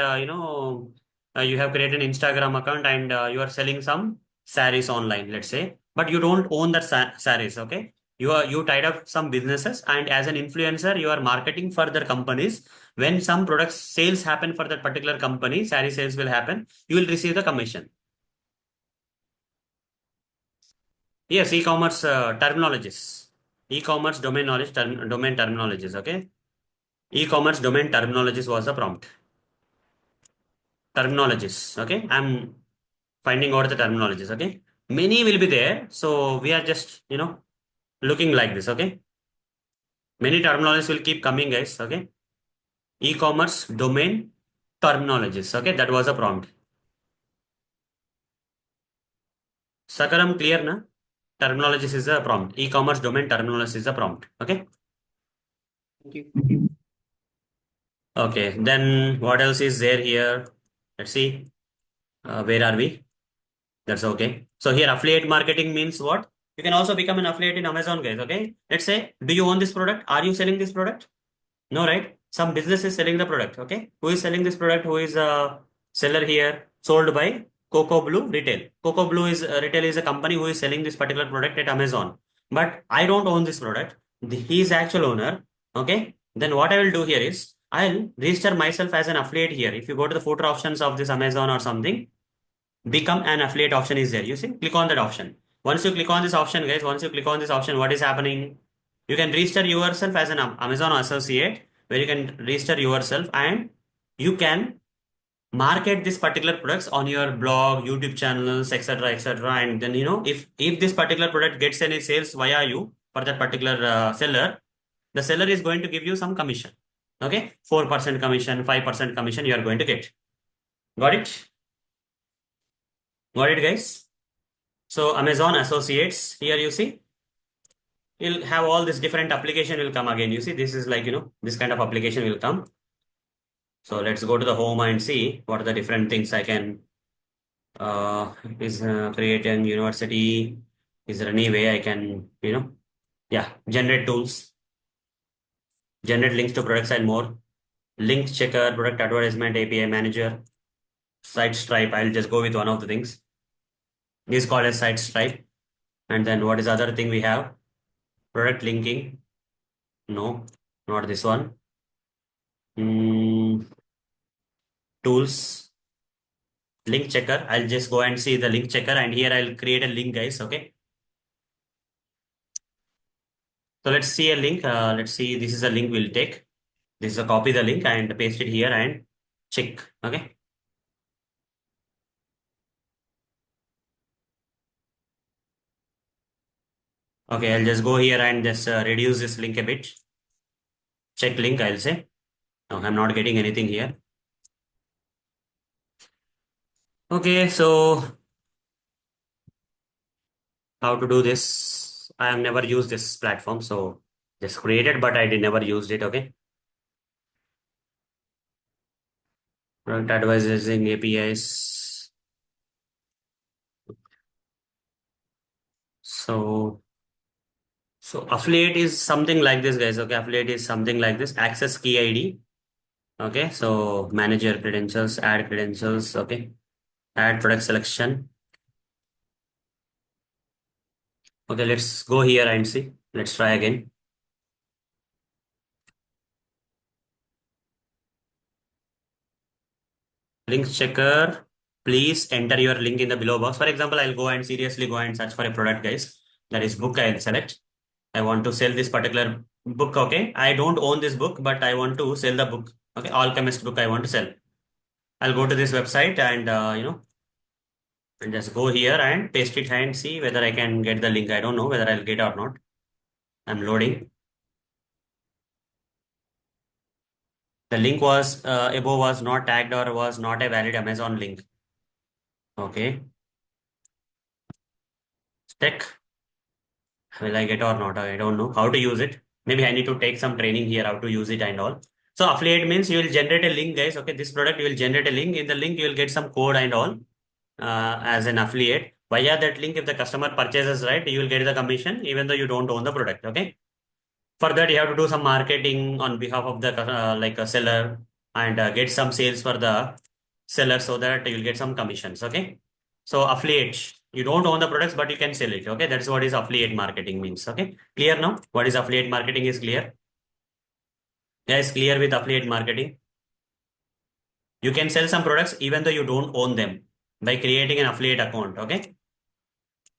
you have created an Instagram account and you are selling some saris online, let's say, but you don't own that saris. Okay, you tied up some businesses and as an influencer you are marketing for their companies. When some product sales happen for that particular company, sari sales will happen, you will receive the commission. Yes, e-commerce terminologies. E-commerce domain knowledge, domain terminologies. Okay. E-commerce domain terminologies was the prompt. Terminologies. Okay. I'm finding out the terminologies. Okay. Many will be there. So we are just, looking like this. Okay. Many terminologies will keep coming, guys. Okay. E-commerce domain terminologies. Okay. That was a prompt. Sakaram clear na? Terminologies is a prompt. E-commerce domain terminologies is a prompt. Okay. Thank you. Okay, then what else is there here? Let's see. Where are we? That's okay. So here affiliate marketing means what? You can also become an affiliate in Amazon, guys. Okay. Let's say, do you own this product? Are you selling this product? No, right? Some business is selling the product. Okay. Who is selling this product? Who is a seller here? Sold by Coco Blue Retail. Coco Blue is retail is a company who is selling this particular product at Amazon. But I don't own this product. He is actual owner. Okay. Then what I will do here is I'll register myself as an affiliate here. If you go to the footer options of this Amazon or something, become an affiliate option is there. You see, click on that option. Once you click on this option, guys, once you click on this option, what is happening? You can register yourself as an Amazon associate where you can register yourself and you can market this particular products on your blog, YouTube channels, etc., etc. And then, if this particular product gets any sales via you for that particular seller, the seller is going to give you some commission. Okay, 4% commission, 5% commission you are going to get. Got it? Got it, guys? So Amazon Associates, here you see, you'll have all this different application will come again. You see, this is like, this kind of application will come. So let's go to the home and see what are the different things I can, is create an university. Is there any way I can, yeah, generate tools, generate links to products and more. Link checker, product advertisement, API manager, site stripe. I'll just go with one of the things. This is called as site stripe. And then what is the other thing we have? Product linking. No, not this one. Mm, tools, link checker. I'll just go and see the link checker and here I'll create a link, guys. Okay. So let's see a link. Let's see. This is a link we'll take. This is a copy the link and paste it here and check. Okay. Okay. I'll just go here and just reduce this link a bit. Check link, I'll say. No, I'm not getting anything here. Okay. So how to do this? I have never used this platform. So just created, but I did never used it. Okay. Product advertising APIs. So affiliate is something like this, guys. Okay, affiliate is something like this. Access key ID. Okay, so manage your credentials, add credentials. Okay, add product selection. Okay, let's go here and see. Let's try again. Link checker. Please enter your link in the below box. For example, I'll go and seriously go and search for a product, guys. That is book. I'll select. I want to sell this particular book. Okay, I don't own this book, but I want to sell the book. Okay, Alchemist book I want to sell. I'll go to this website and and just go here and paste it and see whether I can get the link. I don't know whether I'll get or not. I'm loading. The link was above was not tagged or was not a valid Amazon link. Okay. Tech. Will I get or not? I don't know how to use it. Maybe I need to take some training here how to use it and all. So affiliate means you will generate a link, guys. Okay, this product you will generate a link. In the link you will get some code and all as an affiliate. Via that link, if the customer purchases, right, you will get the commission even though you don't own the product. Okay. For that, you have to do some marketing on behalf of the like a seller and get some sales for the seller so that you'll get some commissions. Okay. So affiliate, you don't own the products, but you can sell it. Okay. That's what is affiliate marketing means. Okay. Clear now? What is affiliate marketing is clear. Yes, clear with affiliate marketing. You can sell some products even though you don't own them by creating an affiliate account. Okay.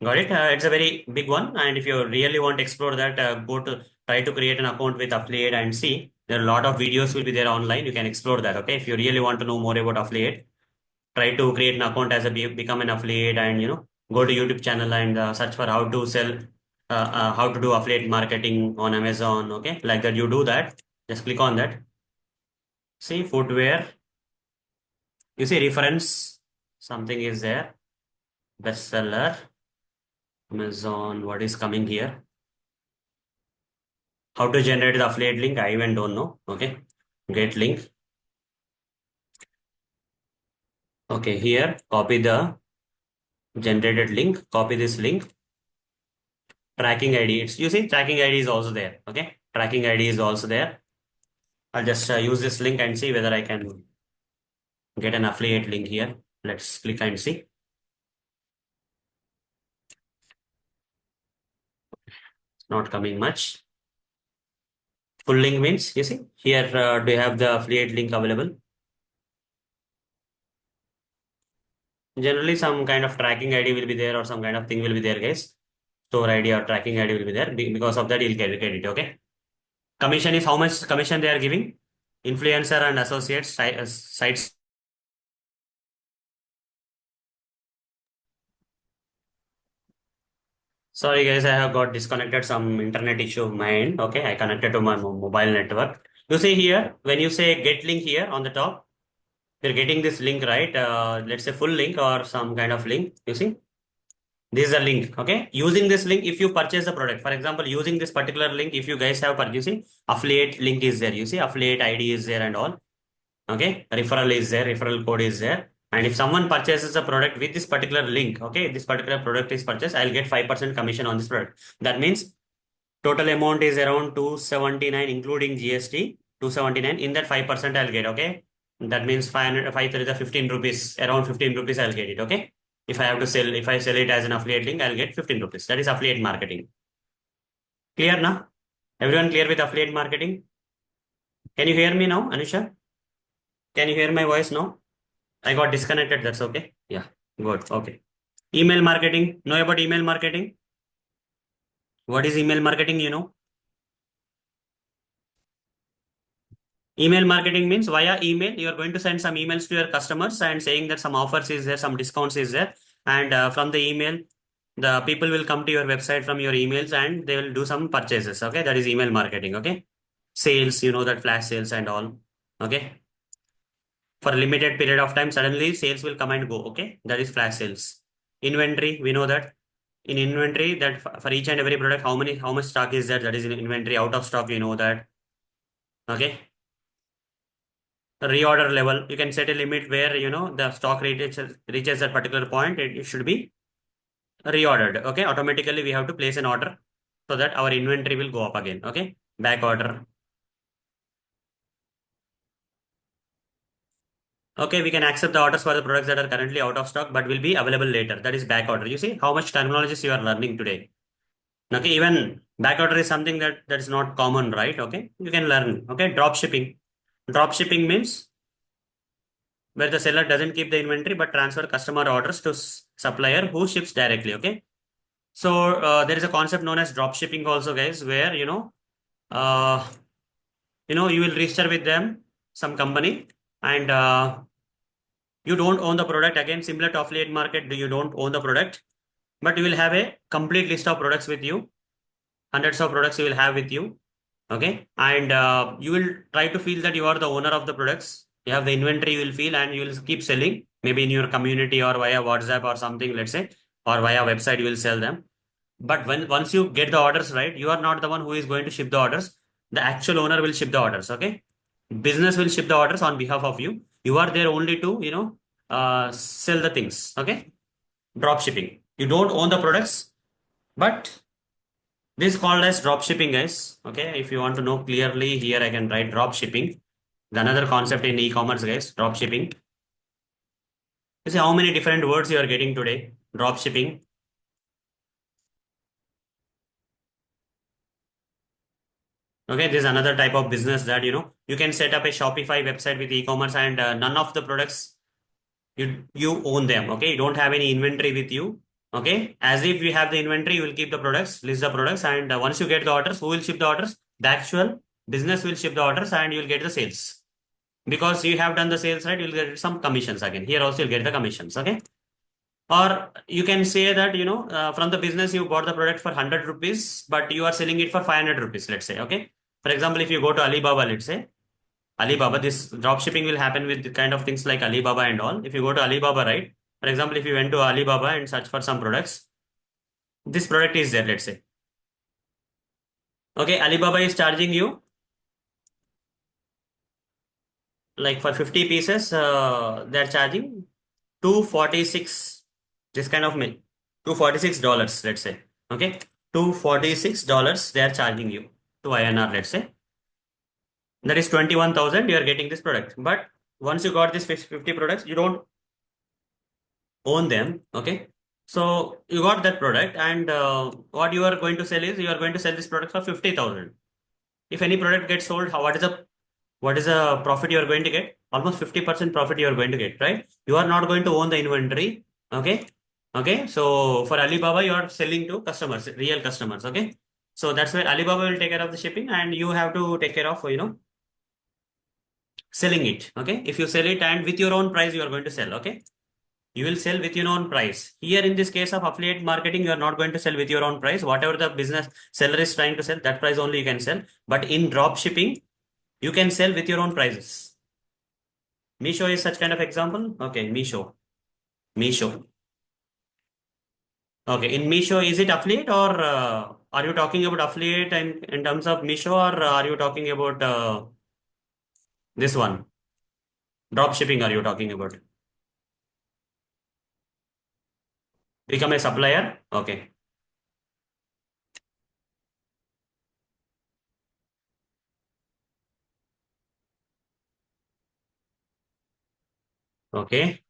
Got it? It's a very big one. And if you really want to explore that, go to try to create an account with affiliate and see. There are a lot of videos will be there online. You can explore that. Okay. If you really want to know more about affiliate, try to create an account as a become an affiliate and go to YouTube channel and search for how to sell, how to do affiliate marketing on Amazon. Okay. Like that, you do that. Just click on that. See footwear. You see reference. Something is there. Bestseller. Amazon. What is coming here? How to generate the affiliate link? I even don't know. Okay. Get link. Okay. Here, copy the generated link. Copy this link. Tracking ID. You see, tracking ID is also there. Okay. Tracking ID is also there. I'll just use this link and see whether I can get an affiliate link here. Let's click and see. It's not coming much. Full link means, you see, here do you have the affiliate link available? Generally, some kind of tracking ID will be there or some kind of thing will be there, guys. Store ID or tracking ID will be there. Because of that, you'll get it. Okay. Commission is how much commission they are giving? Influencer and associates sites. Sorry guys, I have got disconnected some internet issue of mine. Okay, I connected to my mobile network. You see here, when you say get link here on the top, you're getting this link, right? Let's say full link or some kind of link. You see, this is a link. Okay, using this link, if you purchase the product, for example, using this particular link, if you guys have purchasing, affiliate link is there. You see, affiliate ID is there and all. Okay, referral is there, referral code is there, and if someone purchases a product with this particular link, okay, this particular product is purchased, I'll get 5% commission on this product. That means total amount is around 279 including GST. 279, in that 5% I'll get. Okay, that means 500, 5 is the 15 rupees, around 15 rupees I'll get it. Okay, if I have to sell, if I sell it as an affiliate link, I'll get 15 rupees. That is affiliate marketing. Clear now? Everyone clear with affiliate marketing? Can you hear me now, Anusha? Can you hear my voice now? I got disconnected. That's okay. Yeah. Good. Okay. Email marketing. Know about email marketing? What is email marketing? Email marketing means via email, you are going to send some emails to your customers and saying that some offers is there, some discounts is there. And from the email, the people will come to your website from your emails and they will do some purchases. Okay. That is email marketing. Okay. Sales, that flash sales and all. Okay. For a limited period of time, suddenly sales will come and go. Okay. That is flash sales. Inventory, we know that in inventory that for each and every product, how much stock is there? That is in inventory. Out of stock, we know that. Okay. Reorder level, you can set a limit where the stock reaches that particular point. It should be reordered. Okay. Automatically, we have to place an order so that our inventory will go up again. Okay. Back order. Okay, we can accept the orders for the products that are currently out of stock but will be available later. That is back order. You see how much terminologies you are learning today. Okay, even back order is something that is not common, right? Okay, you can learn. Okay, drop shipping. Drop shipping means where the seller doesn't keep the inventory but transfer customer orders to supplier who ships directly. Okay, so there is a concept known as drop shipping also, guys, where uh, you will register with them, some company, and you don't own the product. Again, similar to affiliate market, you don't own the product, but you will have a complete list of products with you. Hundreds of products you will have with you. Okay, and you will try to feel that you are the owner of the products. You have the inventory, you will feel, and you will keep selling. maybe in your community or via WhatsApp or something, let's say, or via website, you will sell them. But when once you get the orders, right, you are not the one who is going to ship the orders. The actual owner will ship the orders. Okay, business will ship the orders on behalf of you. You are there only to sell the things. Okay, drop shipping. You don't own the products, but this is called as drop shipping, guys. Okay, if you want to know clearly, here I can write drop shipping. Another concept in e-commerce, guys, drop shipping. You see how many different words you are getting today. Drop shipping. Okay, this is another type of business that you can set up a Shopify website with e-commerce, and none of the products you own them. Okay, you don't have any inventory with you. Okay, as if you have the inventory, you will keep the products, list the products, and once you get the orders, who will ship the orders? The actual business will ship the orders, and you will get the sales. Because you have done the sales, right, you'll get some commissions again. Here also you'll get the commissions. Okay, or you can say that from the business you bought the product for 100 rupees, but you are selling it for 500 rupees, let's say. Okay, for example, if you go to Alibaba, let's say Alibaba, this drop shipping will happen with the kind of things like Alibaba and all. If you go to Alibaba, right, for example, if you went to Alibaba and search for some products, this product is there, let's say. Okay, Alibaba is charging you like for 50 pieces, they're charging 246, this kind of milk, $246, let's say. Okay, $246 they are charging you to INR, let's say. That is 21,000 you are getting this product. But once you got this 50 products, you don't own them. Okay, so you got that product, and what you are going to sell is you are going to sell this product for 50,000. If any product gets sold, what is the profit you are going to get? Almost 50% profit you are going to get, right? You are not going to own the inventory. Okay. Okay. So for Alibaba, you are selling to customers, real customers. Okay. So that's where Alibaba will take care of the shipping, and you have to take care of, selling it. Okay. If you sell it and with your own price, you are going to sell. Okay. You will sell with your own price. Here in this case of affiliate marketing, you are not going to sell with your own price. Whatever the business seller is trying to sell, that price only you can sell. But in drop shipping, you can sell with your own prices. Misho is such kind of example. Okay, Misho. Misho. Okay, in Misho, is it affiliate, or are you talking about affiliate in terms of Misho, or are you talking about this one? Drop shipping, are you talking about? Become a supplier? Okay. Okay.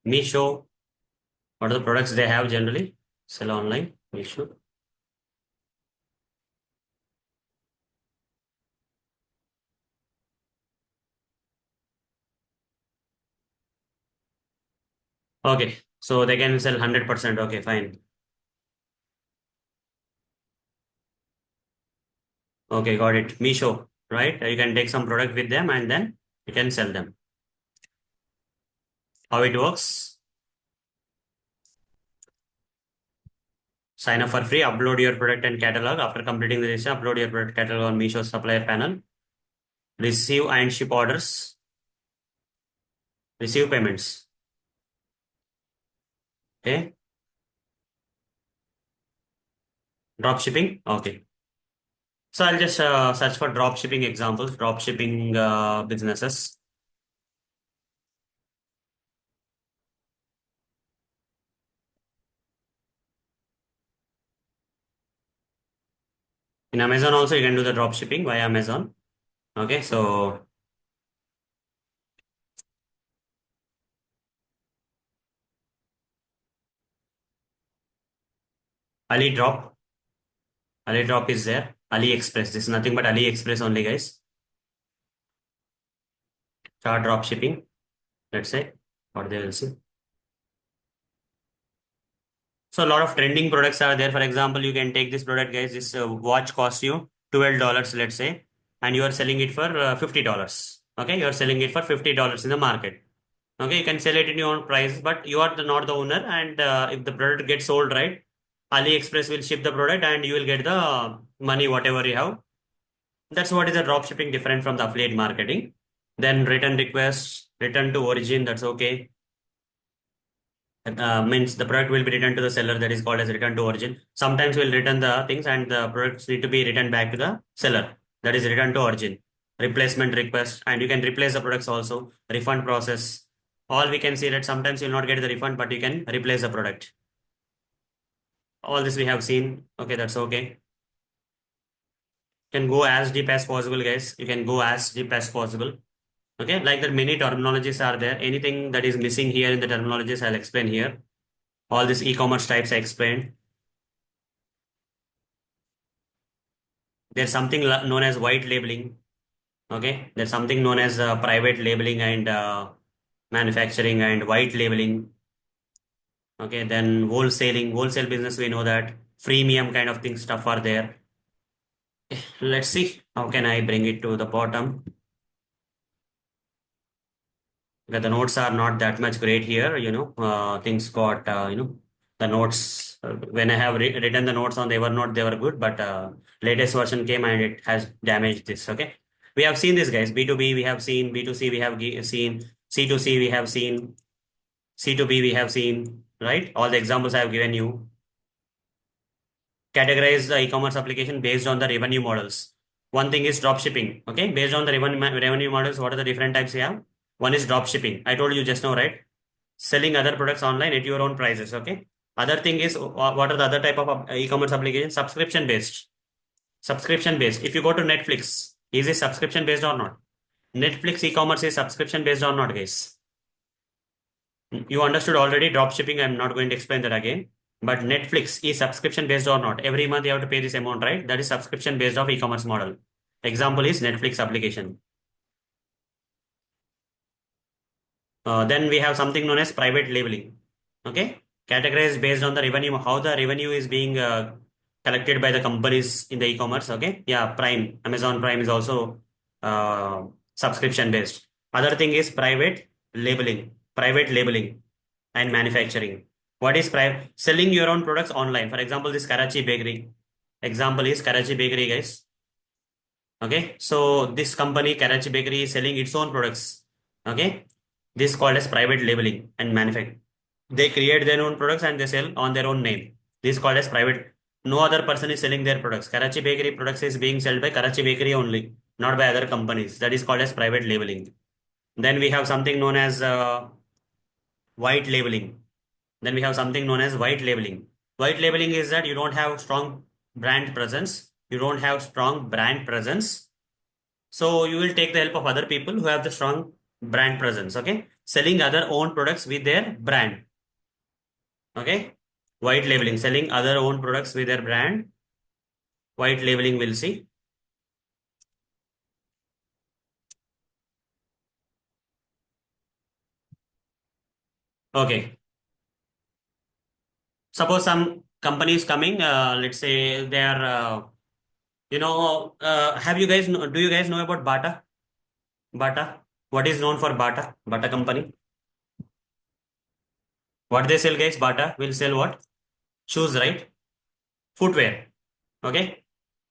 Misho. What are the products they have generally? Sell online. Misho. Okay. So they can sell 100%. Okay, fine. Okay, got it. Misho, right? You can take some product with them and then you can sell them. How it works? Sign up for free, upload your product and catalog. After completing the registration, upload your product catalog on Misho supplier panel. Receive and ship orders. Receive payments. Okay. Drop shipping. Okay. So I'll just search for drop shipping examples, drop shipping businesses. In Amazon also, you can do the drop shipping via Amazon. Okay. So Ali drop. Ali drop is there. AliExpress. This is nothing but AliExpress only, guys. Start drop shipping. Let's say what they will see. So a lot of trending products are there. For example, you can take this product, guys. This watch costs you $12, let's say, and you are selling it for $50. Okay, you are selling it for $50 in the market. Okay, you can sell it in your own price, but you are not the owner. And if the product gets sold, right, AliExpress will ship the product, and you will get the money whatever you have That's what is a drop shipping different from the affiliate marketing. Then return request, return to origin, that's okay. Means the product will be returned to the seller, that is called as return to origin. Sometimes we'll return the things and the products need to be returned back to the seller, that is return to origin. Replacement request, and you can replace the products also. Refund process, all we can see that sometimes you'll not get the refund but you can replace the product. All this we have seen. Okay, that's okay. Can go as deep as possible, guys. You can go as deep as possible. Okay, like that many terminologies are there. Anything that is missing here in the terminologies, I'll explain here. All these e-commerce types I explained. There's something known as white labeling. Okay, there's something known as private labeling and manufacturing and white labeling. Okay, then wholesaling, wholesale business, we know that freemium kind of things stuff are there. Let's see how can I bring it to the bottom. Okay, the notes are not that much great here, things got, the notes, when I have written the notes on the Evernote, they were good, but latest version came and it has damaged this, okay? We have seen this, guys. B2B, we have seen. B2C, we have seen. C2C, we have seen. C2B, we have seen, right? All the examples I have given you. Categorize the e-commerce application based on the revenue models. One thing is drop shipping, okay? Based on the revenue models, what are the different types we have? One is drop shipping. I told you just now, right? Selling other products online at your own prices, okay? Other thing is, what are the other type of e-commerce applications? Subscription based. Subscription based. If you go to Netflix, is it subscription based or not? Netflix e-commerce is subscription based or not, guys? You understood already drop shipping. I'm not going to explain that again. But Netflix is subscription based or not? Every month you have to pay this amount, right? That is subscription based of e-commerce model. Example is Netflix application. Then we have something known as private labeling. Okay, categorized based on the revenue, how the revenue is being collected by the companies in the e-commerce. Okay, yeah, Prime, Amazon Prime is also subscription based. Other thing is private labeling and manufacturing. What is private? Selling your own products online. For example, this Karachi bakery. Example is Karachi bakery, guys. Okay, so this company Karachi bakery is selling its own products. Okay, this is called as private labeling and manufacturing. They create their own products and they sell on their own name. This is called as private. No other person is selling their products. Karachi bakery products is being sold by Karachi bakery only, not by other companies. That is called as private labeling. Then we have something known as white labeling. Then we have something known as white labeling. White labeling is that you don't have strong brand presence. You don't have strong brand presence. So you will take the help of other people who have the strong brand presence. Okay. Selling other own products with their brand. Okay. White labeling, selling other own products with their brand. White labeling, we'll see. Okay. Suppose some company is coming, let's say they are, have you guys, do you guys know about Bata? Bata? What is known for Bata? Bata company? What they sell, guys? Bata will sell what? Shoes, right? Footwear. Okay.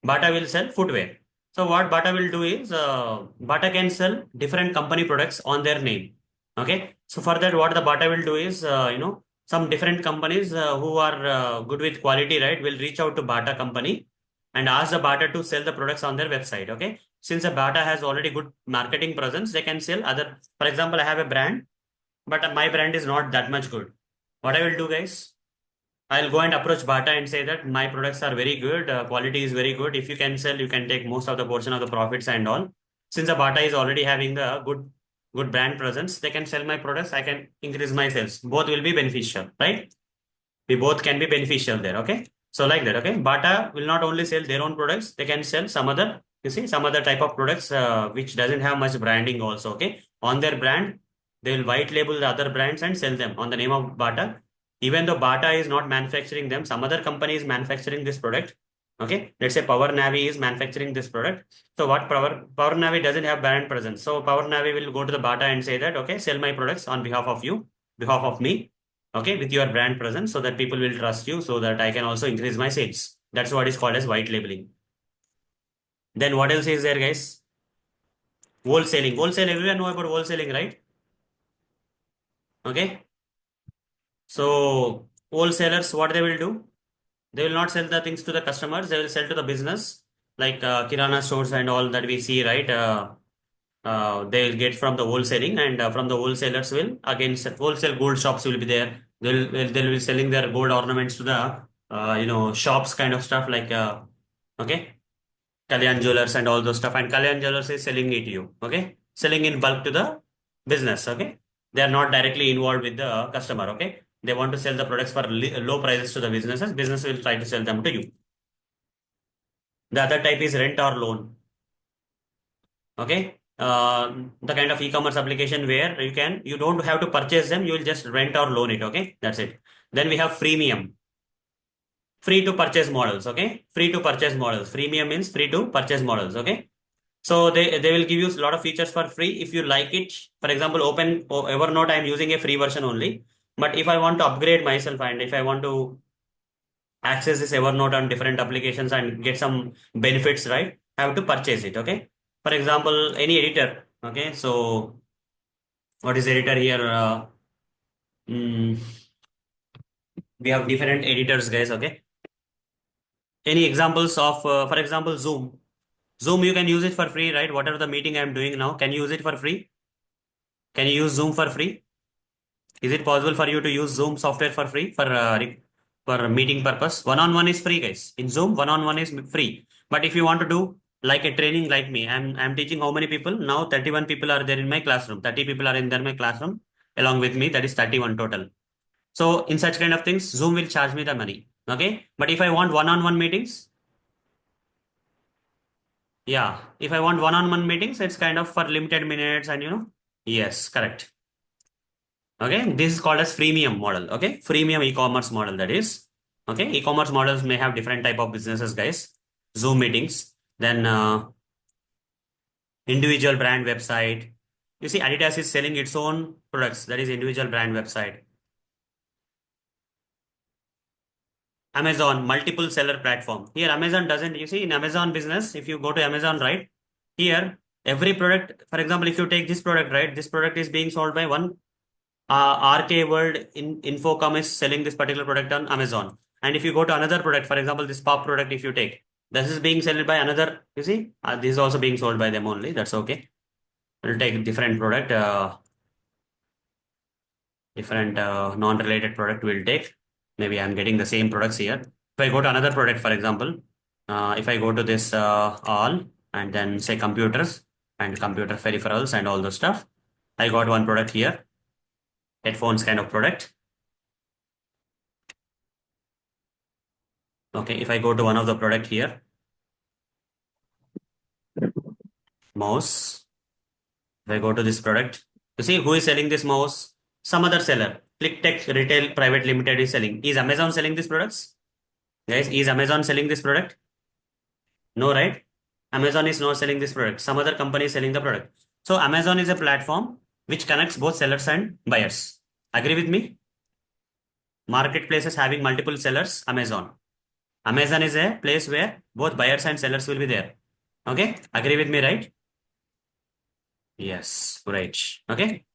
Bata will sell footwear. So what Bata will do is Bata can sell different company products on their name. Okay. So for that, what the Bata will do is, some different companies who are good with quality, right, will reach out to Bata company and ask the Bata to sell the products on their website. Okay. Since the Bata has already good marketing presence, they can sell other. For example, I have a brand, but my brand is not that much good. What I will do, guys? I'll go and approach Bata and say that my products are very good, quality is very good. If you can sell, you can take most of the portion of the profits and all. Since the Bata is already having the good brand presence, they can sell my products. I can increase my sales. Both will be beneficial, right? We both can be beneficial there. Okay. So like that. Okay. Bata will not only sell their own products, they can sell some other, some other type of products which doesn't have much branding also. Okay. On their brand, they will white label the other brands and sell them on the name of Bata. Even though Bata is not manufacturing them, some other company is manufacturing this product. Okay. Let's say Power Navi is manufacturing this product. So what Power Navi doesn't have brand presence. So Power Navi will go to the Bata and say that, okay, sell my products on behalf of you, behalf of me, okay, with your brand presence, so that people will trust you, so that I can also increase my sales. That's what is called as white labeling. Then what else is there, guys? Wholesaling. Wholesale, everyone know about wholesaling, right? Okay. So wholesalers, what they will do? They will not sell the things to the customers. They will sell to the business, like kirana stores and all that we see, right? They will get from the wholesaling, and from the wholesalers will again wholesale gold shops will be there. They'll be selling their gold ornaments to the shops kind of stuff like okay, Kalyan Jewelers and all those stuff. And Kalyan Jewelers is selling it to you, okay, selling in bulk to the business, okay. They are not directly involved with the customer, okay. They want to sell the products for low prices to the businesses. Business will try to sell them to you. The other type is rent or loan. Okay. The kind of e-commerce application where you don't have to purchase them, you will just rent or loan it. Okay. That's it. Then we have freemium, free to purchase models. Okay. Free to purchase models. Freemium means free to purchase models. Okay. So they will give you a lot of features for free if you like it. For example, Evernote, I'm using a free version only. But if I want to upgrade myself and if I want to access this Evernote on different applications and get some benefits, right? I have to purchase it. Okay. For example, any editor. Okay. So what is editor here? Mm, we have different editors, guys. Okay. Any examples of, for example, Zoom? Zoom, you can use it for free, right? Whatever the meeting I'm doing now, can you use it for free? Can you use Zoom for free? Is it possible for you to use Zoom software for free for meeting purpose? One-on-one is free, guys. In Zoom, one-on-one is free. But if you want to do like a training like me, I'm teaching how many people? Now 31 people are there in my classroom. 30 people are in there in my classroom along with me. That is 31 total. So in such kind of things, Zoom will charge me the money. Okay. But if I want one-on-one meetings, yeah. If I want one-on-one meetings, it's kind of for limited minutes and yes, correct. Okay, this is called as freemium model. Okay, freemium e-commerce model, that is. Okay, e-commerce models may have different type of businesses, guys. Zoom meetings, then individual brand website. You see, Adidas is selling its own products. That is individual brand website. Amazon, multiple seller platform. Here, Amazon doesn't. You see, in Amazon business, if you go to Amazon, right here, every product. For example, if you take this product, right, this product is being sold by one RK World in Infocom is selling this particular product on Amazon. And if you go to another product, for example, this pop product, if you take, this is being sold by another, you see, this is also being sold by them only. That's okay. We'll take different product, different non-related product we'll take. Maybe I'm getting the same products here. If I go to another product, for example, if I go to this all and then say computers and computer peripherals and all those stuff, I got one product here, headphones kind of product. Okay, if I go to one of the product here, mouse, if I go to this product, you see who is selling this mouse? Some other seller. ClickTech Retail Private Limited is selling. Is Amazon selling these products? Guys, is Amazon selling this product? No, right? Amazon is not selling this product. Some other company is selling the product. So Amazon is a platform which connects both sellers and buyers. Agree with me? Marketplaces having multiple sellers, Amazon. Amazon is a place where both buyers and sellers will be there. Okay? Agree with me, right? Yes, right. Okay.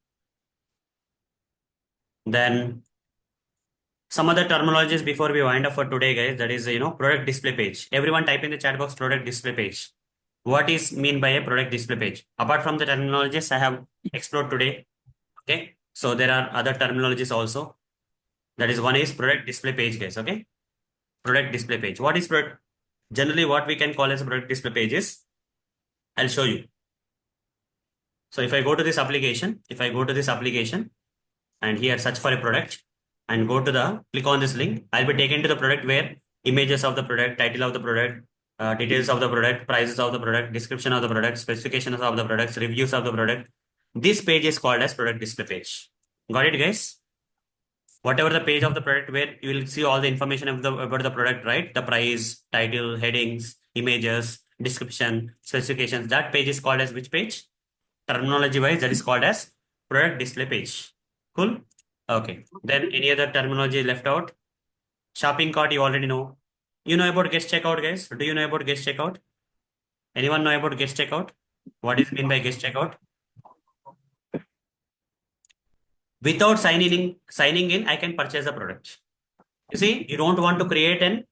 Then some other terminologies before we wind up for today, guys. That is, product display page. Everyone type in the chat box product display page. What is mean by a product display page? Apart from the terminologies I have explored today. Okay. So there are other terminologies also. That is one is product display page, guys. Okay. Product display page. What is product? Generally, what we can call as a product display page is, I'll show you. So if I go to this application, and here search for a product and go to the click on this link, I'll be taken to the product where images of the product, title of the product, details of the product, prices of the product, description of the product, specifications of the products, reviews of the product. This page is called as product display page. Got it, guys? Whatever the page of the product where you will see all the information about the product, right? The price, title, headings, images, description, specifications. That page is called as which page? Terminology wise, that is called as product display page. Cool. Okay. Then any other terminology left out? Shopping cart, you already know. You know about guest checkout, guys? Do you know about guest checkout? Anyone know about guest checkout? What is mean by guest checkout? Without signing in, I can purchase the product. You see, you don't want to create an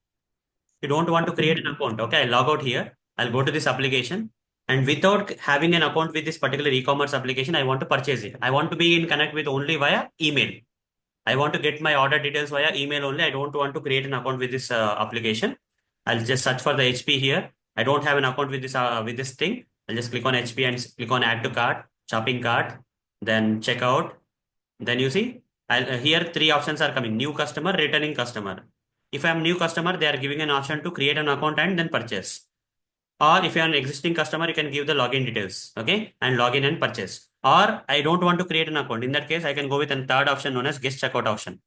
account. Okay, I'll log out here. I'll go to this application. And without having an account with this particular e-commerce application, I want to purchase it. I want to be in connect with only via email. I want to get my order details via email only. I don't want to create an account with this application. I'll just search for the HP here. I don't have an account with this thing. I'll just click on HP and click on add to cart, shopping cart, then checkout. Then you see, here three options are coming: new customer, returning customer. If I'm new customer, they are giving an option to create an account and then purchase. Or if you're an existing customer, you can give the login details, okay, and log in and purchase. Or I don't want to create an account. In that case, I can go with a third option known as guest checkout option.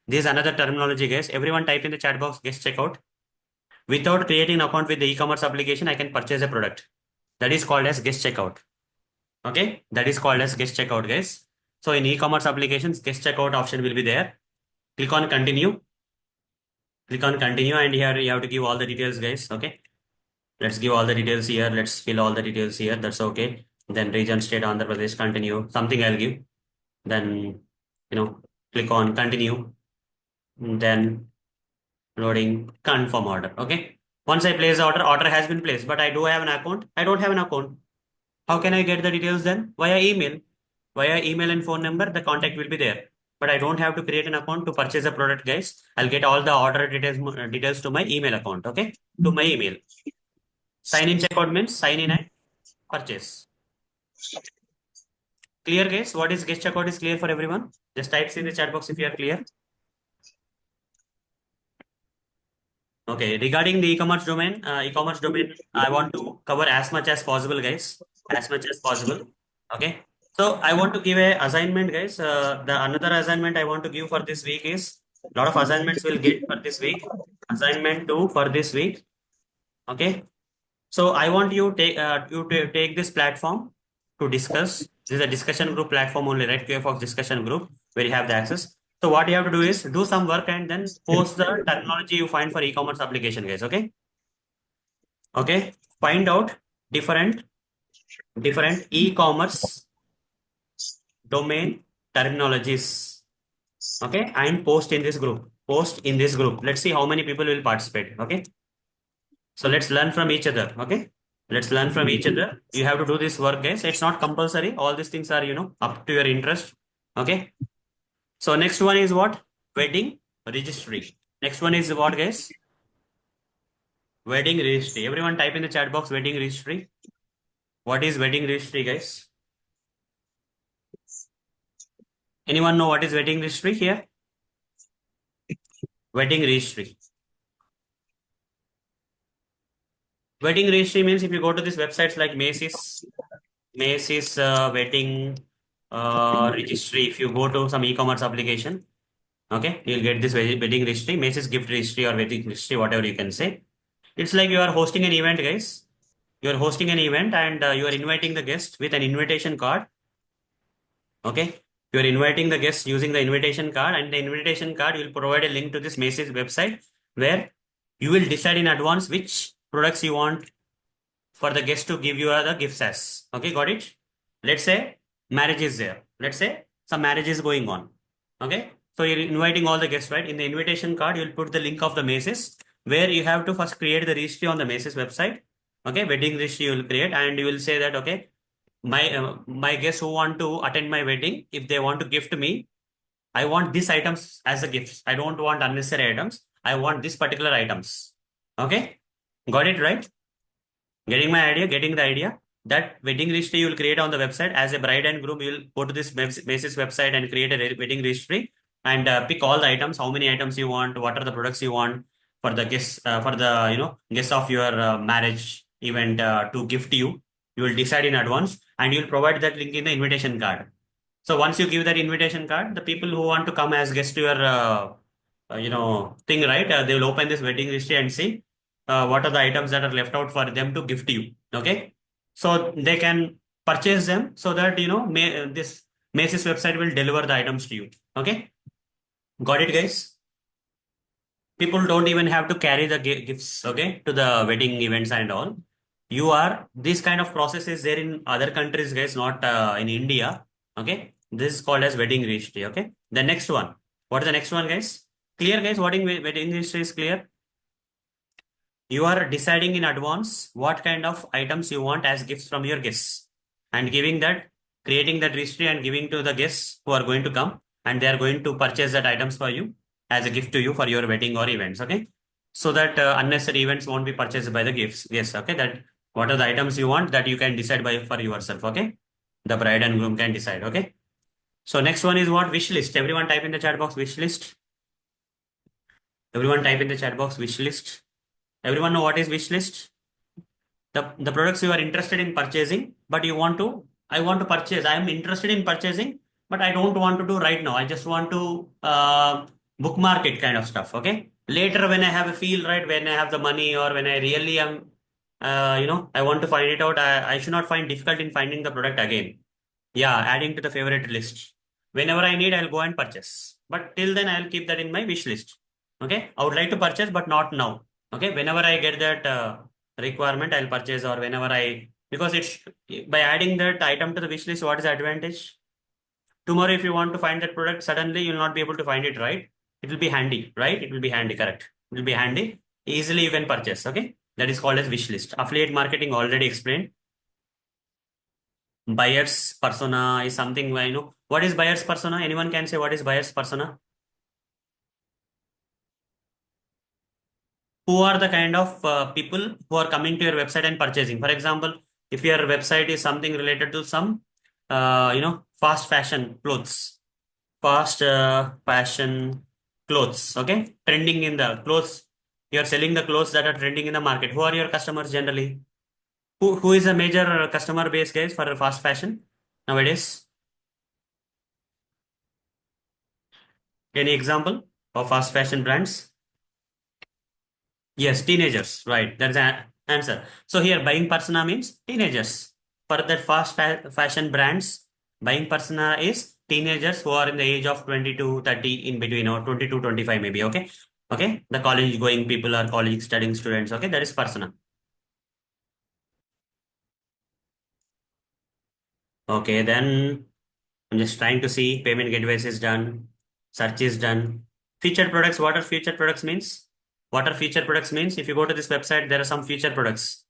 This is another terminology, guys. Everyone type in the chat box guest checkout. Without creating an account with the e-commerce application, I can purchase a product. That is called as guest checkout. Okay, that is called as guest checkout, guys. So in e-commerce applications, guest checkout option will be there. Click on continue. Click on continue, and here you have to give all the details, guys. Okay. Let's give all the details here. Let's fill all the details here. That's okay. Then region, state, Andhra Pradesh, continue. Something I'll give. Then, click on continue. Then loading, confirm order. Okay. Once I place the order has been placed, but I do have an account. I don't have an account. How can I get the details then? Via email. Via email and phone number, the contact will be there. But I don't have to create an account to purchase a product, guys. I'll get all the order details to my email account. Okay. To my email. Sign in checkout means sign in and purchase. Clear, guys? What is guest checkout is clear for everyone? Just type in the chat box if you are clear. Okay, regarding the e-commerce domain, I want to cover as much as possible, guys. As much as possible. Okay. So I want to give a assignment, guys. The another assignment I want to give for this week is a lot of assignments will get for this week. Assignment 2 for this week. Okay. So I want you to take this platform to discuss. This is a discussion group platform only, right? QFox discussion group where you have the access. So what you have to do is do some work and then post the terminology you find for e-commerce application, guys. Okay. Okay. Find out different e-commerce domain terminologies. Okay. And post in this group. Post in this group. Let's see how many people will participate. Okay. So let's learn from each other. Okay. Let's learn from each other. You have to do this work, guys. It's not compulsory. All these things are, up to your interest. Okay. So next one is what? Wedding registry. Next one is what, guys? Wedding registry. Everyone type in the chat box wedding registry. What is wedding registry, guys? Anyone know what is wedding registry here? Wedding registry. Wedding registry means if you go to these websites like Macy's wedding registry, if you go to some e-commerce application, okay, you'll get this wedding registry, Macy's gift registry or wedding registry, whatever you can say. It's like you are hosting an event, guys. You are hosting an event and you are inviting the guest with an invitation card. Okay. You are inviting the guests using the invitation card, and the invitation card will provide a link to this Macy's website where you will decide in advance which products you want for the guest to give you the gifts as. Okay, got it? Let's say marriage is there. Let's say some marriage is going on. Okay. So you're inviting all the guests, right? In the invitation card, you'll put the link of the Macy's where you have to first create the registry on the Macy's website. Okay, wedding registry you will create, and you will say that, okay, my guests who want to attend my wedding, if they want to gift me, I want these items as a gift. I don't want unnecessary items. I want these particular items. Okay, got it, right? Getting my idea, getting the idea. That wedding registry you will create on the website. As a bride and groom, you will go to this Macy's website and create a wedding registry and pick all the items, how many items you want, what are the products you want for the guests, for the guests of your marriage event to gift you. You will decide in advance and you will provide that link in the invitation card. So once you give that invitation card, the people who want to come as guests to your thing, right? They will open this wedding registry and see what are the items that are left out for them to gift you. Okay, so they can purchase them so that this Macy's website will deliver the items to you. Okay, got it, guys? People don't even have to carry the gifts, okay, to the wedding events and all. You are, this kind of process is there in other countries, guys, not in India. Okay. This is called as wedding registry. Okay. The next one. What is the next one, guys? Clear, guys? Wedding registry is clear. You are deciding in advance what kind of items you want as gifts from your guests and giving that, creating that registry and giving to the guests who are going to come, and they are going to purchase that items for you as a gift to you for your wedding or events. Okay. So that unnecessary events won't be purchased by the gifts. Yes. Okay. That what are the items you want that you can decide by for yourself. Okay. The bride and groom can decide. Okay. So next one is what? Wish list. Everyone type in the chat box wish list. Everyone type in the chat box wish list. Everyone know what is wish list? The products you are interested in purchasing, but you want to, I want to purchase, I am interested in purchasing, but I don't want to do right now, I just want to bookmark it kind of stuff. Okay, later when I have a feel, right, when I have the money or when I really am I want to find it out, I should not find difficult in finding the product again. Yeah, adding to the favorite list. Whenever I need, I'll go and purchase. But till then, I'll keep that in my wish list. Okay, I would like to purchase, but not now. Okay, whenever I get that requirement, I'll purchase, or whenever I, because it's by adding that item to the wish list, what is the advantage? Tomorrow, if you want to find that product, suddenly you'll not be able to find it, right? It will be handy, right? It will be handy, correct? It will be handy. Easily you can purchase. Okay, that is called as wish list. Affiliate marketing already explained. Buyer's persona is something I know. What is buyer's persona? Anyone can say what is buyer's persona? Who are the kind of people who are coming to your website and purchasing? For example, if your website is something related to some, fast fashion clothes, fast fashion clothes, okay, trending in the clothes. You are selling the clothes that are trending in the market. Who are your customers generally? Who is a major customer base, guys, for fast fashion nowadays? Any example of fast fashion brands? Yes, teenagers, right. That's the answer. So here buying persona means teenagers. For that fashion brands, buying persona is teenagers who are in the age of 20 to 30 in between, or 20 to 25 maybe, okay? Okay, the college going people or college studying students, okay? That is persona. Okay, then I'm just trying to see payment gateways is done, search is done. Featured products, what are featured products means? What are featured products means? If you go to this website, there are some featured products.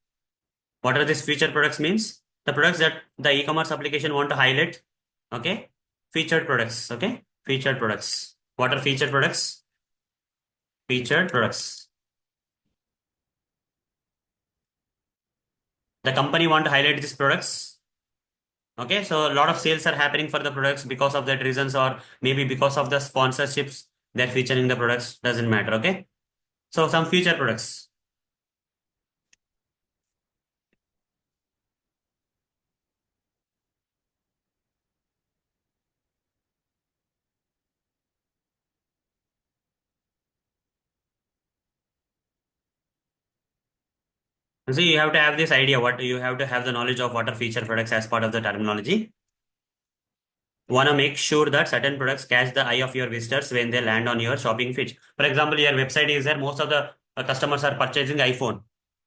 What are these featured products means? The products that the e-commerce application want to highlight. Okay. Featured products. Okay. Featured products. What are featured products? Featured products. The company want to highlight these products. Okay. So a lot of sales are happening for the products because of that reasons, or maybe because of the sponsorships they're featuring the products. Doesn't matter. Okay. So some featured products. So you have to have this idea, what you have to have the knowledge of what are featured products as part of the terminology. Want to make sure that certain products catch the eye of your visitors when they land on your shopping feed. For example, your website is there, most of the customers are purchasing iPhone.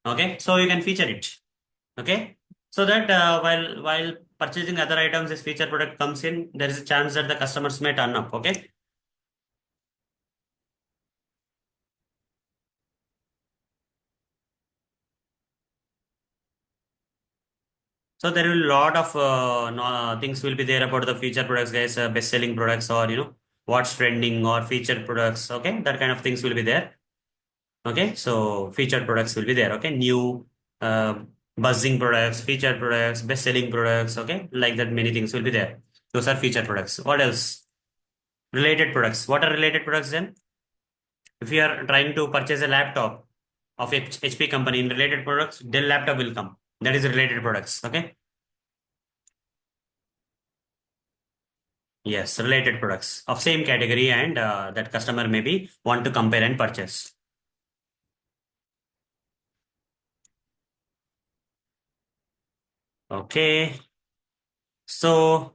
Okay, so you can feature it. Okay, so that while purchasing other items, this feature product comes in, there is a chance that the customers may turn up. Okay, so there will a lot of things will be there about the feature products, guys, best selling products, or what's trending or featured products. Okay, that kind of things will be there. Okay, so featured products will be there. Okay, new uh, buzzing products, featured products, best selling products. Okay, like that, many things will be there. Those are featured products. What else? Related products. What are related products then? If you are trying to purchase a laptop of HP company, in related products, Dell laptop will come. That is related products. Okay, yes, related products of same category, and that customer maybe want to compare and purchase. Okay, so.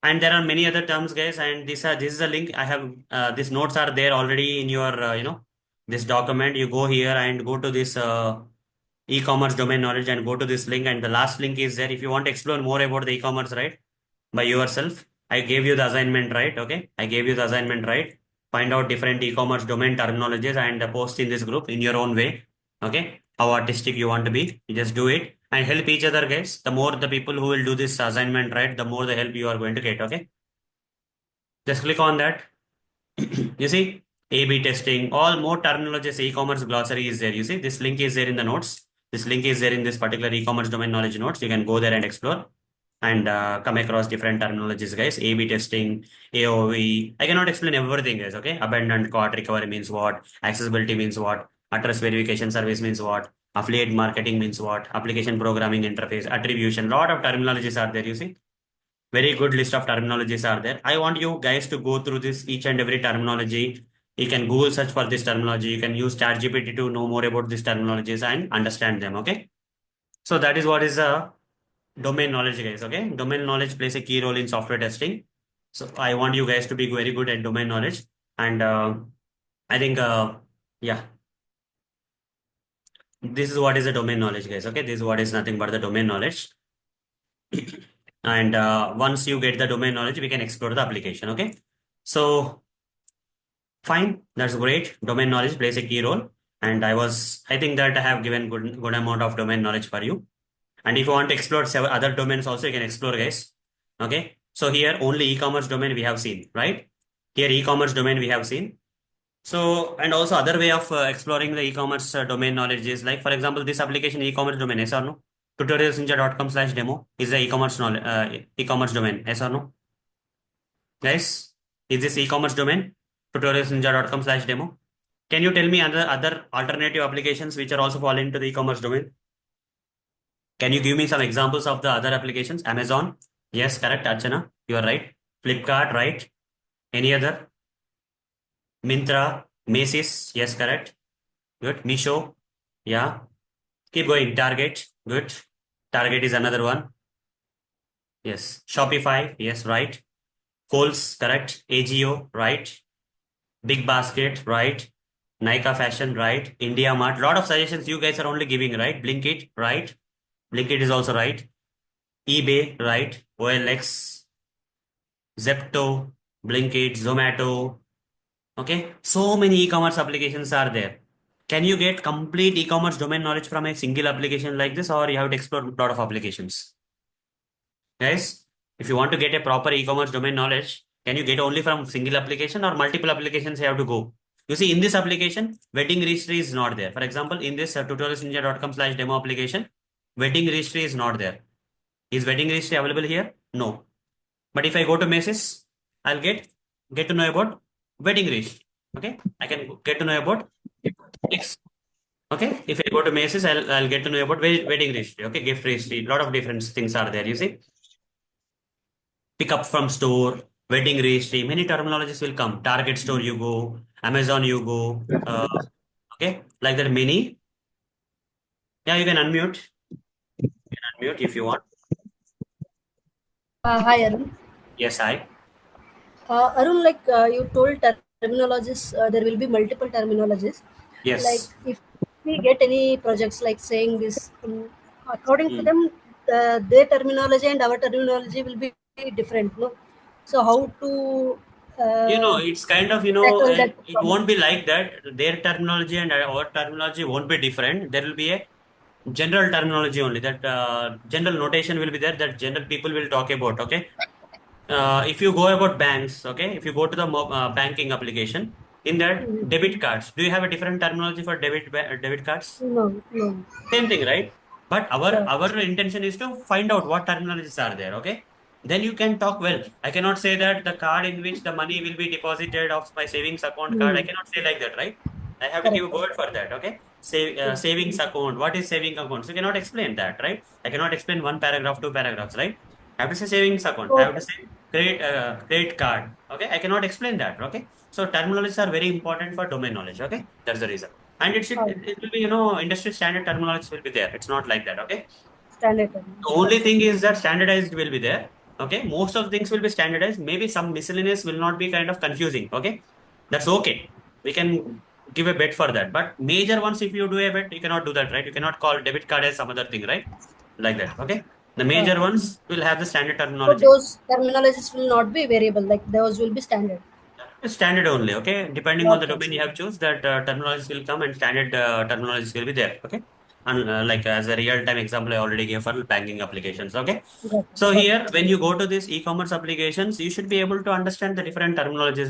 And there are many other terms, guys, and this is a link I have. These notes are there already in your this document. You go here and go to this e-commerce domain knowledge and go to this link, and the last link is there. If you want to explore more about the e-commerce, right, by yourself, I gave you the assignment, right? Okay, I gave you the assignment, right? Find out different e-commerce domain terminologies and post in this group in your own way. Okay, how artistic you want to be, you just do it and help each other, guys. The more the people who will do this assignment, right, the more the help you are going to get. Okay, just click on that. You see, A/B testing, all more terminologies, e-commerce glossary is there. You see, this link is there in the notes. This link is there in this particular e-commerce domain knowledge notes. You can go there and explore and come across different terminologies, guys. A/B testing, AOV. I cannot explain everything, guys. Okay, abandoned cart recovery means what? Accessibility means what? Address verification service means what? Affiliate marketing means what? Application programming interface, attribution. Lot of terminologies are there. You see, very good list of terminologies are there. I want you guys to go through this each and every terminology. You can Google search for this terminology. You can use ChatGPT to know more about these terminologies and understand them. Okay. So that is what is domain knowledge, guys. Okay. Domain knowledge plays a key role in software testing. So I want you guys to be very good at domain knowledge. And I think, yeah, this is what is a domain knowledge, guys. Okay. This is what is nothing but the domain knowledge. And once you get the domain knowledge, we can explore the application. Okay. So fine, that's great. Domain knowledge plays a key role. And I think that I have given good amount of domain knowledge for you. And if you want to explore several other domains also, you can explore, guys. Okay. So here only e-commerce domain we have seen, right? Here e-commerce domain we have seen. So, and also other way of exploring the e-commerce domain knowledge is like, for example, this application e-commerce domain, yes or no? tutorialsninja.com/demo is the e-commerce knowledge, e-commerce domain, yes or no? Guys, is this e-commerce domain? tutorialsninja.com/demo. Can you tell me other alternative applications which are also falling into the e-commerce domain? Can you give me some examples of the other applications? Amazon? Yes, correct, Archana. You are right. Flipkart, right? Any other? Mintra, Macy's? Yes, correct. Good. Misho? Yeah. Keep going. Target? Good. Target is another one. Yes. Shopify? Yes, right. Kohl's, correct. AGO, right. Big Basket, right. Nika Fashion, right. India Mart. Lot of suggestions you guys are only giving, right. Blinkit, right. Blinkit is also right. eBay, right. OLX, Zepto, Blinkit, Zomato. Okay. So many e-commerce applications are there. Can you get complete e-commerce domain knowledge from a single application like this, or you have to explore a lot of applications? Guys, if you want to get a proper e-commerce domain knowledge, can you get only from single application or multiple applications you have to go? You see, in this application, wedding registry is not there. For example, in this tutorialsninja.com/demo application, wedding registry is not there. Is wedding registry available here? No. But if I go to Macy's, I'll get to know about wedding registry. Okay, I can get to know about X. Okay, if I go to Macy's, I'll get to know about wedding registry. Okay, gift registry. A lot of different things are there. You see, pick up from store, wedding registry. Many terminologies will come. Target store you go, Amazon you go. Okay, like that. Many. Yeah, you can unmute. You can unmute if you want. Hi, Arun. Yes, I. Arun, like you told terminologies, there will be multiple terminologies. Like Yes. if we get any projects like saying this, according to Hmm. them, their terminology and our terminology will be different. No, so how to It's kind of, tackle that it problem? won't be like that. Their terminology and our terminology won't be different. There will be a general terminology only. That general notation will be there. That general people will talk about. Okay. If you go about banks, okay, if you go to the banking application, in that Mhm. debit cards, do you have a different terminology for debit cards? No, no. Same thing, right? But our Yeah. our intention is to find out what terminologies are there. Okay, then you can talk well. I cannot say that the card in which the money will be deposited of my savings account card. I Hmm. cannot say like that, right? I have to give Correct, a correct. word for that. Okay, Yeah. savings account. What is saving account? So you cannot explain that, right? I cannot explain one paragraph, two paragraphs, right? I have to say savings account. I have to Okay. say credit card. Okay, I cannot explain that. Okay, so terminologies are very important for domain knowledge. Okay, that's the reason. And Fine. it will be, industry standard terminology will be there. It's not like that. Okay. Standard The terminology. only thing is that standardized will be there. Okay. Most of the things will be standardized. Maybe some miscellaneous will not be kind of confusing. Okay. That's okay. We can give a bet for that. But major ones, if you do a bet, you cannot do that, right? You cannot call debit card as some other thing, right? Like that. Okay. The Uh, major ones will have the standard so terminology. those terminologies will not be variable, like those will be standard. Standard only, okay? Depending on the Okay. domain you have choose, that terminologies will come and standard terminologies will be there, okay? And like as a real-time example, I already gave for banking applications, okay? Got it. So Got it. here, when you go to these e-commerce applications, you should be able to understand the different terminologies.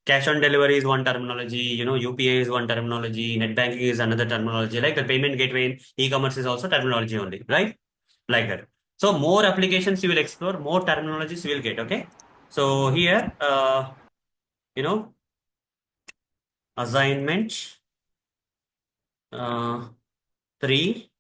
Cash on delivery is one terminology, UPI is one terminology, net banking is another terminology, like the payment gateway in e-commerce is also terminology only, right? Like that. So more applications you will explore, more terminologies you will get, okay? So here, you know, assignment uh, 3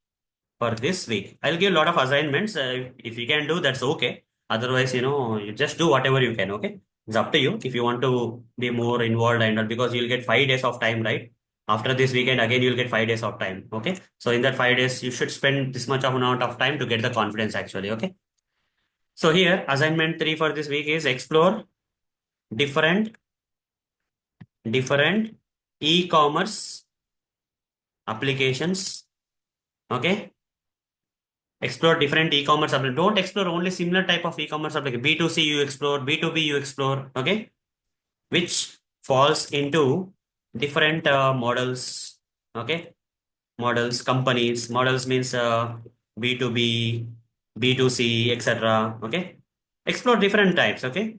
for this week. I'll give a lot of assignments. If you can do, that's okay. Otherwise, you just do whatever you can, okay? It's up to you if you want to be more involved and all, because you'll get 5 days of time, right? After this weekend, again, you'll get 5 days of time, okay? So in that 5 days, you should spend this much of amount of time to get the confidence actually, okay? So here, assignment 3 for this week is explore different, different e-commerce applications, okay? Explore different e-commerce applications. Don't explore only similar type of e-commerce application. B2C you explore, B2B you explore, okay? Which falls into different models, okay? Models, companies. Models means B2B, B2C, etc. Okay? Explore different types, okay?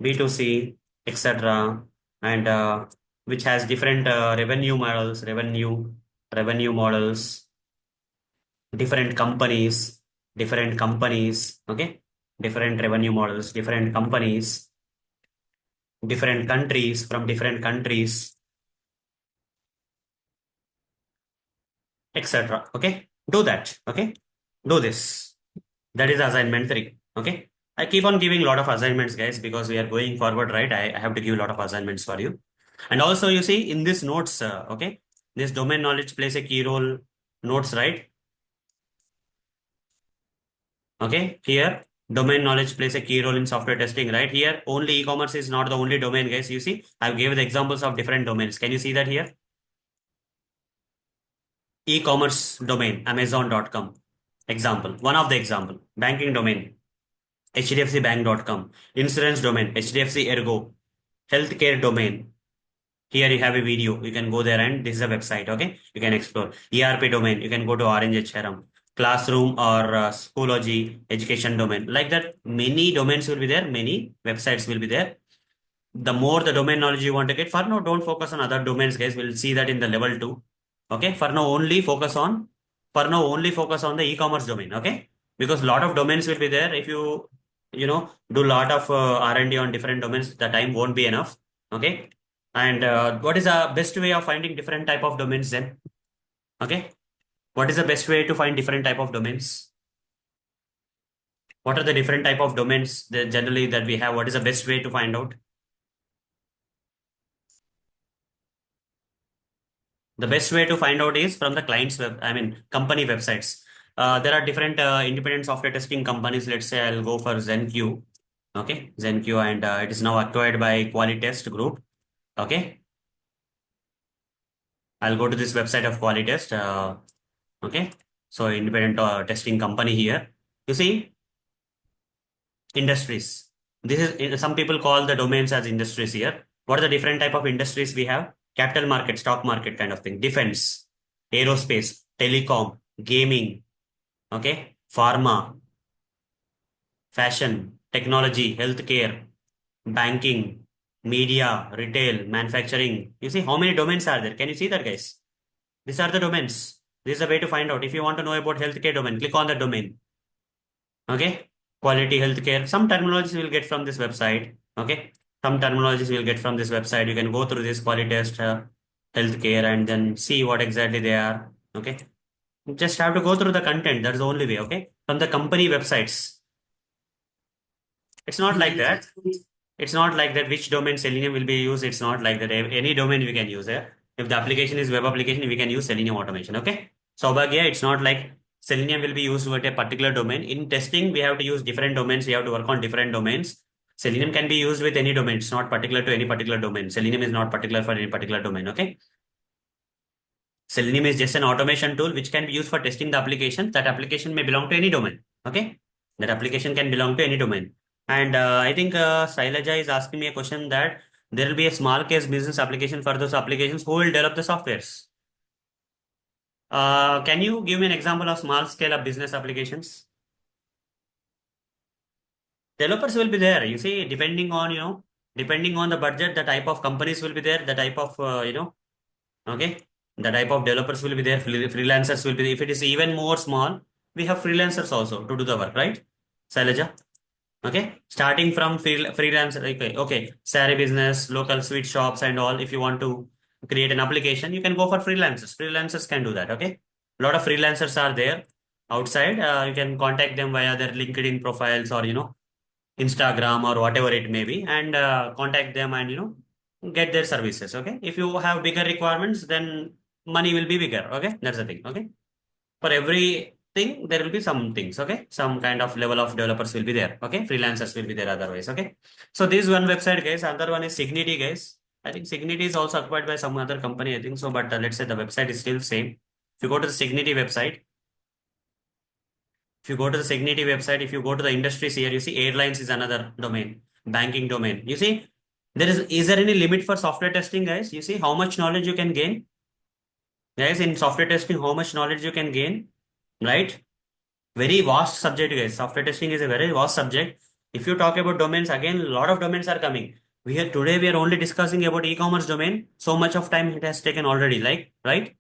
B2C, etc. And which has different revenue models, revenue models, different companies, okay? Different revenue models, different companies, different countries, from different countries, etc. Okay? Do that, okay? Do this. That is assignment 3, okay? I keep on giving a lot of assignments, guys, because we are going forward, right? I have to give a lot of assignments for you. And also, you see, in this notes, okay, this domain knowledge plays a key role, notes, right? Okay, here domain knowledge plays a key role in software testing, right? Here, only e-commerce is not the only domain, guys. You see, I've given the examples of different domains. Can you see that here? E-commerce domain, Amazon.com. Example, one of the example. Banking domain, HDFCbank.com. Insurance domain, HDFC Ergo. Healthcare domain. Here you have a video. You can go there and this is a website. Okay, you can explore. ERP domain. You can go to Orange HRM. Classroom or Schoology education domain. Like that, many domains will be there. Many websites will be there. The more the domain knowledge you want to get, for now, don't focus on other domains, guys. We'll see that in the level 2. Okay, for now only focus on the e-commerce domain. Okay, because a lot of domains will be there. If you do a lot of R&D on different domains, the time won't be enough. Okay, and what is the best way of finding different type of domains then? Okay, what is the best way to find different type of domains? What are the different type of domains that generally that we have? What is the best way to find out? The best way to find out is from the client's company websites. There are different independent software testing companies. Let's say I'll go for ZenQ. Okay, ZenQ, and it is now acquired by Qualitest Group. Okay, I'll go to this website of Qualitest. Okay, so independent testing company here. You see, industries. This is some people call the domains as industries here. What are the different type of industries we have? Capital market, stock market kind of thing, defense, aerospace, telecom, gaming, okay, pharma, fashion, technology, healthcare, banking, media, retail, manufacturing. You see how many domains are there? Can you see that, guys? These are the domains. This is the way to find out. If you want to know about healthcare domain, click on the domain. Okay, quality healthcare. Some terminologies you will get from this website. Okay, some terminologies you will get from this website. You can go through this quality test healthcare and then see what exactly they are. Okay, you just have to go through the content. That's the only way. Okay, from the company websites. It's not like that. It's not like that. Which domain Selenium will be used? It's not like that. Any domain we can use it. If the application is web application, we can use Selenium automation. Okay. So Bhagya, it's not like Selenium will be used with a particular domain. In testing, we have to use different domains. We have to work on different domains. Selenium can be used with any domain. It's not particular to any particular domain. Selenium is not particular for any particular domain. Okay. Selenium is just an automation tool which can be used for testing the application. That application may belong to any domain. Okay. That application can belong to any domain. And I think Sailaja is asking me a question that there will be a small case business application for those applications who will develop the softwares. Can you give me an example of small scale of business applications? Developers will be there. You see, depending on the budget, the type of companies will be there, the type of, okay, the type of developers will be there, freelancers will be there. If it is even more small, we have freelancers also to do the work, right? Sailaja? Okay, starting from freelance, okay, Sari business, local sweet shops, and all. If you want to create an application, you can go for freelancers. Freelancers can do that. Okay, a lot of freelancers are there outside. You can contact them via their LinkedIn profiles or Instagram or whatever it may be, and contact them and get their services. Okay, if you have bigger requirements, then money will be bigger. Okay, that's the thing. Okay, for everything there will be some things. Okay, some kind of level of developers will be there. Okay, freelancers will be there otherwise. Okay, so this one website, guys. Another one is Signity, guys. I think Signity is also acquired by some other company, I think so, but let's say the website is still same. If you go to the Signity website, if you go to the Signity website, if you go to the industries here, you see airlines is another domain, banking domain. You see, is there any limit for software testing, guys? You see how much knowledge you can gain, guys, in software testing, how much knowledge you can gain, right? Very vast subject, guys. Software testing is a very vast subject. If you talk about domains, again, a lot of domains are coming. We are only discussing about e-commerce domain. So much of time it has taken already, like, right?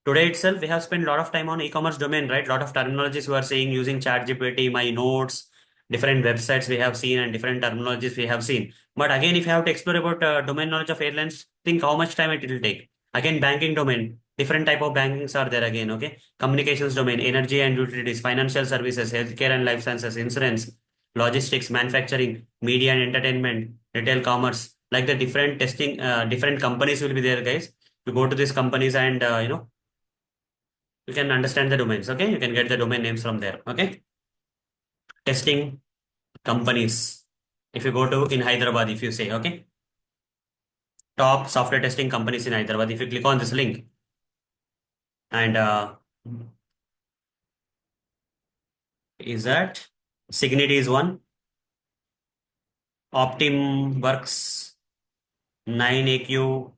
Today itself, we have spent a lot of time on e-commerce domain, right? A lot of terminologies we are saying using ChatGPT, my notes, different websites we have seen, and different terminologies we have seen. But again, if you have to explore about domain knowledge of airlines, think how much time it will take. Again, banking domain, different type of bankings are there again. Okay, communications domain, energy and utilities, financial services, healthcare and life sciences, insurance, logistics, manufacturing, media and entertainment, retail commerce. Like the different testing, different companies will be there, guys. You go to these companies and you can understand the domains. Okay, you can get the domain names from there. Okay, testing companies. If you go to in Hyderabad, if you say okay, top software testing companies in Hyderabad. If you click on this link and is that Signity is one, Optim Works, 9AQ,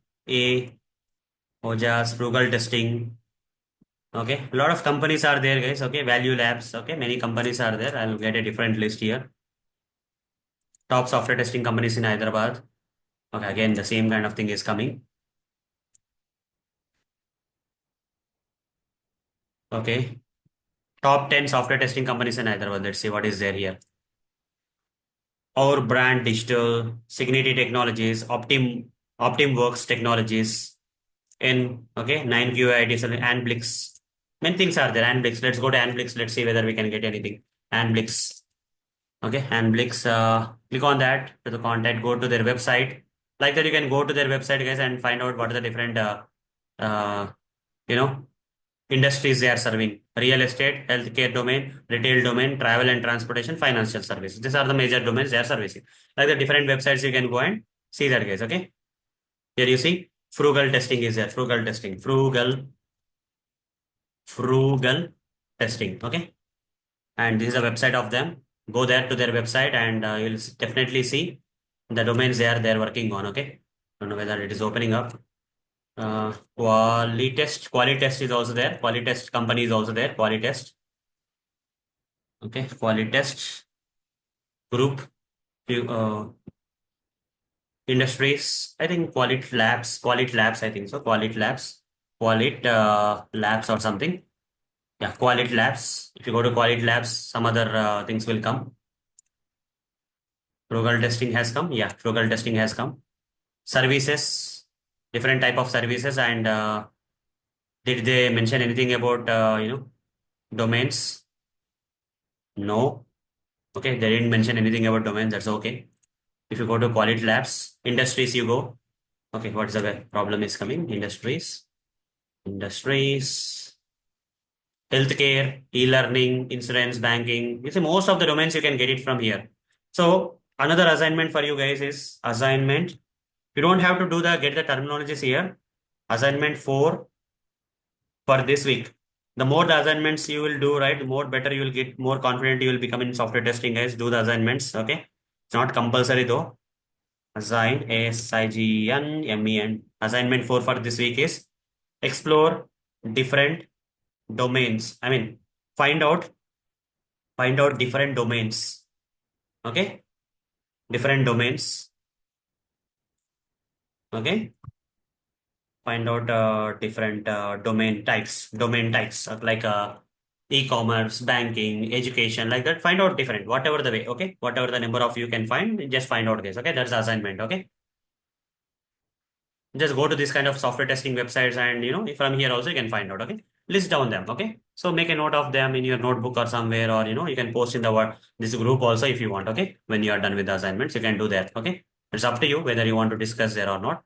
Ojas, Frugal Testing. Okay, a lot of companies are there, guys. Okay, Value Labs. Okay, many companies are there. I'll get a different list here. Top software testing companies in Hyderabad. Okay, again, the same kind of thing is coming. Okay. Top 10 software testing companies in Hyderabad. Let's see what is there here. Our brand digital, Signity Technologies, Optim Works Technologies, in okay, 9QIT, Anblix. Many things are there. Anblix. Let's go to Anblix. Let's see whether we can get anything. Anblix. Okay, Anblix. Click on that to the contact. Go to their website. Like that, you can go to their website, guys, and find out what are the different uh, you know industries they are serving: real estate, healthcare domain, retail domain, travel and transportation, financial services. These are the major domains they are servicing. Like the different websites, you can go and see that, guys. Okay. Here you see frugal testing is there. Frugal testing. Okay. And this is a website of them. Go there to their website and you'll definitely see the domains they're working on. Okay. Don't know whether it is opening up. Qualitest is also there. Qualitest company is also there. Qualitest. Okay, Qualitest group, few industries. I think Qualit Labs. I think so. Qualit Labs, Qualit Labs or something. Yeah, Qualit Labs. If you go to Qualit Labs, some other things will come. Frugal testing has come. Yeah, frugal testing has come. Services, different type of services, and did they mention anything about domains? No. Okay, they didn't mention anything about domains. That's okay. If you go to Quality Labs, industries, you go. Okay, what is the problem is coming? Industries, healthcare, e-learning, insurance, banking. You see, most of the domains you can get it from here. So another assignment for you guys is assignment. You don't have to get the terminologies here. Assignment 4. for this week. The more the assignments you will do, right, more better you will get, more confident you will become in software testing, guys. Do the assignments, okay? It's not compulsory though. Assign, ASIGNMEN. Assignment 4 for this week is explore different domains. I mean, find out, find out different domains, okay? Different domains, okay? Find out different domain types like e-commerce, banking, education, like that. Find out different, whatever the way, okay? Whatever the number of you can find, just find out this, okay? That's the assignment, okay? Just go to this kind of software testing websites and, from here also you can find out, okay? List down them, okay? So make a note of them in your notebook or somewhere, or, you can post in the this group also if you want, okay? When you are done with the assignments, you can do that, okay? It's up to you whether you want to discuss there or not.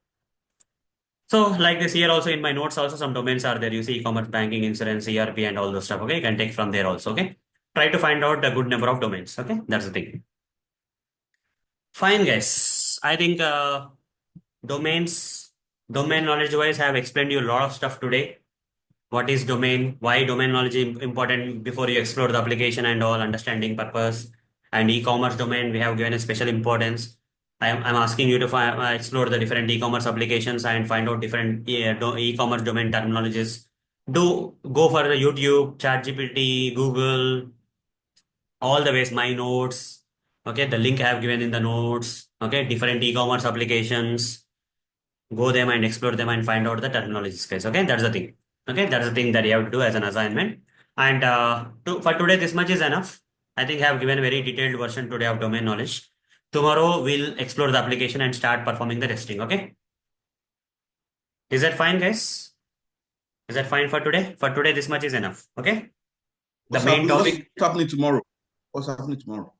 So like this here also in my notes also some domains are there. You see e-commerce, banking, insurance, ERP and all those stuff. Okay. You can take from there also. Okay. Try to find out a good number of domains. Okay. That's the thing. Fine guys. I think domains, domain knowledge wise have explained you a lot of stuff today. What is domain, why domain knowledge is important before you explore the application and all, understanding purpose. And e-commerce domain we have given a special importance. I'm asking you to explore the different e-commerce applications and find out different e-commerce domain terminologies. Do go for the YouTube, ChatGPT, Google, all the ways, my notes. Okay, the link I have given in the notes. Okay, different e-commerce applications, go them and explore them and find out the terminologies, guys. Okay, that's the thing. Okay, that's the thing that you have to do as an assignment. And for today, this much is enough. I think I have given a very detailed version today of domain knowledge. Tomorrow, we'll explore the application and start performing the testing. Okay, is that fine, guys? Is that fine for today? For today, this much is enough. Okay, the What's main happening? What's topic. happening tomorrow? What's happening tomorrow?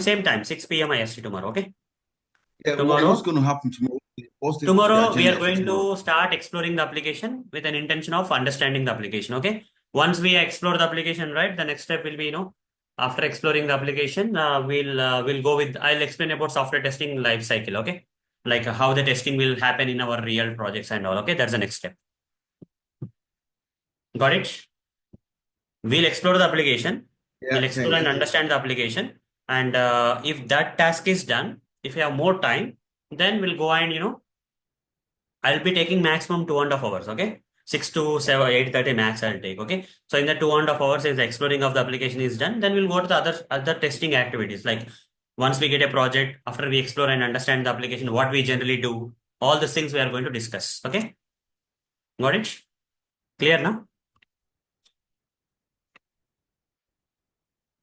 Same time, 6 p.m. IST tomorrow. Okay, Yeah, what's tomorrow. going to happen tomorrow? What's the Tomorrow, we are agenda for going tomorrow? to start exploring the application with an intention of understanding the application. Okay. Once we explore the application, right, the next step will be, after exploring the application, we'll go with, I'll explain about software testing life cycle. Okay. Like how the testing will happen in our real projects and all. Okay. That's the next step. Got it? We'll explore the application. We'll Yeah, explore thanks. and understand the application. And if that task is done, if we have more time, then we'll go and, I'll be taking maximum 2.5 hours, okay? 6 to 7, 8:30 max I'll take, okay? So in the 2.5 hours, if the exploring of the application is done, then we'll go to the other testing activities. Like once we get a project, after we explore and understand the application, what we generally do, all these things we are going to discuss. Okay? Got it? Clear now?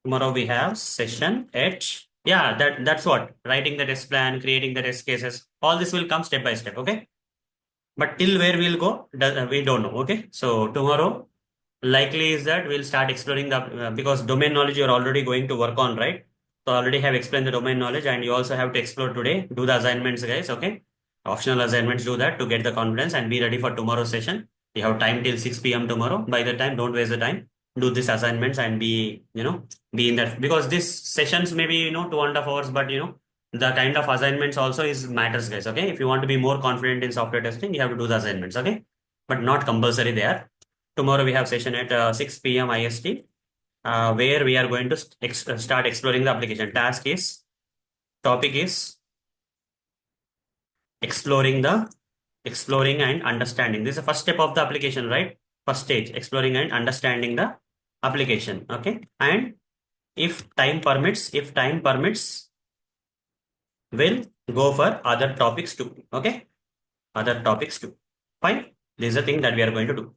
Tomorrow we have session at, yeah, that's what. Writing the test plan, creating the test cases. All this will come step by step, okay? But till where we'll go, we don't know. Okay. So tomorrow, likely is that we'll start exploring the because domain knowledge you're already going to work on, right? So I already have explained the domain knowledge, and you also have to explore today. Do the assignments, guys. Okay. Optional assignments, do that to get the confidence and be ready for tomorrow's session. You have time till 6 p.m. tomorrow. By the time, don't waste the time. Do these assignments and be in that, because these sessions maybe 2.5 hours, but the kind of assignments also is matters, guys. Okay, if you want to be more confident in software testing, you have to do the assignments. Okay, but not compulsory there. Tomorrow we have session at 6 p.m. IST, where we are going to start exploring the application. Topic is exploring and understanding. This is the first step of the application, right? First stage, exploring and understanding the application. Okay, and if time permits, we'll go for other topics too. Okay, other topics too. Fine. This is the thing that we are going to do.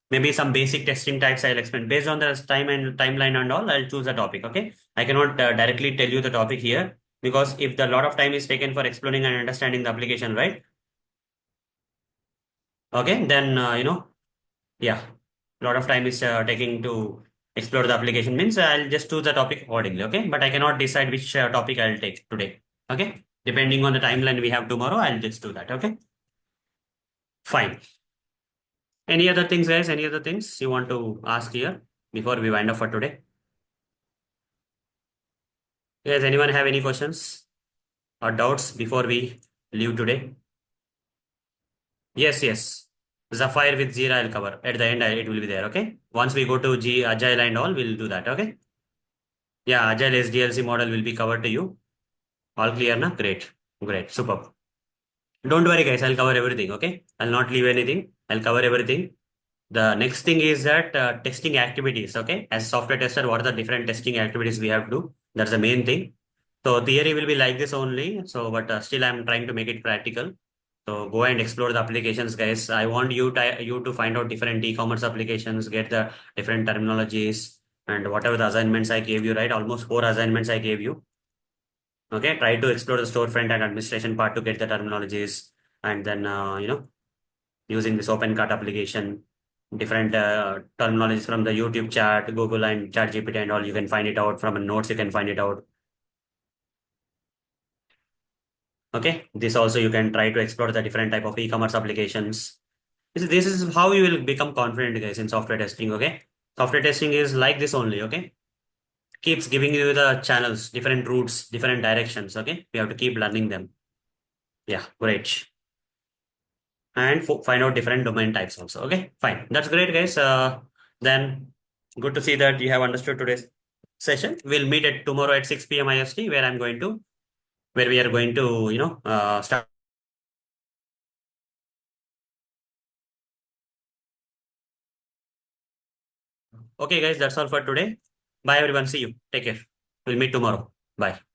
Maybe some basic testing types I'll explain based on the time and timeline and all. I'll choose a topic. Okay, I cannot directly tell you the topic here, because if the lot of time is taken for exploring and understanding the application, right? Okay, then yeah, a lot of time is taking to explore the application, means I'll just choose the topic accordingly. Okay, but I cannot decide which topic I'll take today. Okay, depending on the timeline we have tomorrow, I'll just do that. Okay, fine. Any other things, guys? Any other things you want to ask here before we wind up for today? Does anyone have any questions or doubts before we leave today? Yes, yes. Zephyr with Jira I'll cover. At the end, it will be there, okay? Once we go to Agile and all, we'll do that, okay? Yeah, Agile SDLC model will be covered to you. All clear, na? Great. Great. Superb. Don't worry, guys. I'll cover everything, okay? I'll not leave anything. I'll cover everything. The next thing is that testing activities, okay? As software tester, what are the different testing activities we have to do? That's the main thing. So theory will be like this only. So, but still I'm trying to make it practical. So go and explore the applications, guys. I want you to find out different e-commerce applications, get the different terminologies and whatever the assignments I gave you, right? Almost 4 assignments I gave you. Okay, try to explore the storefront and administration part to get the terminologies, and then using this open cart application, different terminologies from the YouTube chat, Google and chat GPT and all. You can find it out from notes. You can find it out. Okay, this also you can try to explore the different type of e-commerce applications. This is how you will become confident, guys, in software testing. Okay, software testing is like this only. Okay, keeps giving you the channels, different routes, different directions. Okay, we have to keep learning them. Yeah, great. And find out different domain types also. Okay, fine. That's great, guys. Then good to see that you have understood today's session. We'll meet at tomorrow at 6 p.m. IST, where we are going to, start. Okay, guys, that's all for today. Bye, everyone. See you. Take care. We'll meet tomorrow. Bye.